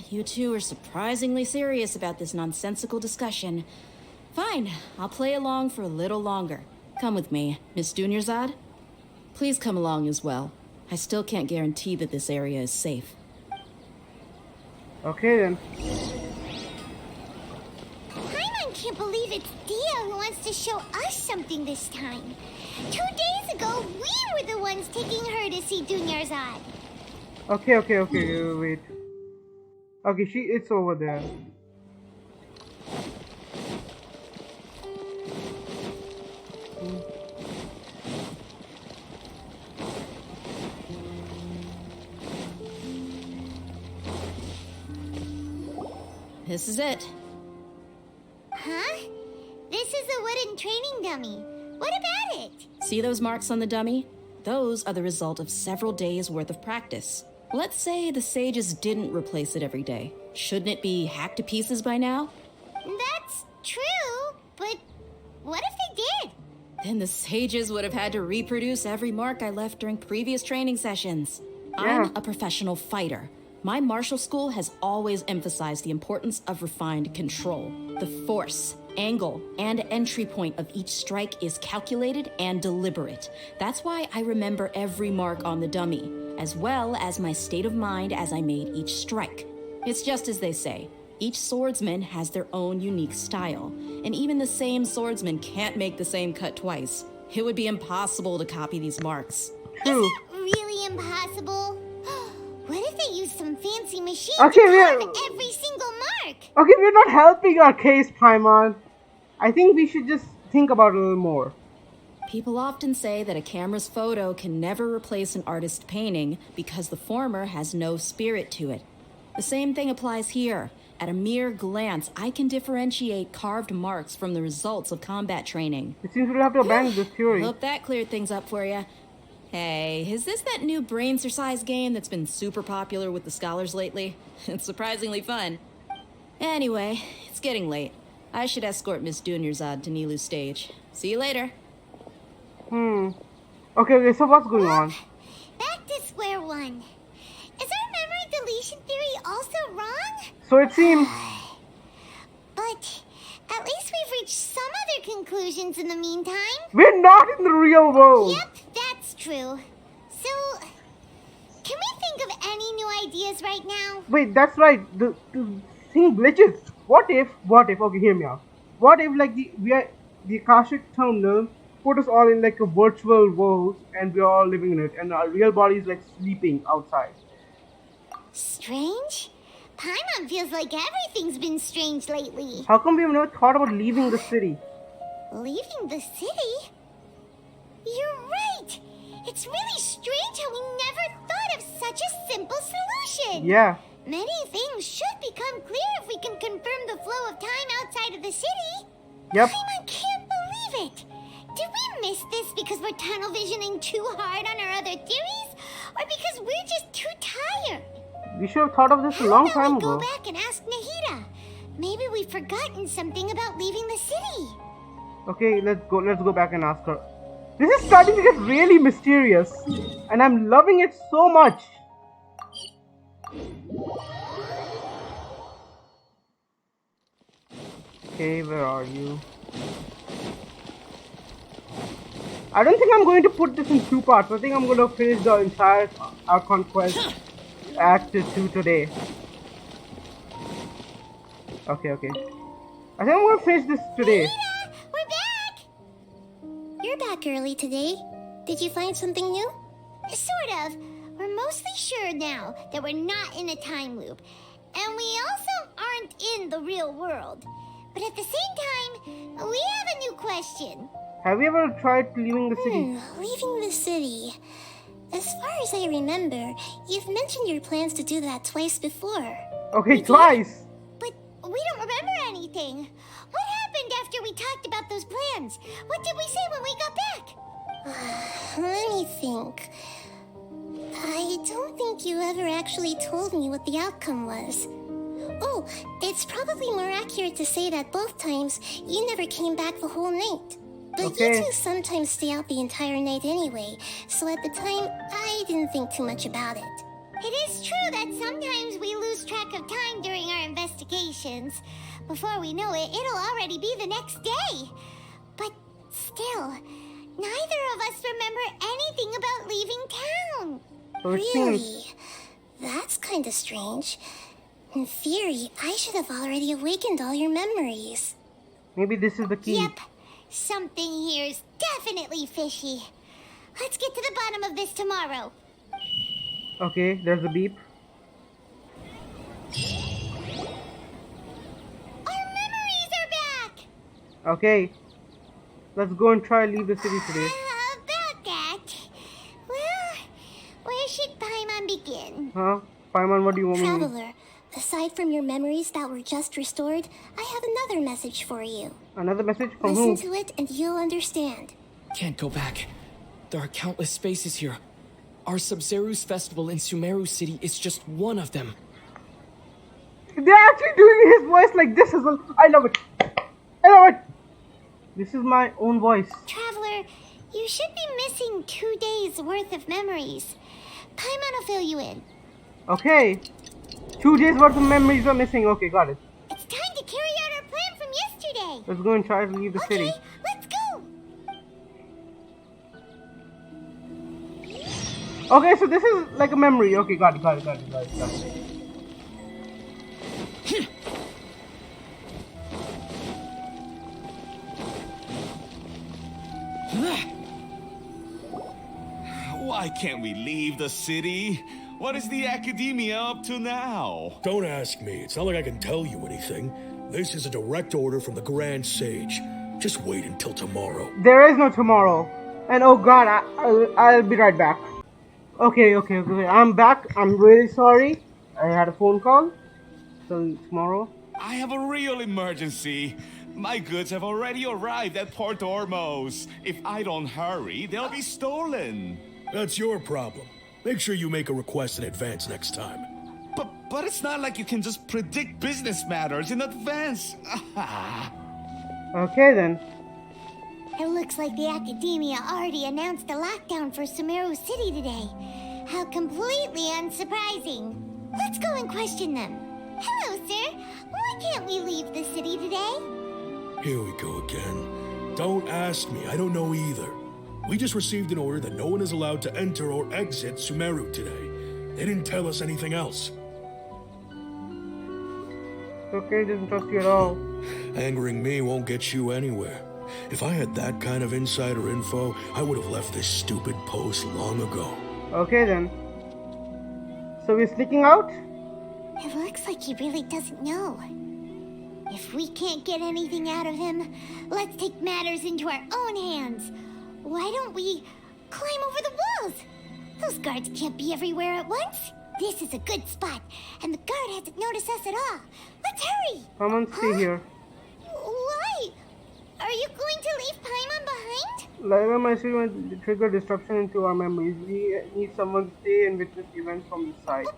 You two are surprisingly serious about this nonsensical discussion. Fine, I'll play along for a little longer. Come with me, Miss Dunyarzad. Please come along as well. I still can't guarantee that this area is safe. Okay then. Paimon can't believe it's Dia who wants to show us something this time. 2 days ago, we were the ones taking her to see Dunyarzad. Okay, wait. Okay, it's over there. This is it. Huh? This is a wooden training dummy. What about it? See those marks on the dummy? Those are the result of several days' worth of practice. Let's say the sages didn't replace it every day. Shouldn't it be hacked to pieces by now? That's true, but what if they did? Then the sages would have had to reproduce every mark I left during previous training sessions. Yeah. I'm a professional fighter. My martial school has always emphasized the importance of refined control. The force, angle, and entry point of each strike is calculated and deliberate. That's why I remember every mark on the dummy, as well as my state of mind as I made each strike. It's just as they say. Each swordsman has their own unique style, and even the same swordsman can't make the same cut twice. It would be impossible to copy these marks. True. Is it really impossible? What if they use some fancy machine Okay, to carve every single mark? Okay, we're not helping our case, Paimon. I think we should just think about it a little more. People often say that a camera's photo can never replace an artist's painting because the former has no spirit to it. The same thing applies here. At a mere glance, I can differentiate carved marks from the results of combat training. It seems we'll have to abandon this theory. Hope that cleared things up for you. Hey, is this that new brain exercise game that's been super popular with the scholars lately? It's surprisingly fun. Anyway, it's getting late. I should escort Miss Dunyarzad to Nilu's stage. See you later. Okay, so what's going on? Back to square one. Is our memory deletion theory also wrong? So it seems... But at least we've reached some other conclusions in the meantime. We're not in the real world. Yep, that's true. So, can we think of any new ideas right now? Wait, that's right. The thing glitches. What if, okay, hear me out. What if, like, the Akashic terminal put us all in, like, a virtual world and we're all living in it and our real body is, like, sleeping outside? Strange? Paimon feels like everything's been strange lately. How come we've never thought about leaving the city? Leaving the city? You're right! It's really strange how we never thought of such a simple solution! Yeah. Many things should become clear if we can confirm the flow of time outside of the city. Yep. Paimon can't believe it! Did we miss this because we're tunnel visioning too hard on our other theories? Or because we're just too tired? We should have thought of this a long time ago. Go back and ask Nahida. Maybe we've forgotten something about leaving the city. Okay, let's go back and ask her. This is starting to get really mysterious. And I'm loving it so much. Okay, where are you? I don't think I'm going to put this in two parts. I think I'm going to finish the entire Archon quest Act 2 today. Okay. I think I'm going to finish this today. Nahida, we're back! You're back early today. Did you find something new? Sort of. We're mostly sure now that we're not in a time loop. And we also aren't in the real world. But at the same time, we have a new question. Have you ever tried leaving the city? Leaving the city. As far as I remember, you've mentioned your plans to do that twice before. Okay, twice. But we don't remember anything. What happened after we talked about those plans? What did we say when we got back? Let me think. I don't think you ever actually told me what the outcome was. Oh, it's probably more accurate to say that both times you never came back the whole night. But you two sometimes stay out the entire night anyway, so at the time, I didn't think too much about it. It is true that sometimes we lose track of time during our investigations. Before we know it, it'll already be the next day. But still, neither of us remember anything about leaving town. Really? That's kinda strange. In theory, I should have already awakened all your memories. Maybe this is the key. Yep. Something here's definitely fishy. Let's get to the bottom of this tomorrow. Okay, there's a beep. Our memories are back! Okay. Let's go and try leave the city today. About that. Well, where should Paimon begin? Huh? Paimon, what do you want me to do? Traveler, aside from your memories that were just restored, I have another message for you. Another message from who? Listen to it and you'll understand. Can't go back. There are countless spaces here. Our Sub-Zeru's festival in Sumeru City is just one of them. They're actually doing his voice like this as well. I love it. I love it. This is my own voice. Traveler, you should be missing 2 days worth of memories. Paimon will fill you in. Okay. 2 days worth of memories are missing. Okay, got it. It's time to carry out our plan from yesterday. Let's go and try to leave the city. Let's go. Okay, so this is like a memory. Okay, got it. Why can't we leave the city? What is the academia up to now? Don't ask me. It's not like I can tell you anything. This is a direct order from the Grand Sage. Just wait until tomorrow. There is no tomorrow. And oh god, I'll be right back. Okay. I'm back. I'm really sorry. I had a phone call. Till tomorrow. I have a real emergency. My goods have already arrived at Port Ormos. If I don't hurry, they'll be stolen. That's your problem. Make sure you make a request in advance next time. But it's not like you can just predict business matters in advance. Okay then. It looks like the Academia already announced a lockdown for Sumeru City today. How completely unsurprising. Let's go and question them. Hello, sir. Why can't we leave the city today? Here we go again. Don't ask me. I don't know either. We just received an order that no one is allowed to enter or exit Sumeru today. They didn't tell us anything else. Okay, doesn't trust you at all. Angering me won't get you anywhere. If I had that kind of insider info, I would have left this stupid post long ago. Okay then. So we're sneaking out? It looks like he really doesn't know. If we can't get anything out of him, let's take matters into our own hands. Why don't we climb over the walls? Those guards can't be everywhere at once. This is a good spot, and the guard hasn't noticed us at all. Let's hurry! Come on, stay here. Why? Are you going to leave Paimon behind? Lyra message will trigger disruption into our memories. We need someone to stay and witness events from the side. But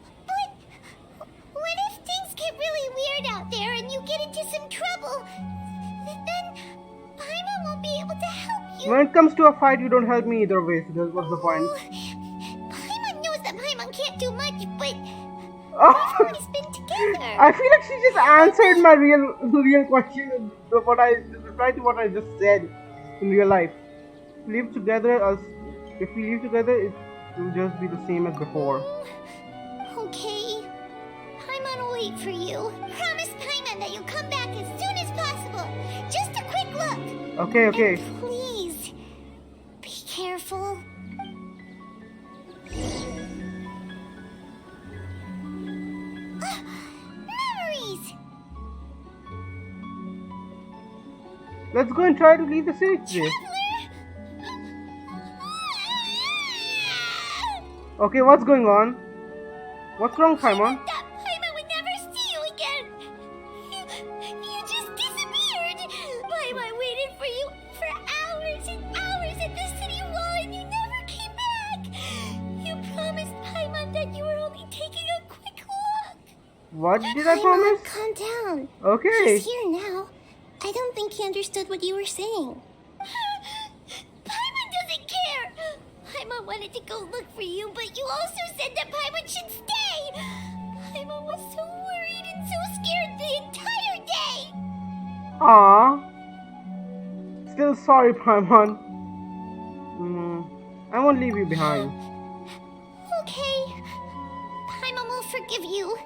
what if things get really weird out there and you get into some trouble? Then Paimon won't be able to help you. When it comes to a fight, you don't help me either way, so that's what's the point. Paimon knows that Paimon can't do much, but we've always been together. I feel like she just answered my real question. Just replied to what I just said in real life. Live together if we live together, it will just be the same as before. Okay. Paimon will wait for you. Promise Paimon that you'll come back as soon as possible. Just a quick look. Okay. And please, be careful. Memories! Let's go and try to leave the city today. Okay, what's going on? What's wrong, Paimon? Paimon would never see you again. You just disappeared. Paimon waited for you for hours and hours at the city wall, and you never came back. You promised Paimon that you were only taking a quick look. What did I promise? Calm down. Okay. He's here now. I don't think he understood what you were saying. Paimon doesn't care. Paimon wanted to go look for you, but you also said that Paimon should stay. Paimon was so worried and so scared the entire day. Aww. Still sorry, Paimon. I won't leave you behind. Okay. Paimon will forgive you.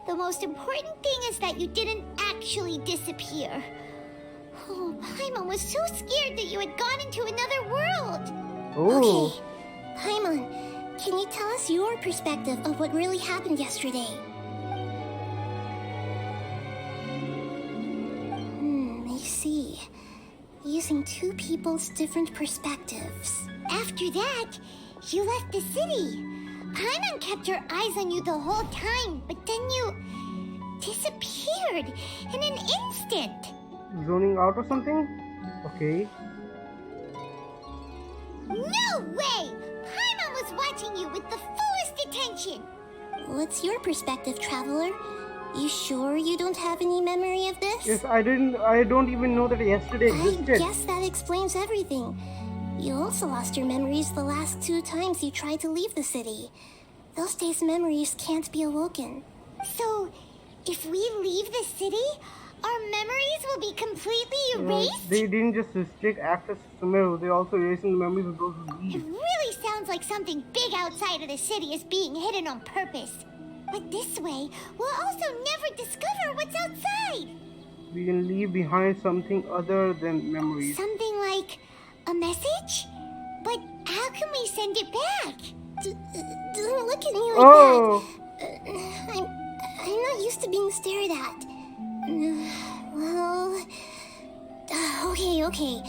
The most important thing is that you didn't actually disappear. Oh, Paimon was so scared that you had gone into another world. Ooh. Okay. Paimon, can you tell us your perspective of what really happened yesterday? I see. Using two people's different perspectives. After that, you left the city. Paimon kept her eyes on you the whole time, but then you disappeared in an instant. Zoning out or something? Okay. No way! Paimon was watching you with the fullest attention. What's your perspective, Traveler? You sure you don't have any memory of this? Yes, I don't even know that yesterday existed. I guess that explains everything. You also lost your memories the last 2 times you tried to leave the city. Those days' memories can't be awoken. So, if we leave the city, our memories will be completely erased? They didn't just restrict access to Sumeru, they also erasing the memories of those who leave. It really sounds like something big outside of the city is being hidden on purpose. But this way, we'll also never discover what's outside. We can leave behind something other than memories. Something like a message? But How can we send it back? Don't look at me like Oh. that. I'm not used to being stared at. Well, okay.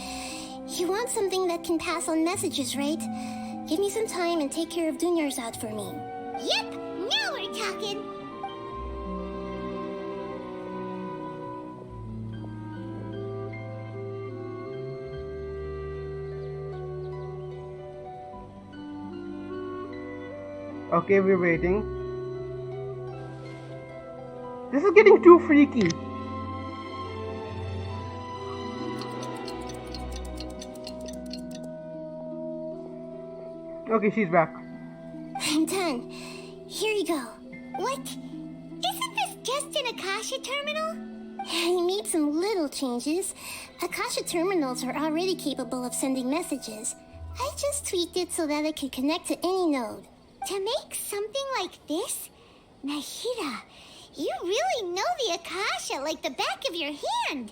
You want something that can pass on messages, right? Give me some time and take care of Dunyarzad for me. Yep, now we're talking. Okay, we're waiting. This is getting too freaky. Okay, she's back. I'm done. Here you go. What? Isn't this just an Akasha terminal? I made some little changes. Akasha terminals are already capable of sending messages. I just tweaked it so that it could connect to any node. To make something like this? Nahida, you really know the Akasha like the back of your hand.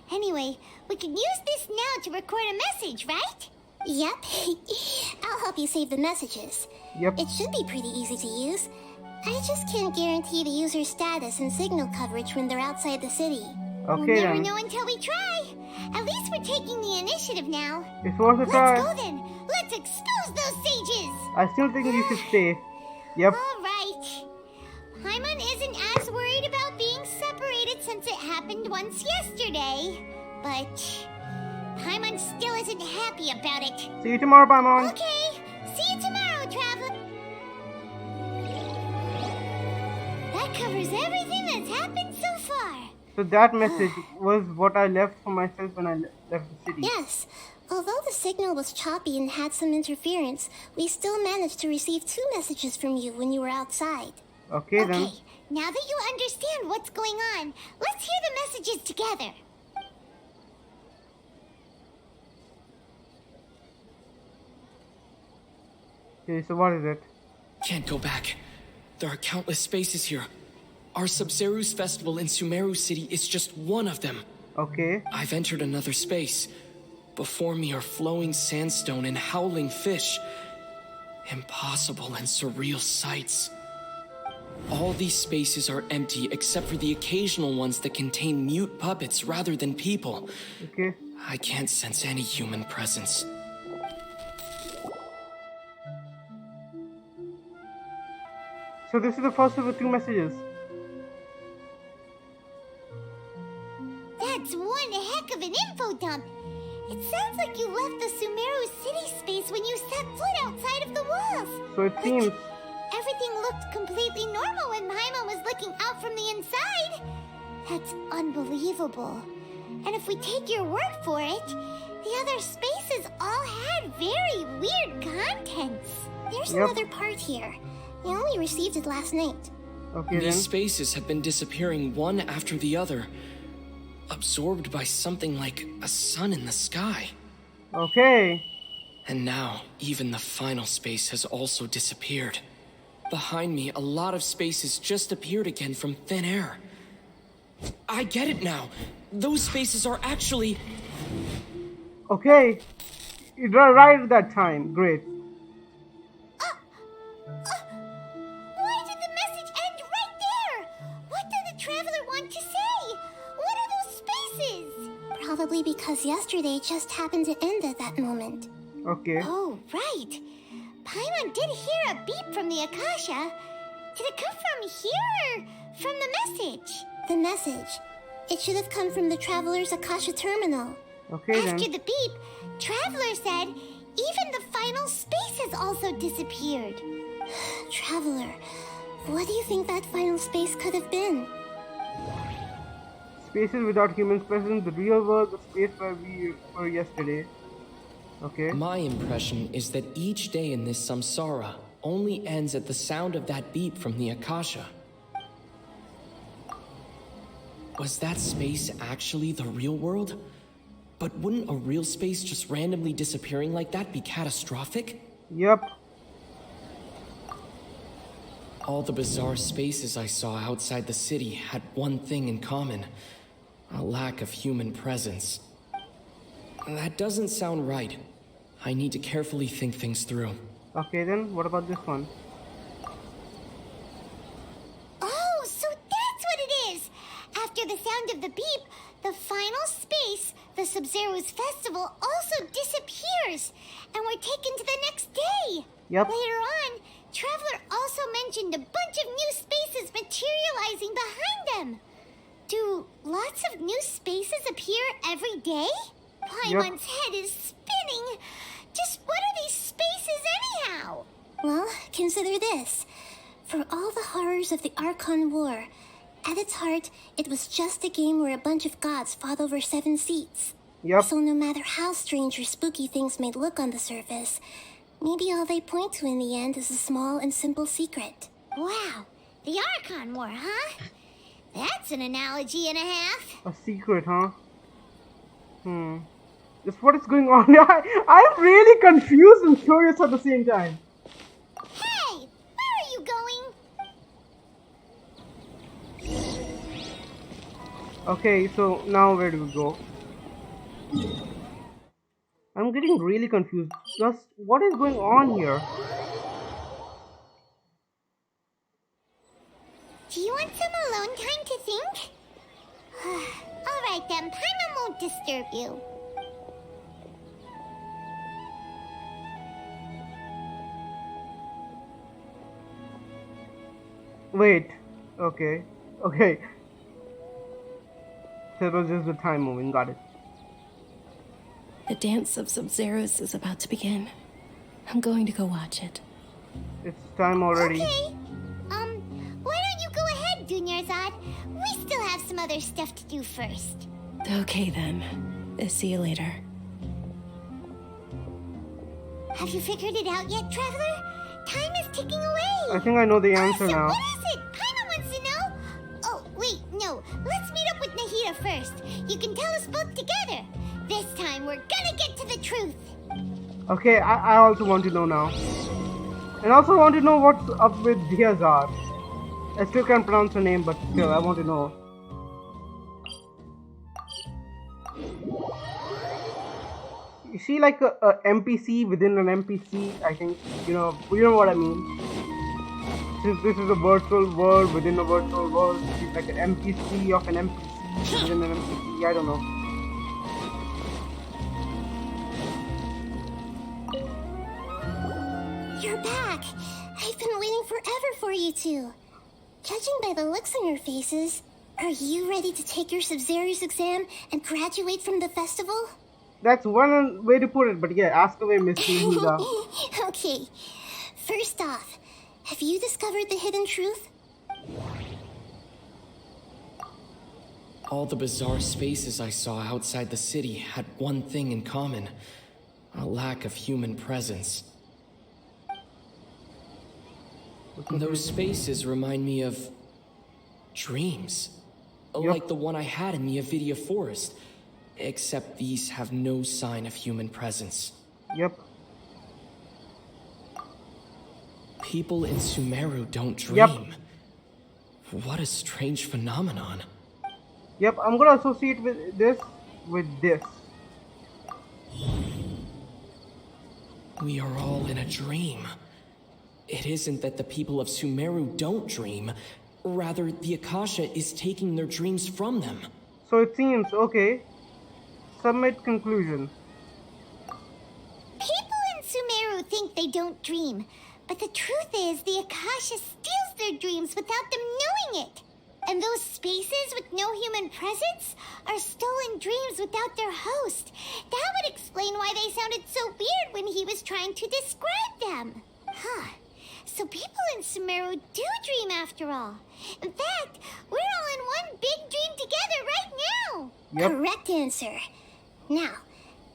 Anyway, we can use this now to record a message, right? Yep. I'll help you save the messages. Yep. It should be pretty easy to use. I just can't guarantee the user's status and signal coverage when they're outside the city. Okay, we'll never then. know until we try. At least we're taking the initiative now. It's worth a try. Let's go then. Let's expose those sages. I still think you should stay. Yep. All right. Paimon isn't as worried about being separated since it happened once yesterday. But Paimon still isn't happy about it. See you tomorrow, Paimon. Okay. See you tomorrow, Traveler. That covers everything that's happened so far. So that message was what I left for myself when I left the city. Yes. Although the signal was choppy and had some interference, we still managed to receive 2 messages from you when you were outside. Okay, then. Okay, now that you understand what's going on, let's hear the messages together. Okay, so what is it? Can't go back. There are countless spaces here. Our Subzerus festival in Sumeru City is just one of them. Okay. I've entered another space. Before me are flowing sandstone and howling fish. Impossible and surreal sights. All these spaces are empty except for the occasional ones that contain mute puppets rather than people. Okay. I can't sense any human presence. So this is the first of the 2 messages. That's one heck of an info dump. It sounds like you left the Sumeru city space when you set foot outside of the walls. So it seems... Everything looked completely normal when Paimon was looking out from the inside. That's unbelievable. And if we take your word for it, the other spaces all had very weird contents. There's another part here. I only received it last night. Okay, These spaces have been disappearing one after the other, absorbed by something like a sun in the sky. Okay. And now, even the final space has also disappeared. Behind me, a lot of spaces just appeared again from thin air. I get it now. Those spaces are actually... Okay. You were right at that time. Great. Why did the message end right there? What did the Traveler want to say? What are those spaces? Probably because yesterday just happened to end at that moment. Okay. Oh, right. Paimon did hear a beep from the Akasha. Did it come from here or from the message? The message. It should have come from the Traveler's Akasha terminal. Okay, After the beep, Traveler said even the final spaces also disappeared. Traveler, what do you think that final space could have been? Spaces without humans present, the real world, the space where we were yesterday. Okay. My impression is that each day in this samsara only ends at the sound of that beep from the Akasha. Was that space actually the real world? But wouldn't a real space just randomly disappearing like that be catastrophic? Yep. All the bizarre spaces I saw outside the city had one thing in common: a lack of human presence. That doesn't sound right. I need to carefully think things through. Okay, then what about this one? Oh, so that's what it is! After the sound of the beep, the final space, the Sub-Zero's festival, also disappears, and we're taken to the next day. Yep. Later on, Traveler also mentioned a bunch of new spaces materializing behind them. Do lots of new spaces appear every day? Paimon's head is spinning. Just what are these spaces anyhow? Well, consider this. For all the horrors of the Archon War, at its heart, it was just a game where a bunch of gods fought over 7 seats. Yep. So no matter how strange or spooky things may look on the surface, maybe all they point to in the end is a small and simple secret. Wow, the Archon War, huh? That's an analogy and a half. A secret, huh? Just what is going on? I'm really confused and curious at the same time. Hey, where are you going? Okay, so now where do we go? I'm getting really confused. Just what is going on here? Do you want some alone time to think? Alright then, Paimon won't disturb you. Wait. Okay. Okay. So it was just the time moving. Got it. The dance of Sub-Zeros is about to begin. I'm going to go watch it. It's time already. Okay. Why don't you go ahead, Dunyarzad? We still have some other stuff to do first. Okay then. See you later. Have you figured it out yet, Traveler? Time is ticking away. I think I know the answer So now. what is it? Paimon wants to know. Oh, wait, no. Let's meet up with Nahida first. You can tell us both together. This time, we're gonna get to the truth. Okay, I also want to know now. And also want to know what's up with Diazar. I still can't pronounce her name, but still, I want to know. Is she like a NPC within an NPC? I think, you know what I mean. Since this is a virtual world within a virtual world, she's like an NPC of an NPC within an NPC, I don't know. You're back! I've been waiting forever for you two. Judging by the looks on your faces, are you ready to take your Sub-Zero's exam and graduate from the festival? That's one way to put it, but yeah, ask away, Miss Nahida. Okay, first off, have you discovered the hidden truth? All the bizarre spaces I saw outside the city had one thing in common: a lack of human presence. Those spaces remind me of dreams, like the one I had in the Avidia Forest, except these have no sign of human presence. Yep. People in Sumeru don't dream. Yep. What a strange phenomenon. Yep, I'm gonna associate with this with this. We are all in a dream. It isn't that the people of Sumeru don't dream, rather the Akasha is taking their dreams from them. So it seems, okay. Submit conclusion. People in Sumeru think they don't dream, but the truth is the Akasha steals their dreams without them knowing it. And those spaces with no human presence are stolen dreams without their host. That would explain why they sounded so weird when he was trying to describe them. Huh. So people in Sumeru do dream after all. In fact, we're all in one big dream together right now. Yep. Correct answer. Now,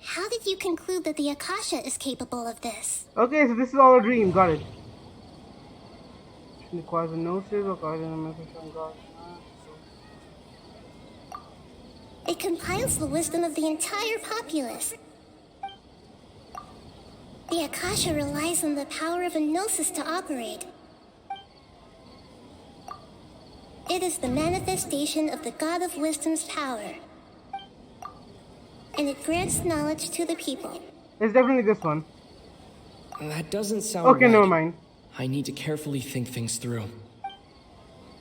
how did you conclude that the Akasha is capable of this? Okay, so this is all a dream, got it. Requires a gnosis or causes a message from God. It compiles the wisdom of the entire populace. The Akasha relies on the power of a gnosis to operate. It is the manifestation of the God of Wisdom's power. And it grants knowledge to the people. It's definitely this one. That doesn't sound Okay, right. never mind. I need to carefully think things through.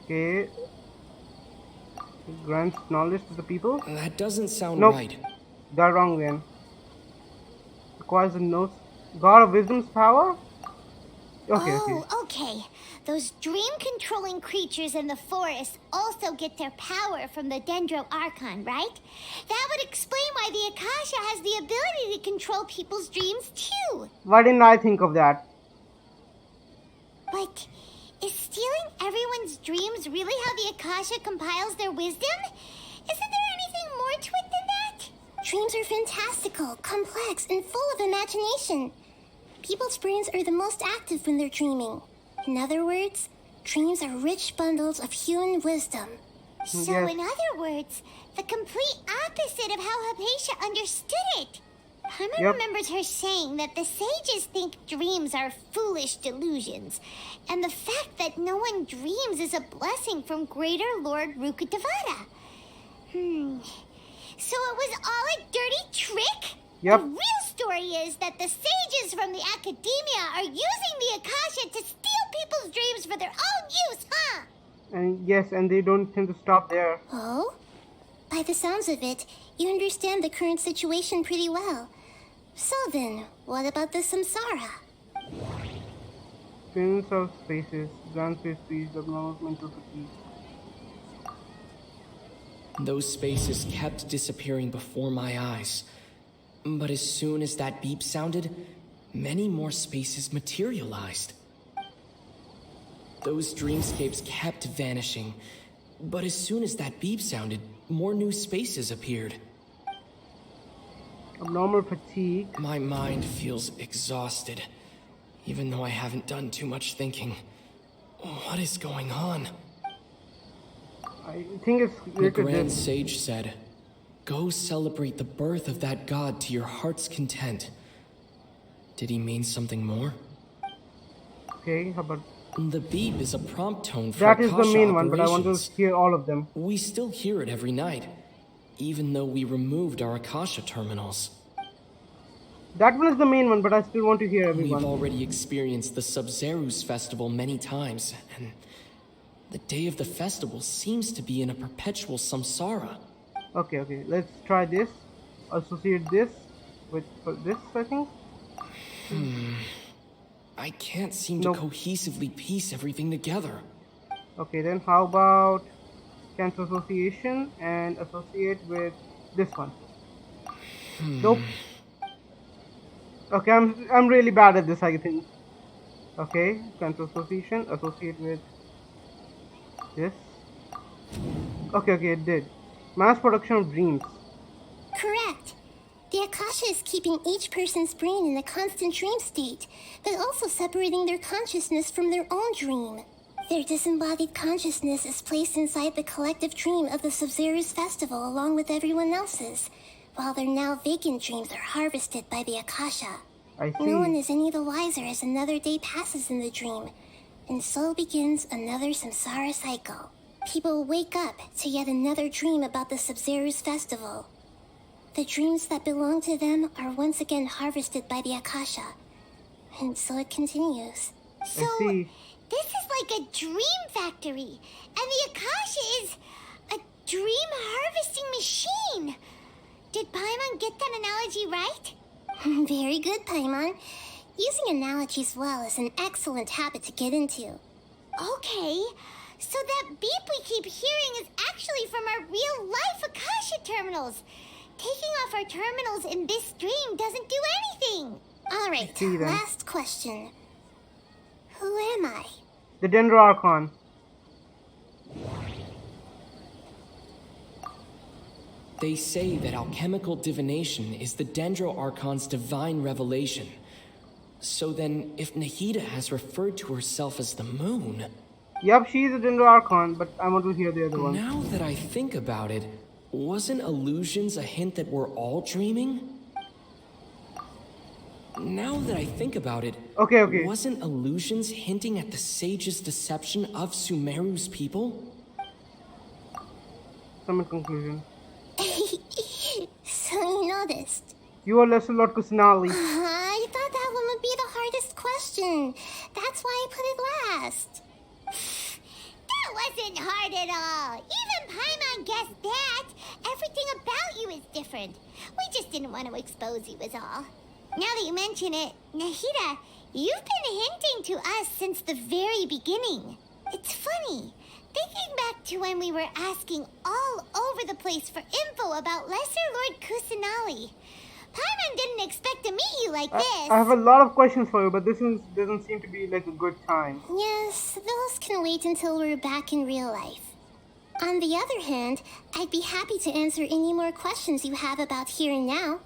Okay. Grants knowledge to the people. That doesn't sound Nope. right. Got wrong then. Requires a no God of Wisdom's power? Okay. Okay. Those dream-controlling creatures in the forest also get their power from the Dendro Archon, right? That would explain why the Akasha has the ability to control people's dreams too. Why didn't I think of that? But is stealing everyone's dreams really how the Akasha compiles their wisdom? Isn't there anything more to it than that? Dreams are fantastical, complex, and full of imagination. People's brains are the most active when they're dreaming. In other words, dreams are rich bundles of human wisdom. So in other words, the complete opposite of how Hypatia understood it. Paimon remembers her saying that the sages think dreams are foolish delusions, and the fact that no one dreams is a blessing from Greater Lord Rukkhadevata. So it was all a dirty trick? Yep. The real story is that the sages from the academia are using the Akasha to steal people's dreams for their own use, huh? And yes, and they don't tend to stop there. Oh? By the sounds of it, you understand the current situation pretty well. So then, what about the samsara? Spins of spaces, grand space speeds, abnormal mental fatigue. Those spaces kept disappearing before my eyes. But as soon as that beep sounded, many more spaces materialized. Those dreamscapes kept vanishing. But as soon as that beep sounded, more new spaces appeared. Abnormal fatigue. My mind feels exhausted, even though I haven't done too much thinking. What is going on? I think it's The Grand Sage said, "Go celebrate the birth of that god to your heart's content." Did he mean something more? Okay, how about... The beep is a prompt tone for That is the Akasha main one, but I want to operations. hear all of them. We still hear it every night, even though we removed our Akasha terminals. That one is the main one, but I still want to hear everyone. We've already experienced the Sub-Zerus festival many times, and the day of the festival seems to be in a perpetual samsara. Okay, let's try this. Associate this with this, I think. I can't seem to cohesively piece everything together. Okay, then how about cancel association and associate with this one? Nope. Okay, I'm really bad at this, I think. Okay, cancel association, associate with this. Okay, it did. Mass production of dreams. Correct. The Akasha is keeping each person's brain in a constant dream state, but also separating their consciousness from their own dream. Their disembodied consciousness is placed inside the collective dream of the Sub-Zerus festival along with everyone else's, while their now vacant dreams are harvested by the Akasha. I see. No one is any the wiser as another day passes in the dream, and so begins another samsara cycle. People wake up to yet another dream about the Sub-Zerus festival. The dreams that belong to them are once again harvested by the Akasha, and so it continues. So, this is like a dream factory, and the Akasha is a dream harvesting machine. Did Paimon get that analogy right? Very good, Paimon. Using analogies well is an excellent habit to get into. Okay, so that beep we keep hearing is actually from our real-life Akasha terminals. Taking off our terminals in this dream doesn't do anything. All right, last question. Who am I? The Dendro Archon. They say that alchemical divination is the Dendro Archon's divine revelation. So then, if Nahida has referred to herself as the moon... Yup, she's a Dendro Archon, but I want to hear the other one. Now that I think about it, wasn't illusions a hint that we're all dreaming? Now that I think about it, wasn't illusions hinting at the sage's deception of Sumeru's people? Summon conclusion. So you noticed. You are Lesser Lord Kusanali. I thought that one would be the hardest question. That's why I put it last. That wasn't hard at all. Even Paimon guessed that. Everything about you is different. We just didn't want to expose you, is all. Now that you mention it, Nahida, you've been hinting to us since the very beginning. It's funny. Thinking back to when we were asking all over the place for info about Lesser Lord Kusanali. Paimon didn't expect to meet you like this. I have a lot of questions for you, but this doesn't seem to be like a good time. Yes, those can wait until we're back in real life. On the other hand, I'd be happy to answer any more questions you have about here and now.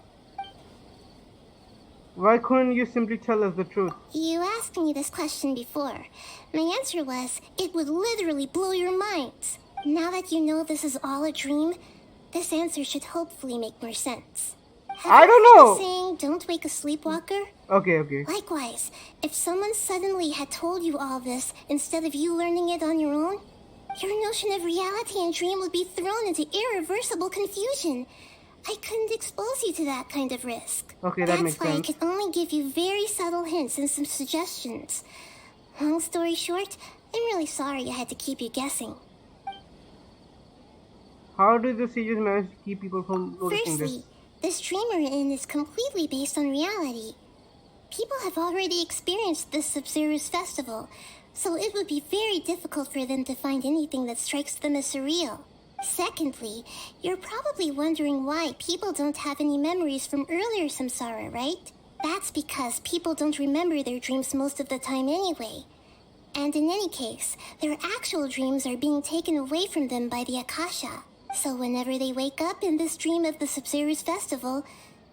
Why couldn't you simply tell us the truth? You asked me this question before. My answer was, it would literally blow your minds. Now that you know this is all a dream, this answer should hopefully make more sense. I don't know. Saying don't wake a sleepwalker? Okay. Likewise, if someone suddenly had told you all this instead of you learning it on your own, your notion of reality and dream would be thrown into irreversible confusion. I couldn't expose you to that kind of risk. Okay, that makes sense. That's why I could only give you very subtle hints and some suggestions. Long story short, I'm really sorry I had to keep you guessing. How did the sages manage to keep people from noticing Firstly, this dream we're in is completely based on reality. People have already experienced this Sub-Zero's festival, so it would be very difficult for them to find anything that strikes them as surreal. Secondly, you're probably wondering why people don't have any memories from earlier samsara, right? That's because people don't remember their dreams most of the time anyway. And in any case, their actual dreams are being taken away from them by the Akasha. So whenever they wake up in this dream of the Sub-Zero's festival,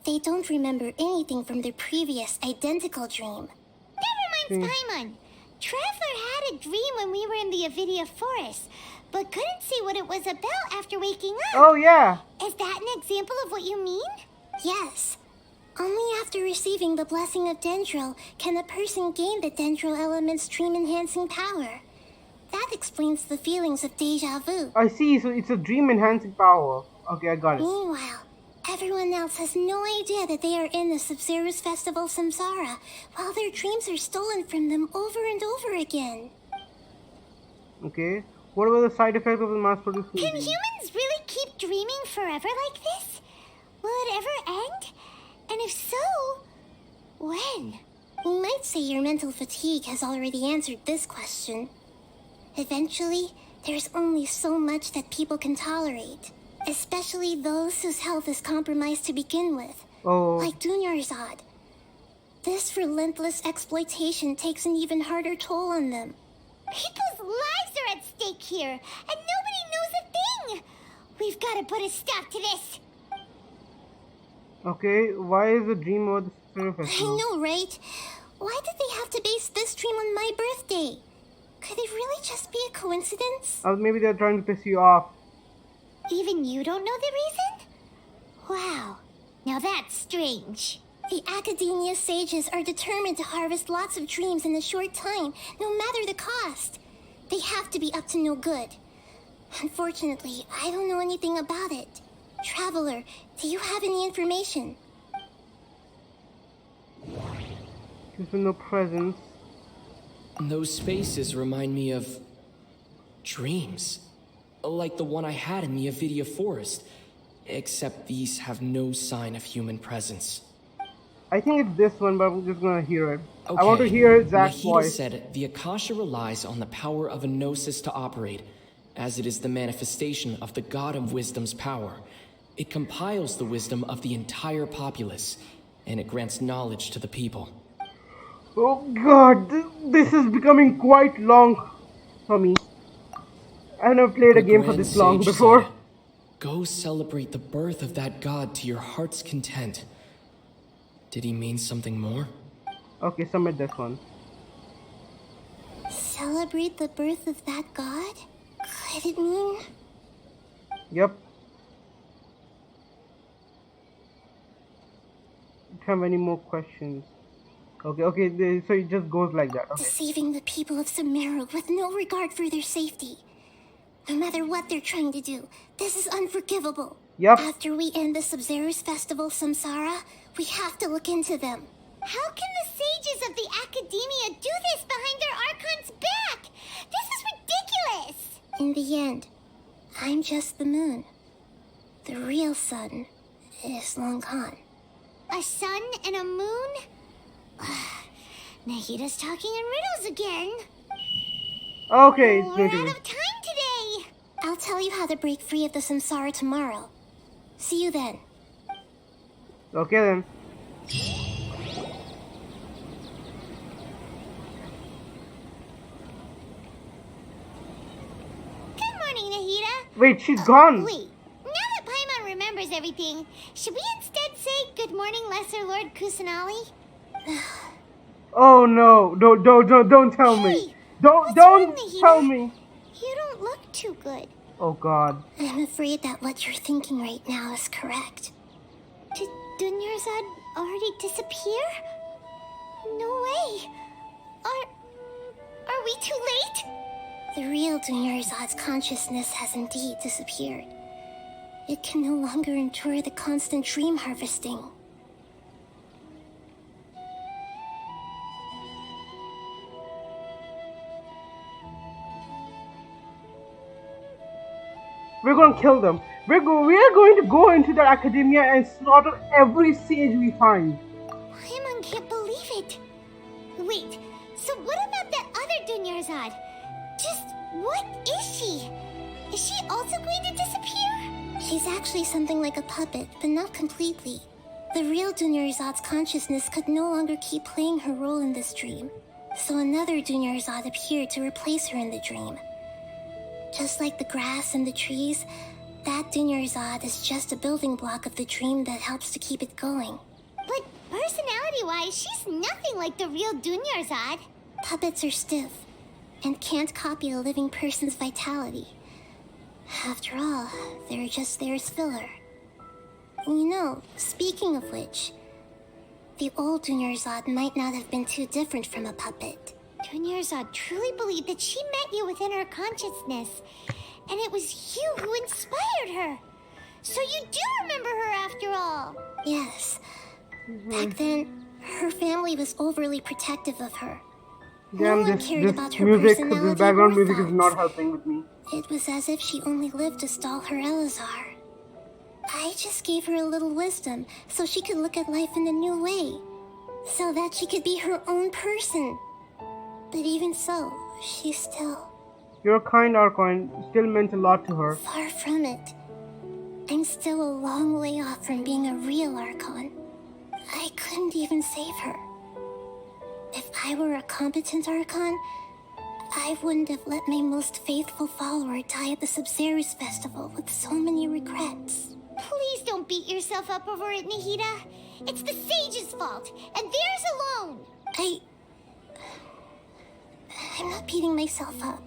they don't remember anything from their previous identical dream. That reminds Paimon. Traveler had a dream when we were in the Avidia Forest, but couldn't see what it was about after waking up. Oh, yeah. Is that an example of what you mean? Yes. Only after receiving the blessing of Dendro can a person gain the Dendro element's dream-enhancing power. That explains the feelings of deja vu. I see, so it's a dream-enhancing power. Okay, I got it. Meanwhile, everyone else has no idea that they are in the Sub-Zero's festival samsara, while their dreams are stolen from them over and over again. Okay. What about the side effects of the mass-produced food? Can humans really keep dreaming forever like this? Will it ever end? And if so, when? You might say your mental fatigue has already answered this question. Eventually, there's only so much that people can tolerate, especially those whose health is compromised to begin with, like Dunyarzad. This relentless exploitation takes an even harder toll on them. People's lives are at stake here, and nobody knows a thing! We've got to put a stop to this! Okay, why is the dream of the Sub-Zero festival? I know, right? Why did they have to base this dream on my birthday? Could it really just be a coincidence? Maybe they're trying to piss you off. Even you don't know the reason? Wow, now that's strange. The Academia sages are determined to harvest lots of dreams in a short time, no matter the cost. They have to be up to no good. Unfortunately, I don't know anything about it. Traveler, do you have any information? There's no presence. Those spaces remind me of dreams. Like the one I had in the Avidia Forest. Except these have no sign of human presence. I think it's this one, but we're just gonna hear it. Okay. I want to hear Zach's Nahida voice. said the Akasha relies on the power of a gnosis to operate, as it is the manifestation of the God of Wisdom's power. It compiles the wisdom of the entire populace, and it grants knowledge to the people. Oh god, this is becoming quite long for me. I've never played a game for this long before. Said, go celebrate the birth of that god to your heart's content. Did he mean something more? Okay, submit this one. Celebrate the birth of that god? Could it mean? Yep. Have any more questions? Okay, so it just goes like that. Okay. Deceiving the people of Sumeru with no regard for their safety. No matter what they're trying to do, this is unforgivable. Yep. After we end the Sub-Zero's festival, Samsara, we have to look into them. How can the sages of the Academia do this behind their Archon's back? This is ridiculous! In the end, I'm just the moon. The real sun is long gone. A sun and a moon? Nahida's talking in riddles again. Okay, it's We're going to out be. of time today. I'll tell you how to break free of the samsara tomorrow. See you then. Okay then. Good morning, Nahida. Wait, she's gone. Wait, now that Paimon remembers everything, should we instead say good morning, Lesser Lord Kusanali? Oh no! Don't tell me. Don't tell me. You don't look too good. Oh God. I'm afraid that what you're thinking right now is correct. Did Dunyarzad already disappear? No way. Are we too late? The real Dunyarzad's consciousness has indeed disappeared. It can no longer endure the constant dream harvesting. We're gonna kill them. We're going to go into the academia and slaughter every sage we find. Paimon can't believe it. Wait, so what about that other Dunyarzad? Just what is she? Is she also going to disappear? She's actually something like a puppet, but not completely. The real Dunyarzad's consciousness could no longer keep playing her role in this dream. So another Dunyarzad appeared to replace her in the dream. Just like the grass and the trees, that Dunyarzad is just a building block of the dream that helps to keep it going. But personality-wise, she's nothing like the real Dunyarzad. Puppets are stiff and can't copy a living person's vitality. After all, they're just there as filler. You know, speaking of which, the old Dunyarzad might not have been too different from a puppet. Dunyarzad truly believed that she met you within her consciousness, and it was you who inspired her. So you do remember her after all. Yes. Back then, her family was overly protective of her. Damn, No one cared about her music, personality this background or music is thoughts. not helping with me. It was as if she only lived to stall her Elazar. I just gave her a little wisdom so she could look at life in a new way. So that she could be her own person. But even so, she still... Your kind Archon still meant a lot to her. Far from it. I'm still a long way off from being a real Archon. I couldn't even save her. If I were a competent Archon, I wouldn't have let my most faithful follower die at the Sub-Zero's festival with so many regrets. Please don't beat yourself up over it, Nahida. It's the sage's fault, and theirs alone. I'm not beating myself up.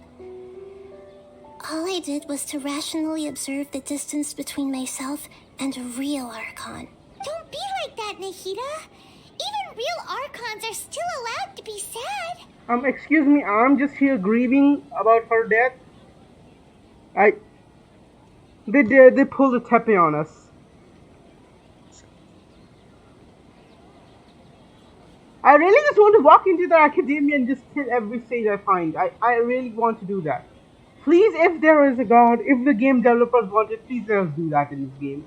All I did was to rationally observe the distance between myself and a real Archon. Don't be like that, Nahida. Even real Archons are still allowed to be sad. Excuse me, I'm just here grieving about her death. They pulled a tepe on us. I really just want to walk into the academia and just kill every sage I find. I really want to do that. Please, if there is a god, if the game developers want it, please let us do that in this game.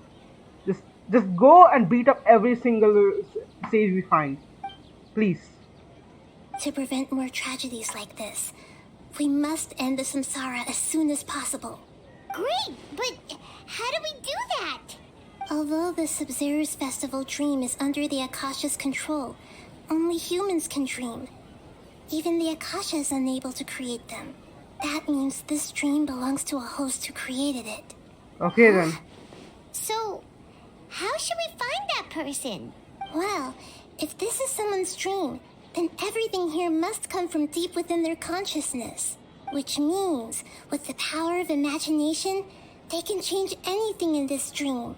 Just go and beat up every single sage we find. Please. To prevent more tragedies like this, we must end the samsara as soon as possible. Great, but how do we do that? Although the Sub-Zero's festival dream is under the Akasha's control, only humans can dream. Even the Akasha is unable to create them. That means this dream belongs to a host who created it. Okay then. So, how should we find that person? Well, if this is someone's dream, then everything here must come from deep within their consciousness. Which means, with the power of imagination, they can change anything in this dream.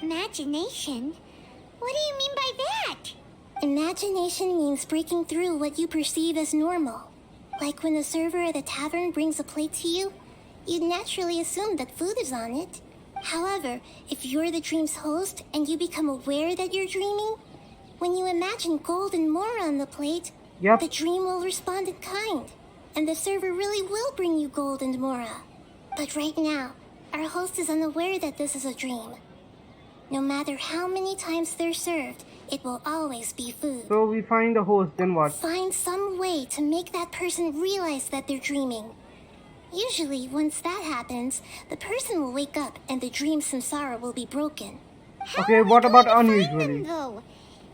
Imagination? What do you mean by that? Imagination means breaking through what you perceive as normal. Like when the server at the tavern brings a plate to you, you'd naturally assume that food is on it. However, if you're the dream's host and you become aware that you're dreaming, when you imagine gold and more on the plate, the dream will respond in kind, and the server really will bring you gold and mora. But right now, our host is unaware that this is a dream. No matter how many times they're served, it will always be food. So we find the host, then what? Find some way to make that person realize that they're dreaming. Usually, once that happens, the person will wake up and the dream samsara will be broken. Okay, what about unusually? Though,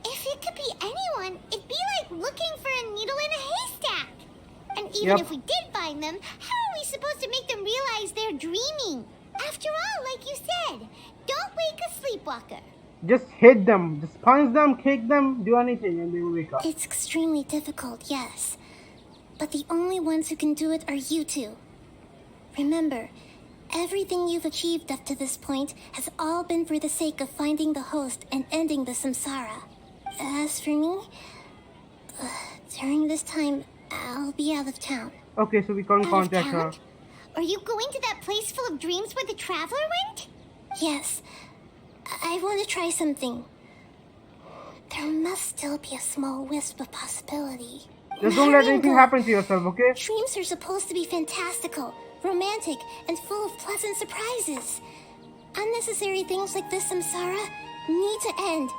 if it could be anyone, it'd be like looking for a needle in a haystack. And even if we did find them, how are we supposed to make them realize they're dreaming? After all, like you said, don't wake a sleepwalker. Just hit them, just punch them, kick them, do anything and they will wake up. It's extremely difficult, yes. But the only ones who can do it are you two. Remember, everything you've achieved up to this point has all been for the sake of finding the host and ending the samsara. As for me, during this time, I'll be out of town. Okay, so we can't contact her. Are you going to that place full of dreams where the traveler went? Yes. I want to try something. There must still be a small wisp of possibility. Just don't let anything happen to yourself, okay? Dreams are supposed to be fantastical, romantic, and full of pleasant surprises. Unnecessary things like this samsara need to end.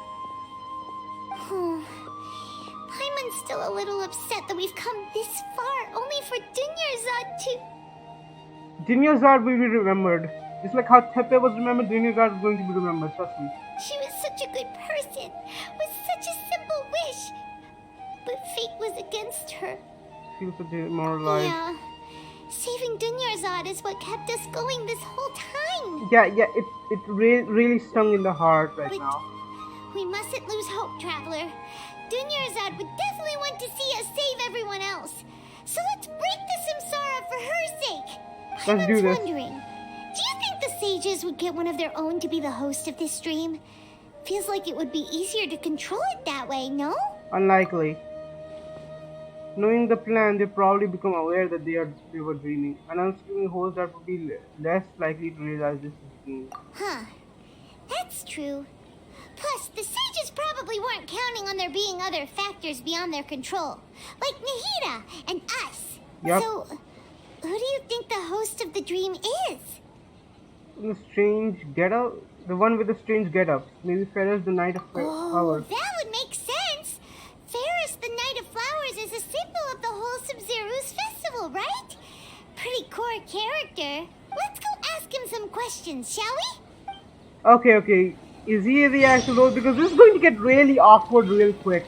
Paimon's still a little upset that we've come this far only for Dunyarzad to... Dunyarzad will be remembered. Just like how Tepe was remembered, Dunyarzad is going to be remembered, trust me. She was such a good person, with such a simple wish. But fate was against her. She was so demoralized. Yeah. Saving Dunyarzad is what kept us going this whole time. Yeah, it really stung in the heart right now. We mustn't lose hope, Traveler. Dunyarzad would definitely want to see us save everyone else. So let's break the samsara for her sake. Let's do this. Wondering, do you think the sages would get one of their own to be the host of this stream? Feels like it would be easier to control it that way, no? Unlikely. Knowing the plan, they probably become aware that they were dreaming. An unscrewing host that would be less likely to realize this is dream. Huh. That's true. Plus, the sages probably weren't counting on there being other factors beyond their control, like Nahida and us. Yep. So, who do you think the host of the dream is? The strange getup? The one with the strange getup. Maybe Ferris, the Knight of Flowers. That would make sense. Ferris, the Knight of Flowers, is a symbol of the wholesome Zeru's festival, right? Pretty core character. Let's go ask him some questions, shall we? Okay. Is he the actual host? Because this is going to get really awkward real quick.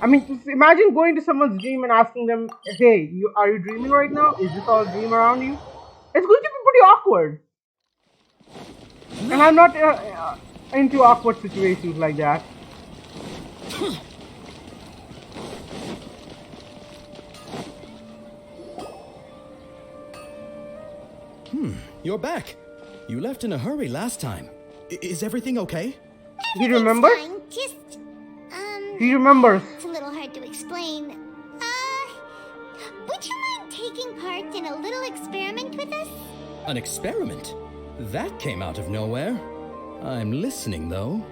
I mean, just imagine going to someone's dream and asking them, hey, are you dreaming right now? Is this all a dream around you? It's going to be pretty awkward. And I'm not into awkward situations like that. You're back. You left in a hurry last time. Is everything okay? He remembers? Fine, just, He remembers. It's a little hard to explain. Would you mind taking part in a little experiment with us? An experiment? That came out of nowhere. I'm listening, though.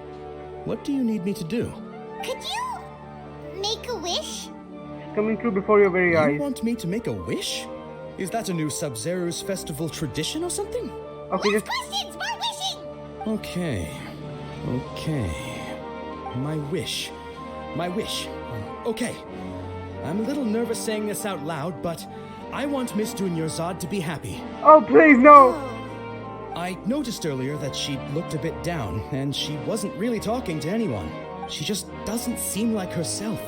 What do you need me to do? Could you make a wish? It's coming true before your very eyes. You want me to make a wish? Is that a new Sub-Zero's festival tradition or something? Okay, Less questions, more wishing! Okay. My wish. Okay. I'm a little nervous saying this out loud, but I want Miss Dunyarzad to be happy. Oh, please, no! I noticed earlier that she looked a bit down, and she wasn't really talking to anyone. She just doesn't seem like herself.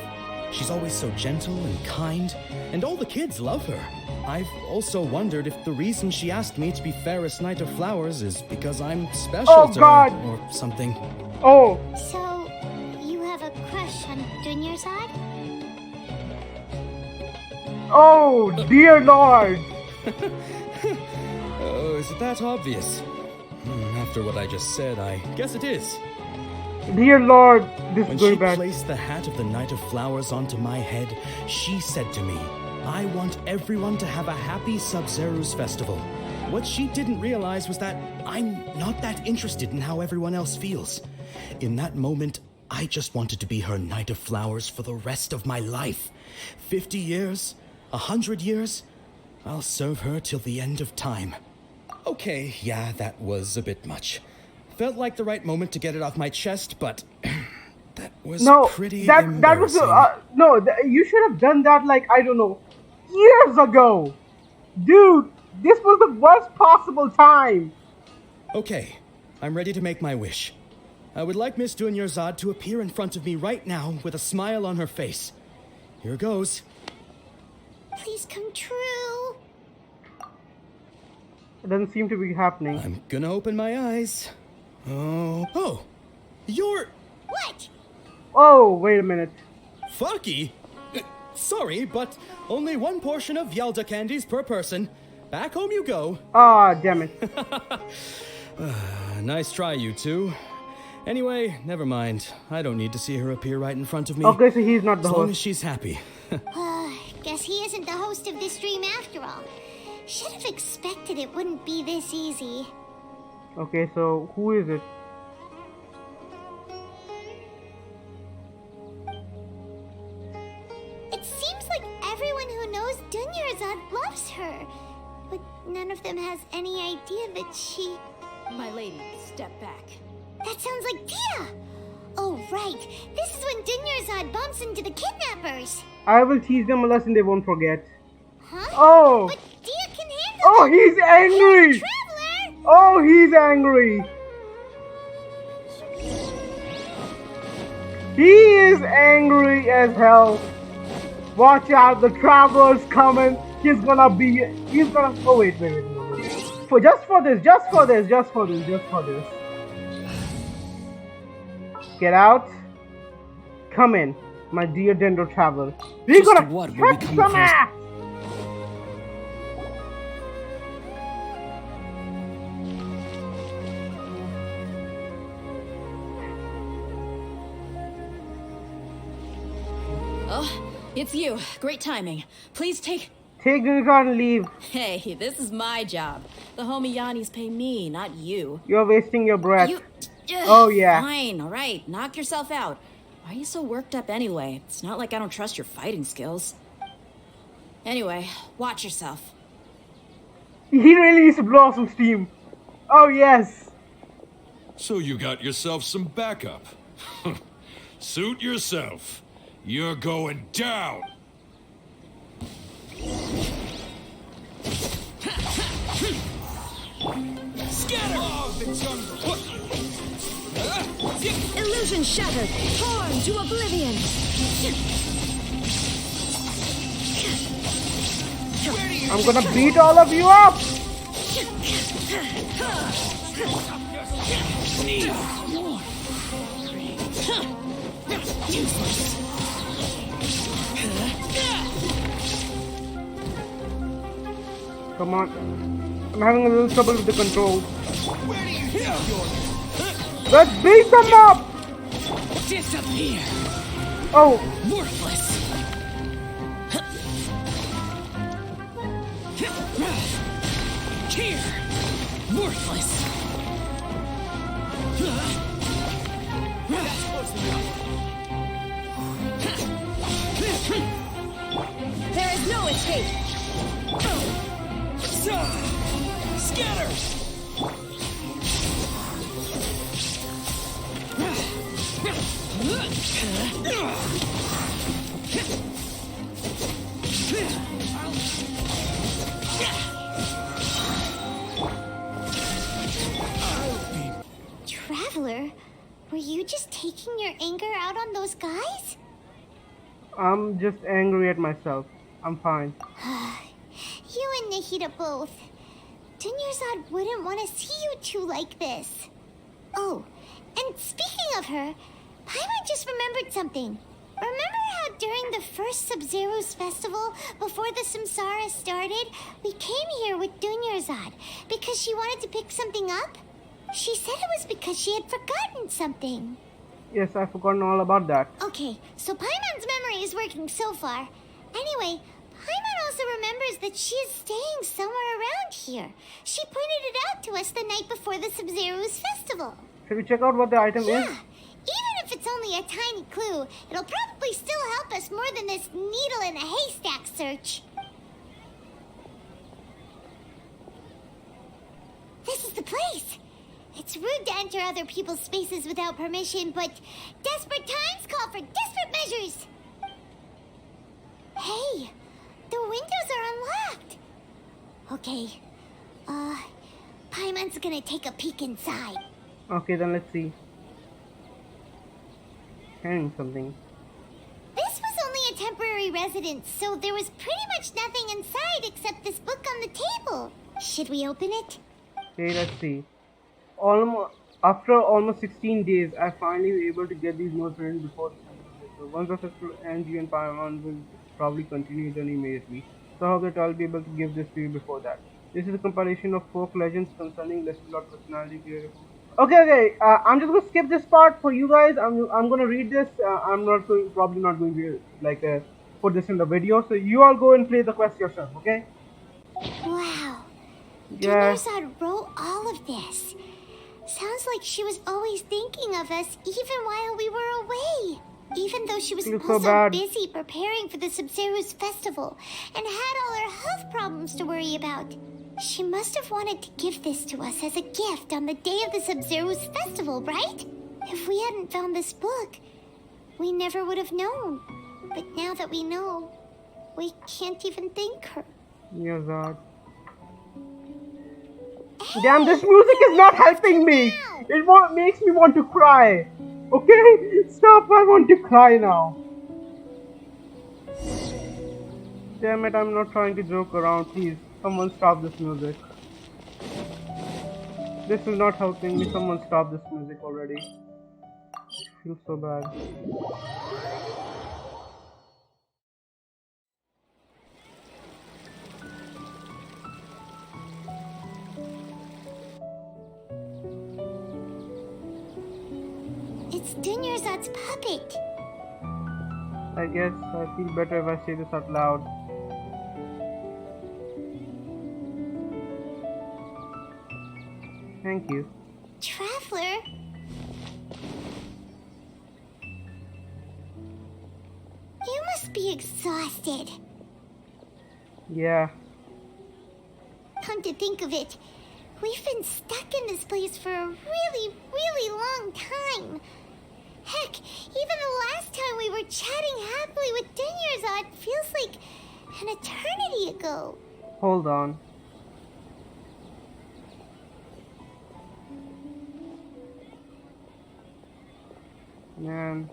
She's always so gentle and kind, and all the kids love her. I've also wondered if the reason she asked me to be Fairest Knight of Flowers is because I'm special to her, or something. Oh! So, you have a crush on Dunyarzad? Oh, dear Lord! Oh, is it that obvious? After what I just said, I guess it is. Dear Lord, this when is going she bad. placed the hat of the Knight of Flowers onto my head, she said to me, I want everyone to have a happy Sub-Zero's festival. What she didn't realize was that I'm not that interested in how everyone else feels. In that moment, I just wanted to be her Knight of Flowers for the rest of my life. 50 years, 100 years, I'll serve her till the end of time. Okay, yeah, that was a bit much. Felt like the right moment to get it off my chest, but that was pretty embarrassing. That was you should have done that, like, I don't know, years ago. Dude, this was the worst possible time. Okay, I'm ready to make my wish. I would like Miss Dunyarzad to appear in front of me right now with a smile on her face. Here goes. Please come true. It doesn't seem to be happening. I'm gonna open my eyes. Oh, you're... What? Oh, wait a minute. Fucky? Sorry, but only one portion of Yalda candies per person. Back home you go. Ah, damn it. Nice try, you two. Anyway, never mind. I don't need to see her appear right in front of me. Okay, so he's not the host. As long as host. she's happy. Guess he isn't the host of this stream after all. Should have expected it wouldn't be this easy. Okay, so who is it? It seems like everyone who knows Dunyarzad loves her. But none of them has any idea that she... My lady, step back. That sounds like Dia! Oh, right. This is when Dunyarzad bumps into the kidnappers. I will teach them a lesson they won't forget. Huh? Oh! But Dia can handle Oh, it. he's angry! Traveler! Oh, he's angry! He is angry as hell. Watch out, the Traveler's coming. Oh, wait. Just for this. Get out. Come in, my dear Dendro Traveler. We're Just gonna what will we kick come some across? ass! Oh, it's you. Great timing. Please take... Take the car and leave. Hey, this is my job. The homie Yannis pay me, not you. You're wasting your breath. Ugh, Oh, yeah. Fine, alright. Knock yourself out. Why are you so worked up anyway? It's not like I don't trust your fighting skills. Anyway, watch yourself. He really needs to blow off some steam. Oh, yes. So you got yourself some backup. Suit yourself. You're going down. Scatter! Oh, the jungle! Illusion shattered! Torn to oblivion! I'm gonna beat all of you up! Come on. I'm having a little trouble with the controls. Let's beat them up! Disappear! Oh! Worthless! Here! Worthless! There is no escape! Scatter! Traveler, were you just taking your anger out on those guys? I'm just angry at myself. I'm fine. You and Nahida both. Dunyarzad wouldn't want to see you two like this. Oh, and speaking of her, Paimon just remembered something. Remember how during the first Sub-Zero's festival, before the Samsara started, we came here with Dunyarzad because she wanted to pick something up? She said it was because she had forgotten something. Yes, I've forgotten all about that. Okay, so Paimon's memory is working so far. Anyway, Paimon also remembers that she is staying somewhere around here. She pointed it out to us the night before the Sub-Zero's festival. Should we check out what the item Yeah, is? even if it's only a tiny clue, it'll probably still help us more than this needle in a haystack search. This is the place. It's rude to enter other people's spaces without permission, but desperate times call for desperate measures. Hey, the windows are unlocked. Okay, Paimon's gonna take a peek inside. Okay, then let's see. Hearing something. This was only a temporary residence, so there was pretty much nothing inside except this book on the table. Should we open it? Okay, let's see. After almost 16 days, I finally was able to get these notes written before the festival. Once the festival ends, you and Paimon will probably continue your journey immediately. So I hope that I'll be able to give this to you before that. This is a compilation of folk legends concerning Leslie personality. Okay. I'm just gonna skip this part for you guys. I'm gonna read this. I'm probably not going to put this in the video. So you all go and play the quest yourself. Okay? Wow. Yeah. Dinnersad wrote all of this. Sounds like she was always thinking of us even while we were away. Even though she was also busy preparing for the Sub-Zero's festival and had all her health problems to worry about. She must have wanted to give this to us as a gift on the day of the Sub-Zero's festival, right? If we hadn't found this book, we never would have known. But now that we know, we can't even thank her. Yes, God. Damn, this music is not helping me. It makes me want to cry. Okay? Stop, I want to cry now. Damn it, I'm not trying to joke around. Please, someone stop this music. This is not helping me. Someone stop this music already. I feel so bad. It's Dunyarzad's puppet. I guess I feel better if I say this out loud. Thank you. Traveler? You must be exhausted. Yeah. Come to think of it, we've been stuck in this place for a really, really long time. Heck, even the last time we were chatting happily with Dunyarzad feels like an eternity ago. Hold on. Man.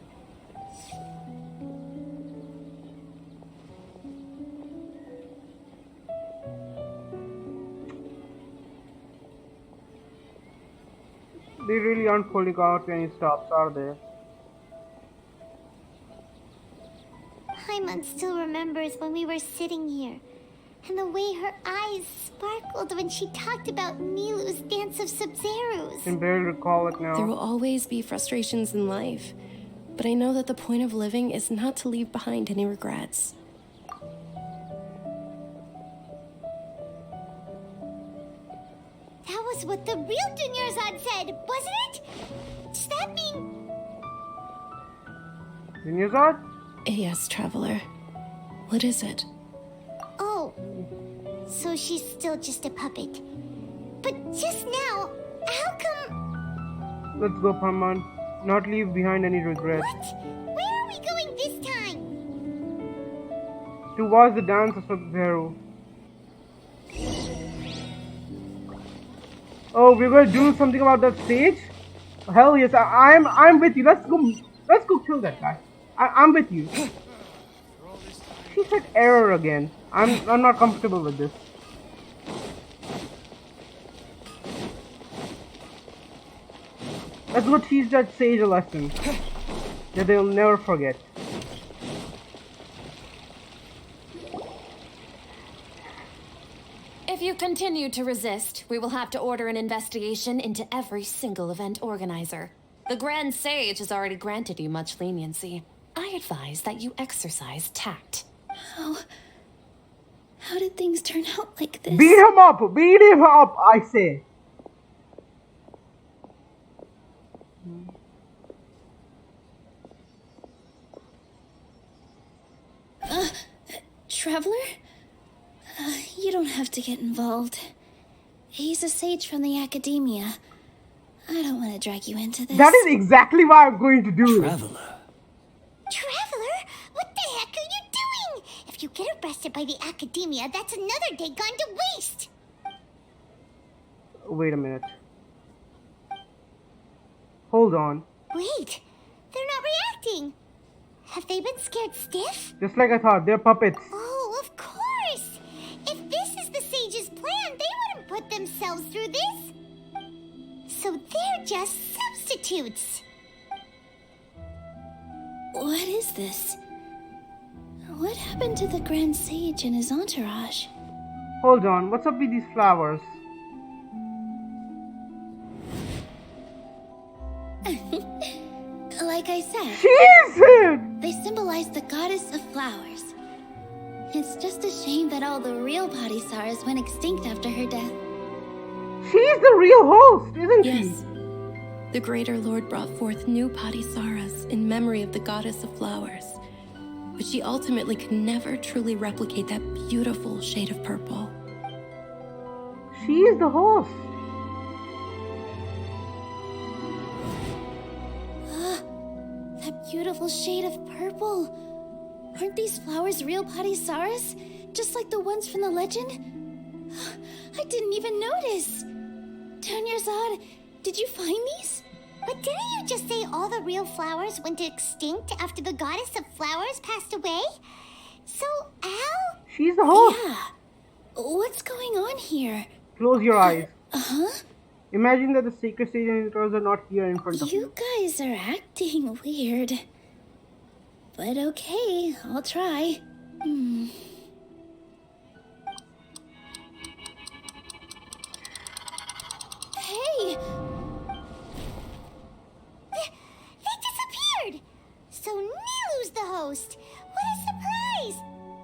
They really aren't pulling out any stops, are they? Paimon still remembers when we were sitting here, and the way her eyes sparkled when she talked about Nilu's Dance of Sub-Zeros. I can barely recall it now. There will always be frustrations in life, but I know that the point of living is not to leave behind any regrets. That was what the real Dunyarzad said, wasn't it? Does that mean... Dunyarzad? Yes, Traveler. What is it? Oh, so she's still just a puppet. But just now, how come... Let's go, Paimon. Not leave behind any regrets. What? Where are we going this time? Towards the Dance of Sub-Zero. Oh, we're gonna do something about that stage? Hell yes, I'm with you. Let's go kill that guy. I'm with you. She said error again. I'm not comfortable with this. Let's go teach that sage a lesson that they'll never forget. If you continue to resist, we will have to order an investigation into every single event organizer. The Grand Sage has already granted you much leniency. I advise that you exercise tact. How did things turn out like this? Beat him up! Beat him up, I say! Traveler? You don't have to get involved. He's a sage from the academia. I don't want to drag you into this. That is exactly what I'm going to do. Traveler? What the heck are you doing? If you get arrested by the academia, that's another day gone to waste. Wait a minute. Hold on. Wait, they're not reacting. Have they been scared stiff? Just like I thought, they're puppets. Oh, of course. If this is the sage's plan, they wouldn't put themselves through this. So they're just substitutes. What is this? What happened to the Grand Sage and his entourage? Hold on, what's up with these flowers? Like I said, Jesus! They symbolize the goddess of flowers. It's just a shame that all the real Padisaras went extinct after her death. She's the real host, isn't she? Yes. The Greater Lord brought forth new Padisaras in memory of the goddess of flowers. But she ultimately could never truly replicate that beautiful shade of purple. She is the host. That beautiful shade of purple. Aren't these flowers real Padisaras? Just like the ones from the legend? I didn't even notice. Dunyarzad, did you find these? But didn't you just say all the real flowers went extinct after the goddess of flowers passed away? So, Al? She's the host. Yeah. What's going on here? Close your eyes. Uh-huh. Imagine that the Sacred Sage and Intros are not here in front of you. You guys are acting weird. But okay, I'll try. Hey! They disappeared! So Nilu's the host! What a surprise!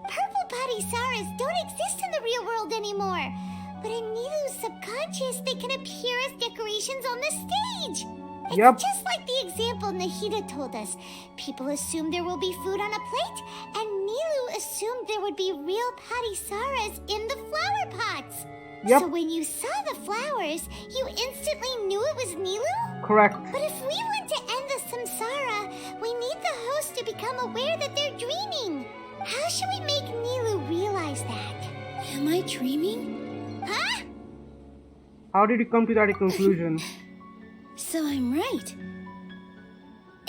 Purple Padisaras don't exist in the real world anymore. But in Nilu's subconscious, they can appear as decorations on the stage. It's just like the example Nahida told us. People assume there will be food on a plate, and Nilu assumed there would be real Padisaras in the flower pots. So when you saw the flowers, you instantly knew it was Nilu? Correct. But if we want to end the samsara, we need the host to become aware that they're dreaming. How should we make Nilu realize that? Am I dreaming? Huh? How did you come to that conclusion? So I'm right.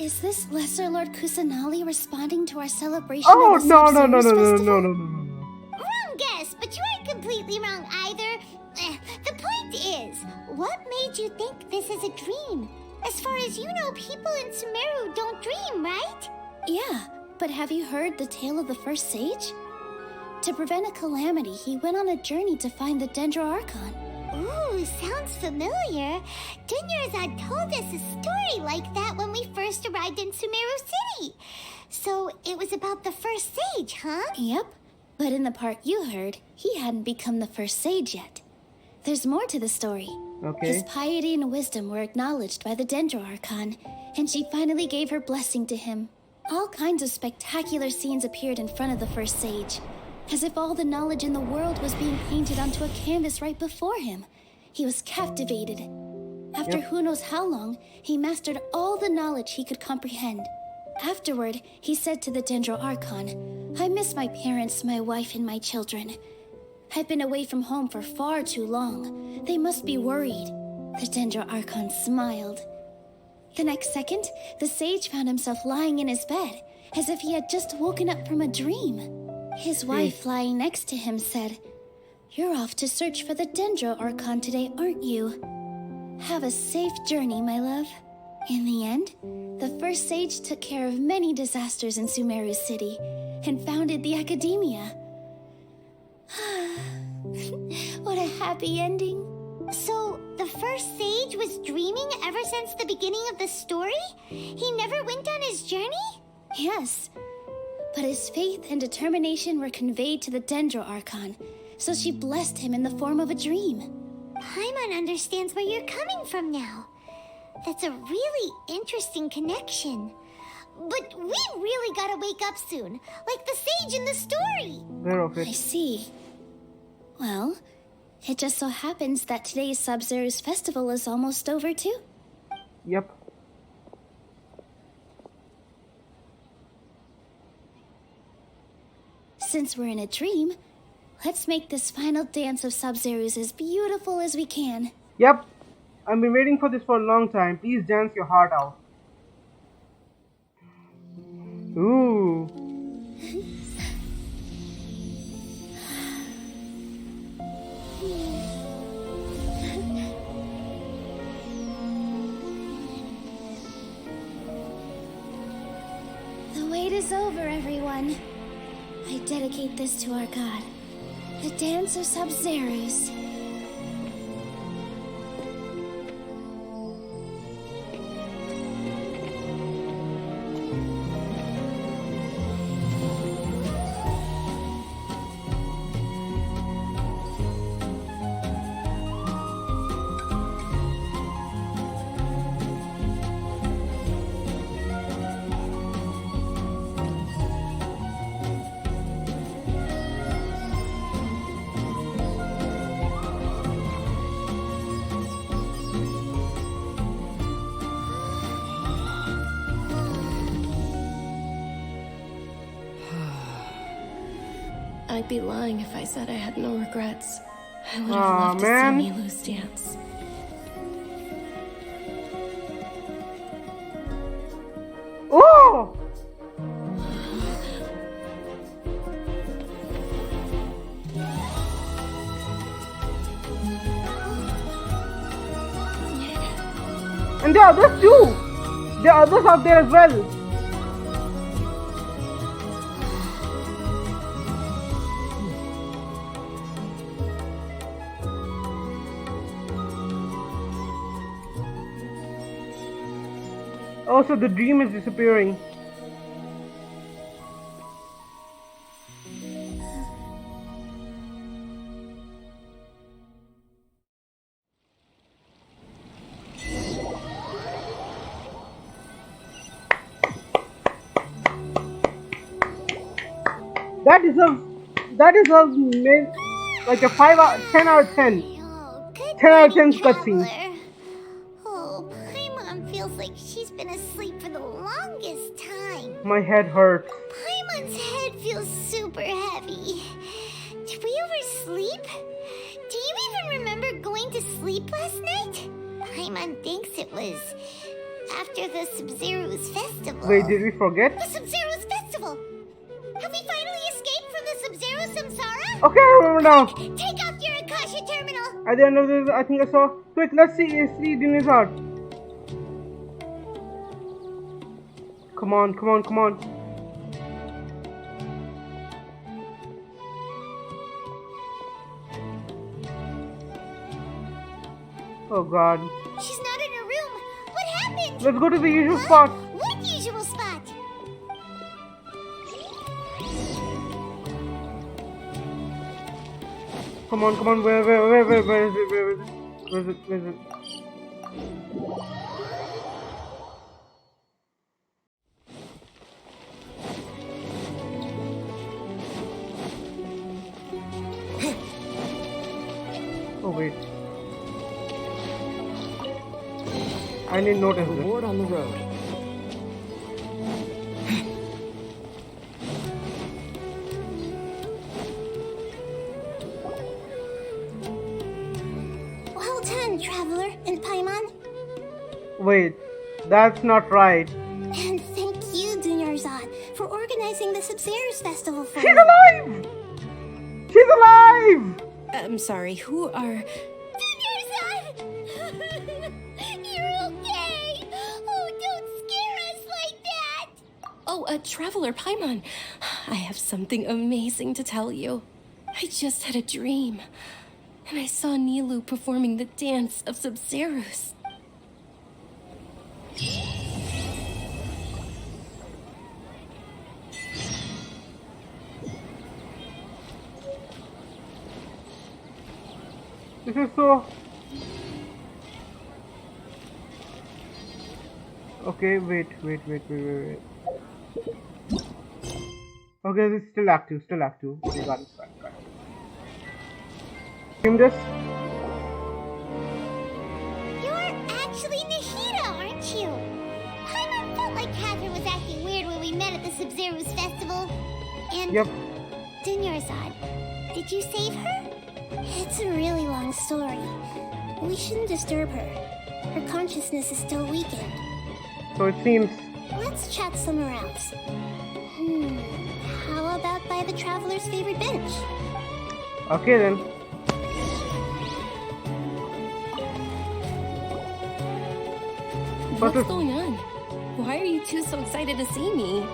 Is this Lesser Lord Kusanali responding to our celebration Oh, of the no. Wrong guess, but you aren't completely wrong either. The point is, what made you think this is a dream? As far as you know, people in Sumeru don't dream, right? Yeah, but have you heard the tale of the first sage? To prevent a calamity, he went on a journey to find the Dendro Archon. Ooh, sounds familiar. Dunyarzad told us a story like that when we first arrived in Sumeru City. So it was about the first sage, huh? Yep, but in the part you heard, he hadn't become the first sage yet. There's more to the story. Okay. His piety and wisdom were acknowledged by the Dendro Archon, and she finally gave her blessing to him. All kinds of spectacular scenes appeared in front of the first sage, as if all the knowledge in the world was being painted onto a canvas right before him. He was captivated. After who knows how long, he mastered all the knowledge he could comprehend. Afterward, he said to the Dendro Archon, "I miss my parents, my wife, and my children. I've been away from home for far too long. They must be worried." The Dendro Archon smiled. The next second, the sage found himself lying in his bed, as if he had just woken up from a dream. His wife, lying next to him, said, "You're off to search for the Dendro Archon today, aren't you? Have a safe journey, my love." In the end, the first sage took care of many disasters in Sumeru City and founded the Academia. What a happy ending. So, the first sage was dreaming ever since the beginning of the story? He never went on his journey? Yes. But his faith and determination were conveyed to the Dendro Archon, so she blessed him in the form of a dream. Paimon understands where you're coming from now. That's a really interesting connection. But we really gotta wake up soon, like the sage in the story. I see. Well, it just so happens that today's Sub-Zero's festival is almost over too. Yep. Since we're in a dream, let's make this final dance of Sub-Zero's as beautiful as we can. Yep. I've been waiting for this for a long time. Please dance your heart out. Ooh. The wait is over, everyone. I dedicate this to our god, the dance of Sub-Zero's. I'd be lying if I said I had no regrets. I would have loved to see Nilou's dance. Oh! And there are others too! There are others out there as well! Also, the dream is disappearing. That deserves like a 10 out of 10. 10 out of 10 cutscene. Oh, Paimon feels like she's been asleep for the longest time. My head hurts. Paimon's head feels super heavy. Did we oversleep? Do you even remember going to sleep last night? Paimon thinks it was after the Sub-Zero's festival. Wait, did we forget? The Sub-Zero's festival! Have we finally escaped from the Sub-Zero Samsara? Okay, I remember now. Take out your Akasha terminal! At the end of this, I think I saw. Quick, let's see Dunya's heart. Come on, come on, come on. Oh god. She's not in her room. What happened? Let's go to the usual spot. What usual spot? Come on, come on. Where is it? Where is it? Oh wait. I didn't notice this. Reward on the road. Well done, Traveler and Paimon. Wait, that's not right. And thank you, Dunyarzad, for organizing the Sub-Zero's festival for She's me. alive! She's alive! I'm sorry, who are... Dunyarzad! You're okay! Oh, don't scare us like that! Oh, a Traveler Paimon. I have something amazing to tell you. I just had a dream, and I saw Nilou performing the dance of Sub-Zero's. This is so... Okay, wait. Okay, this is still active, Okay, got it. Stream this? You're actually Nahida, aren't you? Paimon felt like Catherine was acting weird when we met at the Sub-Zero's festival. And... Yep. Dunyarzad, did you save her? It's a really long story. We shouldn't disturb her. Her consciousness is still weakened. So it seems... Let's chat somewhere else. How about by the traveler's favorite bench? Okay then. What's going on? Why are you two so excited to see me?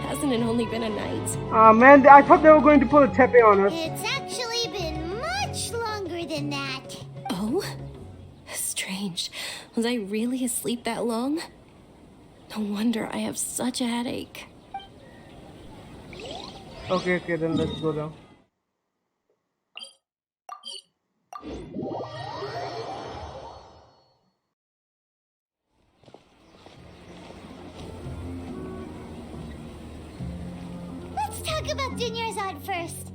Hasn't it only been a night? Ah man, I thought they were going to pull a tepe on us. It's actually been much longer than that. Oh? Strange. Was I really asleep that long? No wonder I have such a headache. Okay, then let's go down. Let's talk about Dunyarzad first.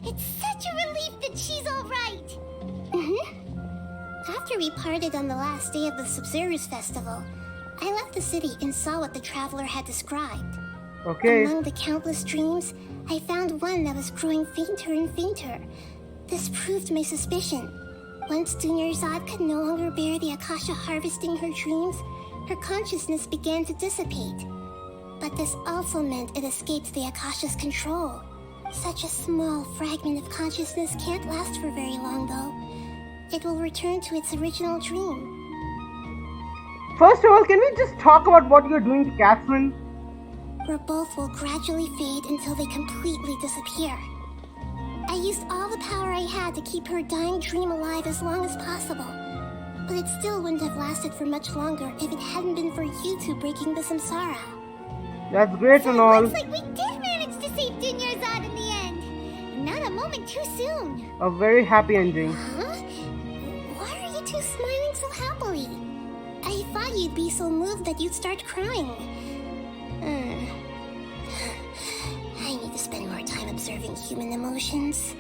It's such a relief that she's all right. After we parted on the last day of the Sub-Zero's festival, I left the city and saw what the traveler had described. Okay. Among the countless dreams, I found one that was growing fainter and fainter. This proved my suspicion. Once Dunyarzad could no longer bear the Akasha harvesting her dreams, her consciousness began to dissipate. But this also meant it escaped the Akasha's control. Such a small fragment of consciousness can't last for very long, though. It will return to its original dream. First of all, can we just talk about what you're doing to Catherine? Where both will gradually fade until they completely disappear. I used all the power I had to keep her dying dream alive as long as possible. But it still wouldn't have lasted for much longer if it hadn't been for you two breaking the samsara. That's great and all. Looks like we did manage to save Dunyarzad in the end. Not a moment too soon. A very happy ending. Huh? Why are you two smiling so happily? I thought you'd be so moved that you'd start crying. I need to spend more time observing human emotions.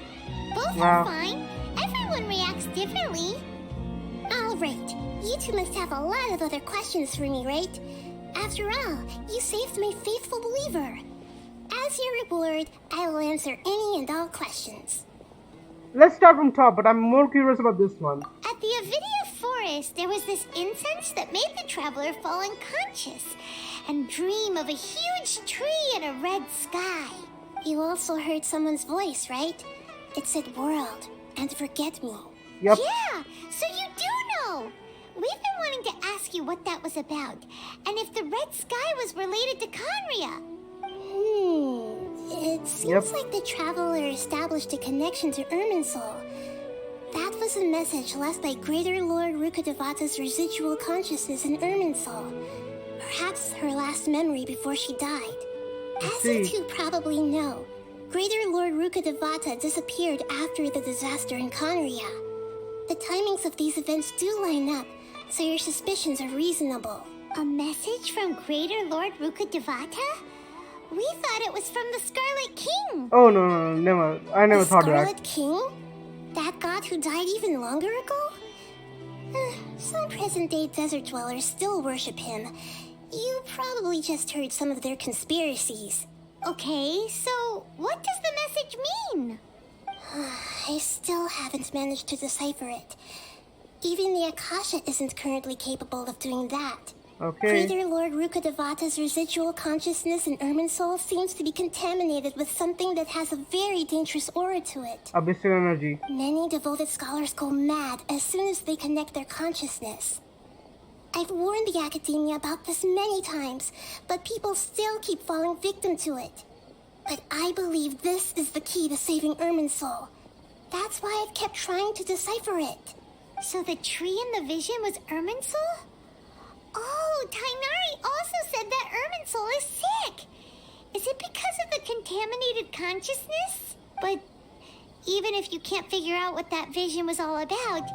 Both are fine. Everyone reacts differently. Alright, you two must have a lot of other questions for me, right? After all, you saved my faithful believer. As your reward, I will answer any and all questions. Let's start from top, but I'm more curious about this one. At the Avidia forest, there was this incense that made the traveler fall unconscious and dream of a huge tree and a red sky. You also heard someone's voice, right? It said world and forget me. Yep. Yeah, so you do know. We've been wanting to ask you what that was about, and if the red sky was related to Conria. It seems like the traveler established a connection to Irminsul. That was a message left by Greater Lord Rukkhadevata's residual consciousness in Irminsul. Perhaps her last memory before she died. As you two probably know, Greater Lord Rukkhadevata disappeared after the disaster in Conria. The timings of these events do line up, so your suspicions are reasonable. A message from Greater Lord Rukkhadevata? We thought it was from the Scarlet King. Oh no, never. I never thought that. The Scarlet King? That god who died even longer ago? Some present-day desert dwellers still worship him. You probably just heard some of their conspiracies. Okay, so what does the message mean? I still haven't managed to decipher it. Even the Akasha isn't currently capable of doing that. Okay. Greater Lord Rukkhadevata's residual consciousness in Irminsul seems to be contaminated with something that has a very dangerous aura to it. Abyssal energy. Many devoted scholars go mad as soon as they connect their consciousness. I've warned the academia about this many times, but people still keep falling victim to it. But I believe this is the key to saving Irminsul. That's why I've kept trying to decipher it. So the tree in the vision was Irminsul? Oh, Tainari also said that Irminsul is sick. Is it because of the contaminated consciousness? But Even if you can't figure out what that vision was all about,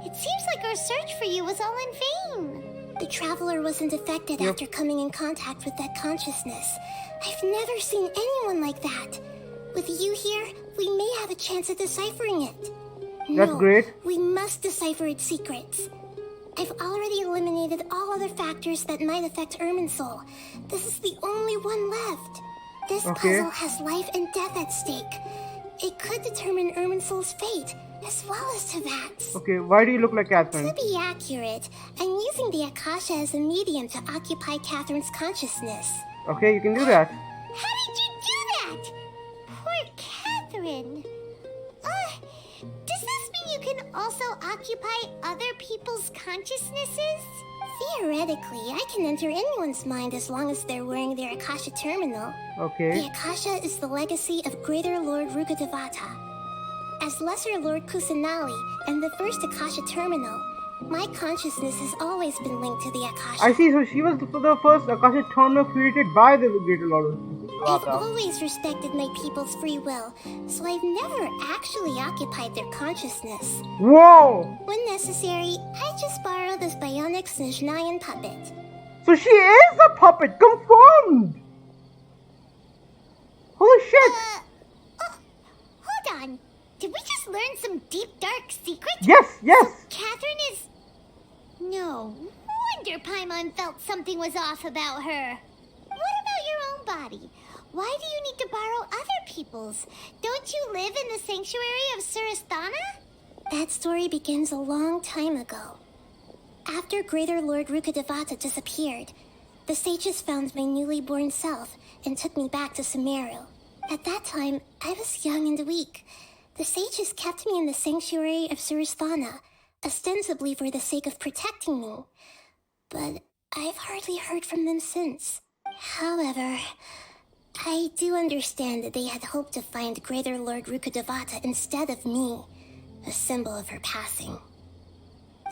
it seems like our search for you was all in vain. The traveler wasn't affected after coming in contact with that consciousness. I've never seen anyone like that. With you here, we may have a chance at deciphering it. That's great. We must decipher its secrets. I've already eliminated all other factors that might affect Irminsul. This is the only one left. This puzzle has life and death at stake. It could determine Irminsul's fate, as well as Tevat's. Okay, why do you look like Catherine? To be accurate, I'm using the Akasha as a medium to occupy Catherine's consciousness. Okay, you can do that. How did you do that? Poor Catherine. Does this mean you can also occupy other people's consciousnesses? Theoretically, I can enter anyone's mind as long as they're wearing their Akasha terminal. Okay. The Akasha is the legacy of Greater Lord Rukkhadevata. As Lesser Lord Kusanali and the first Akasha terminal, my consciousness has always been linked to the Akasha. I see, so she was the first Akasha terminal created by the Greater Lord. I've always respected my people's free will, so I've never actually occupied their consciousness. Whoa! When necessary, I just borrow this bionic Snezhnayan puppet. So she is a puppet, confirmed! Holy shit! Hold on. Did we just learn some deep, dark secret? Yes, yes! So Catherine is... No wonder Paimon felt something was off about her. What about your own body? Why do you need to borrow other people's? Don't you live in the sanctuary of Surasthana? That story begins a long time ago. After Greater Lord Rukkhadevata disappeared, the sages found my newly born self and took me back to Sumeru. At that time, I was young and weak. The sages kept me in the sanctuary of Surasthana, ostensibly for the sake of protecting me. But I've hardly heard from them since. However, I do understand that they had hoped to find Greater Lord Rukkhadevata instead of me, a symbol of her passing.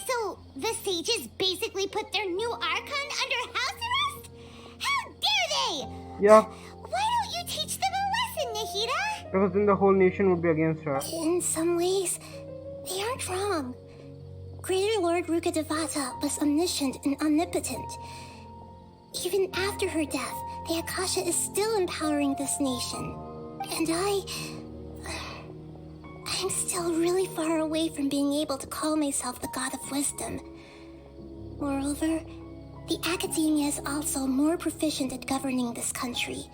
So, the sages basically put their new Archon under house arrest? How dare they! Yeah. Why don't you teach them a lesson, Nahida? Because then the whole nation would be against her. In some ways, they aren't wrong. Greater Lord Rukkhadevata was omniscient and omnipotent. Even after her death, the Akasha is still empowering this nation. And I'm still really far away from being able to call myself the God of Wisdom. Moreover, the Academia is also more proficient at governing this country.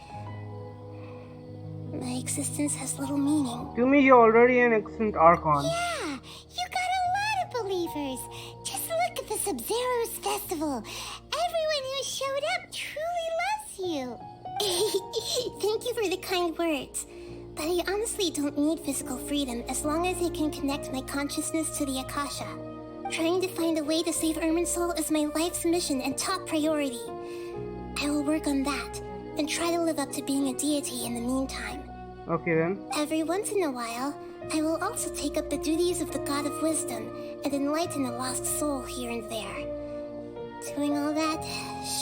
My existence has little meaning. To me, you're already an excellent Archon. Yeah, you got a lot of believers. Just look at the Sub-Zero's festival. Everyone who showed up truly loves you. Thank you for the kind words. But I honestly don't need physical freedom as long as I can connect my consciousness to the Akasha. Trying to find a way to save Irminsul is my life's mission and top priority. I will work on that and try to live up to being a deity in the meantime. Okay then. Every once in a while, I will also take up the duties of the God of Wisdom and enlighten a lost soul here and there. Doing all that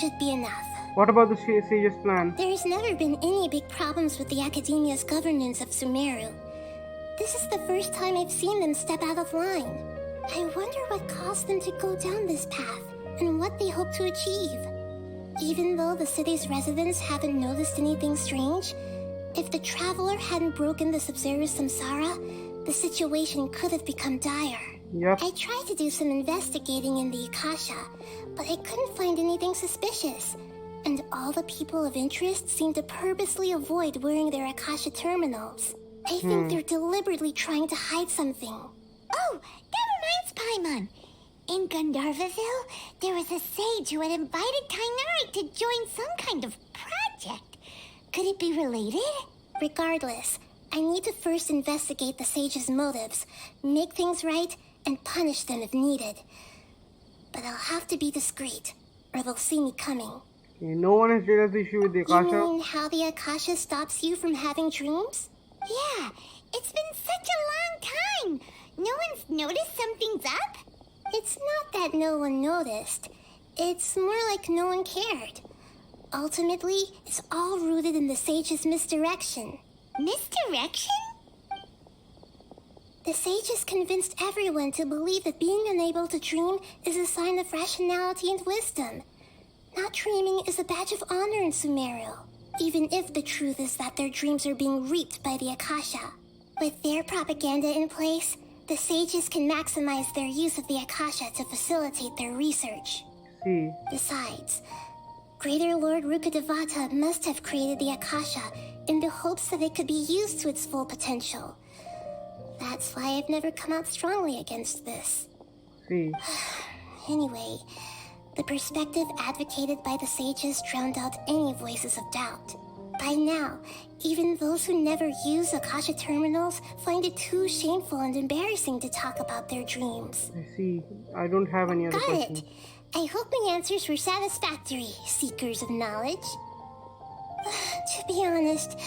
should be enough. What about the sage's plan? There's never been any big problems with the Academia's governance of Sumeru. This is the first time I've seen them step out of line. I wonder what caused them to go down this path and what they hope to achieve. Even though the city's residents haven't noticed anything strange, if the traveler hadn't broken the Sub-Zero samsara, the situation could have become dire. Yep. I tried to do some investigating in the Akasha, but I couldn't find anything suspicious. And all the people of interest seem to purposely avoid wearing their Akasha terminals. I think they're deliberately trying to hide something. Oh, that reminds Paimon. In Gandharvaville, there was a sage who had invited Tainari to join some kind of project. Could it be related? Regardless, I need to first investigate the sage's motives, make things right, and punish them if needed. But I'll have to be discreet, or they'll see me coming. Okay, no one has raised the issue with the Akasha. You mean how the Akasha stops you from having dreams? Yeah, it's been such a long time. No one's noticed something's up? It's not that no one noticed. It's more like no one cared. Ultimately, it's all rooted in the sage's misdirection. Misdirection? The sages convinced everyone to believe that being unable to dream is a sign of rationality and wisdom. Not dreaming is a badge of honor in Sumeru, even if the truth is that their dreams are being reaped by the Akasha. With their propaganda in place, the sages can maximize their use of the Akasha to facilitate their research. Besides, Greater Lord Rukkhadevata must have created the Akasha in the hopes that it could be used to its full potential. That's why I've never come out strongly against this. Anyway, the perspective advocated by the sages drowned out any voices of doubt. By now, even those who never use Akasha terminals find it too shameful and embarrassing to talk about their dreams. I see. I don't have any other questions. Got it. I hope my answers were satisfactory, seekers of knowledge. To be honest,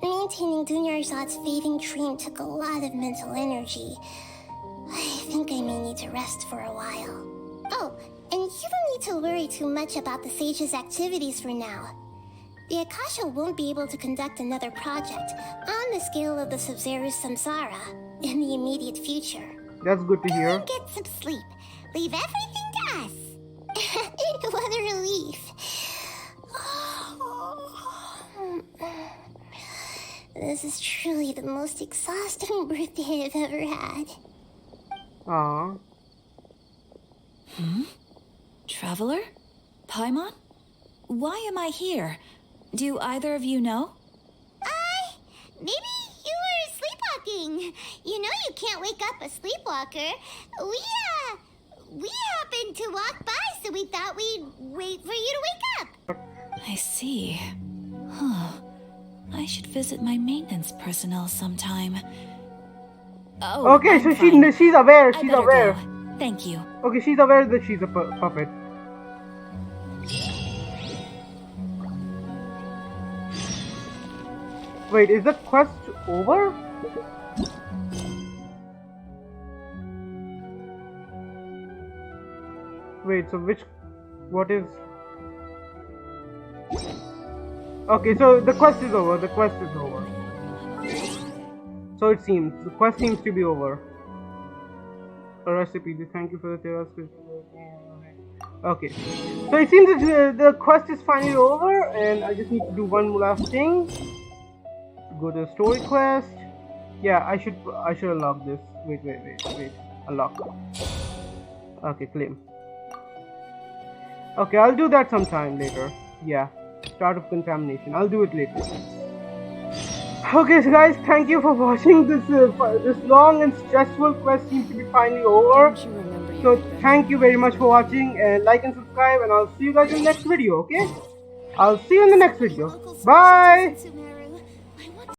maintaining Dunyarzad's fading dream took a lot of mental energy. I think I may need to rest for a while. Oh, and you don't need to worry too much about the sage's activities for now. The Akasha won't be able to conduct another project on the scale of the Sub-Zero's Samsara in the immediate future. That's good to hear. Get some sleep. Leave everything to us. What a relief. This is truly the most exhausting birthday I've ever had. Aww. Traveler? Paimon? Why am I here? Do either of you know? Maybe you were sleepwalking. You know you can't wake up a sleepwalker. We happened to walk by, so we thought we'd wait for you to wake up. I see. Huh. I should visit my maintenance personnel sometime. Oh, okay, I'm so fine. she's aware. I She's better aware. go. Thank you. Okay, she's aware that she's a puppet. Wait, is the quest over? Wait, so what is... Okay, so the quest is over, So it seems, the quest seems to be over. A recipe, thank you for the terrace. Okay, so it seems that the quest is finally over, and I just need to do one last thing. Go to the story quest. Yeah, I should unlock this. Wait. Unlock. Okay, claim. Okay, I'll do that sometime later. Yeah, start of contamination. I'll do it later. Okay, so guys, thank you for watching this. This long and stressful quest seems to be finally over. So thank you very much for watching, and like and subscribe, and I'll see you guys in the next video. Okay? I'll see you in the next video. Bye.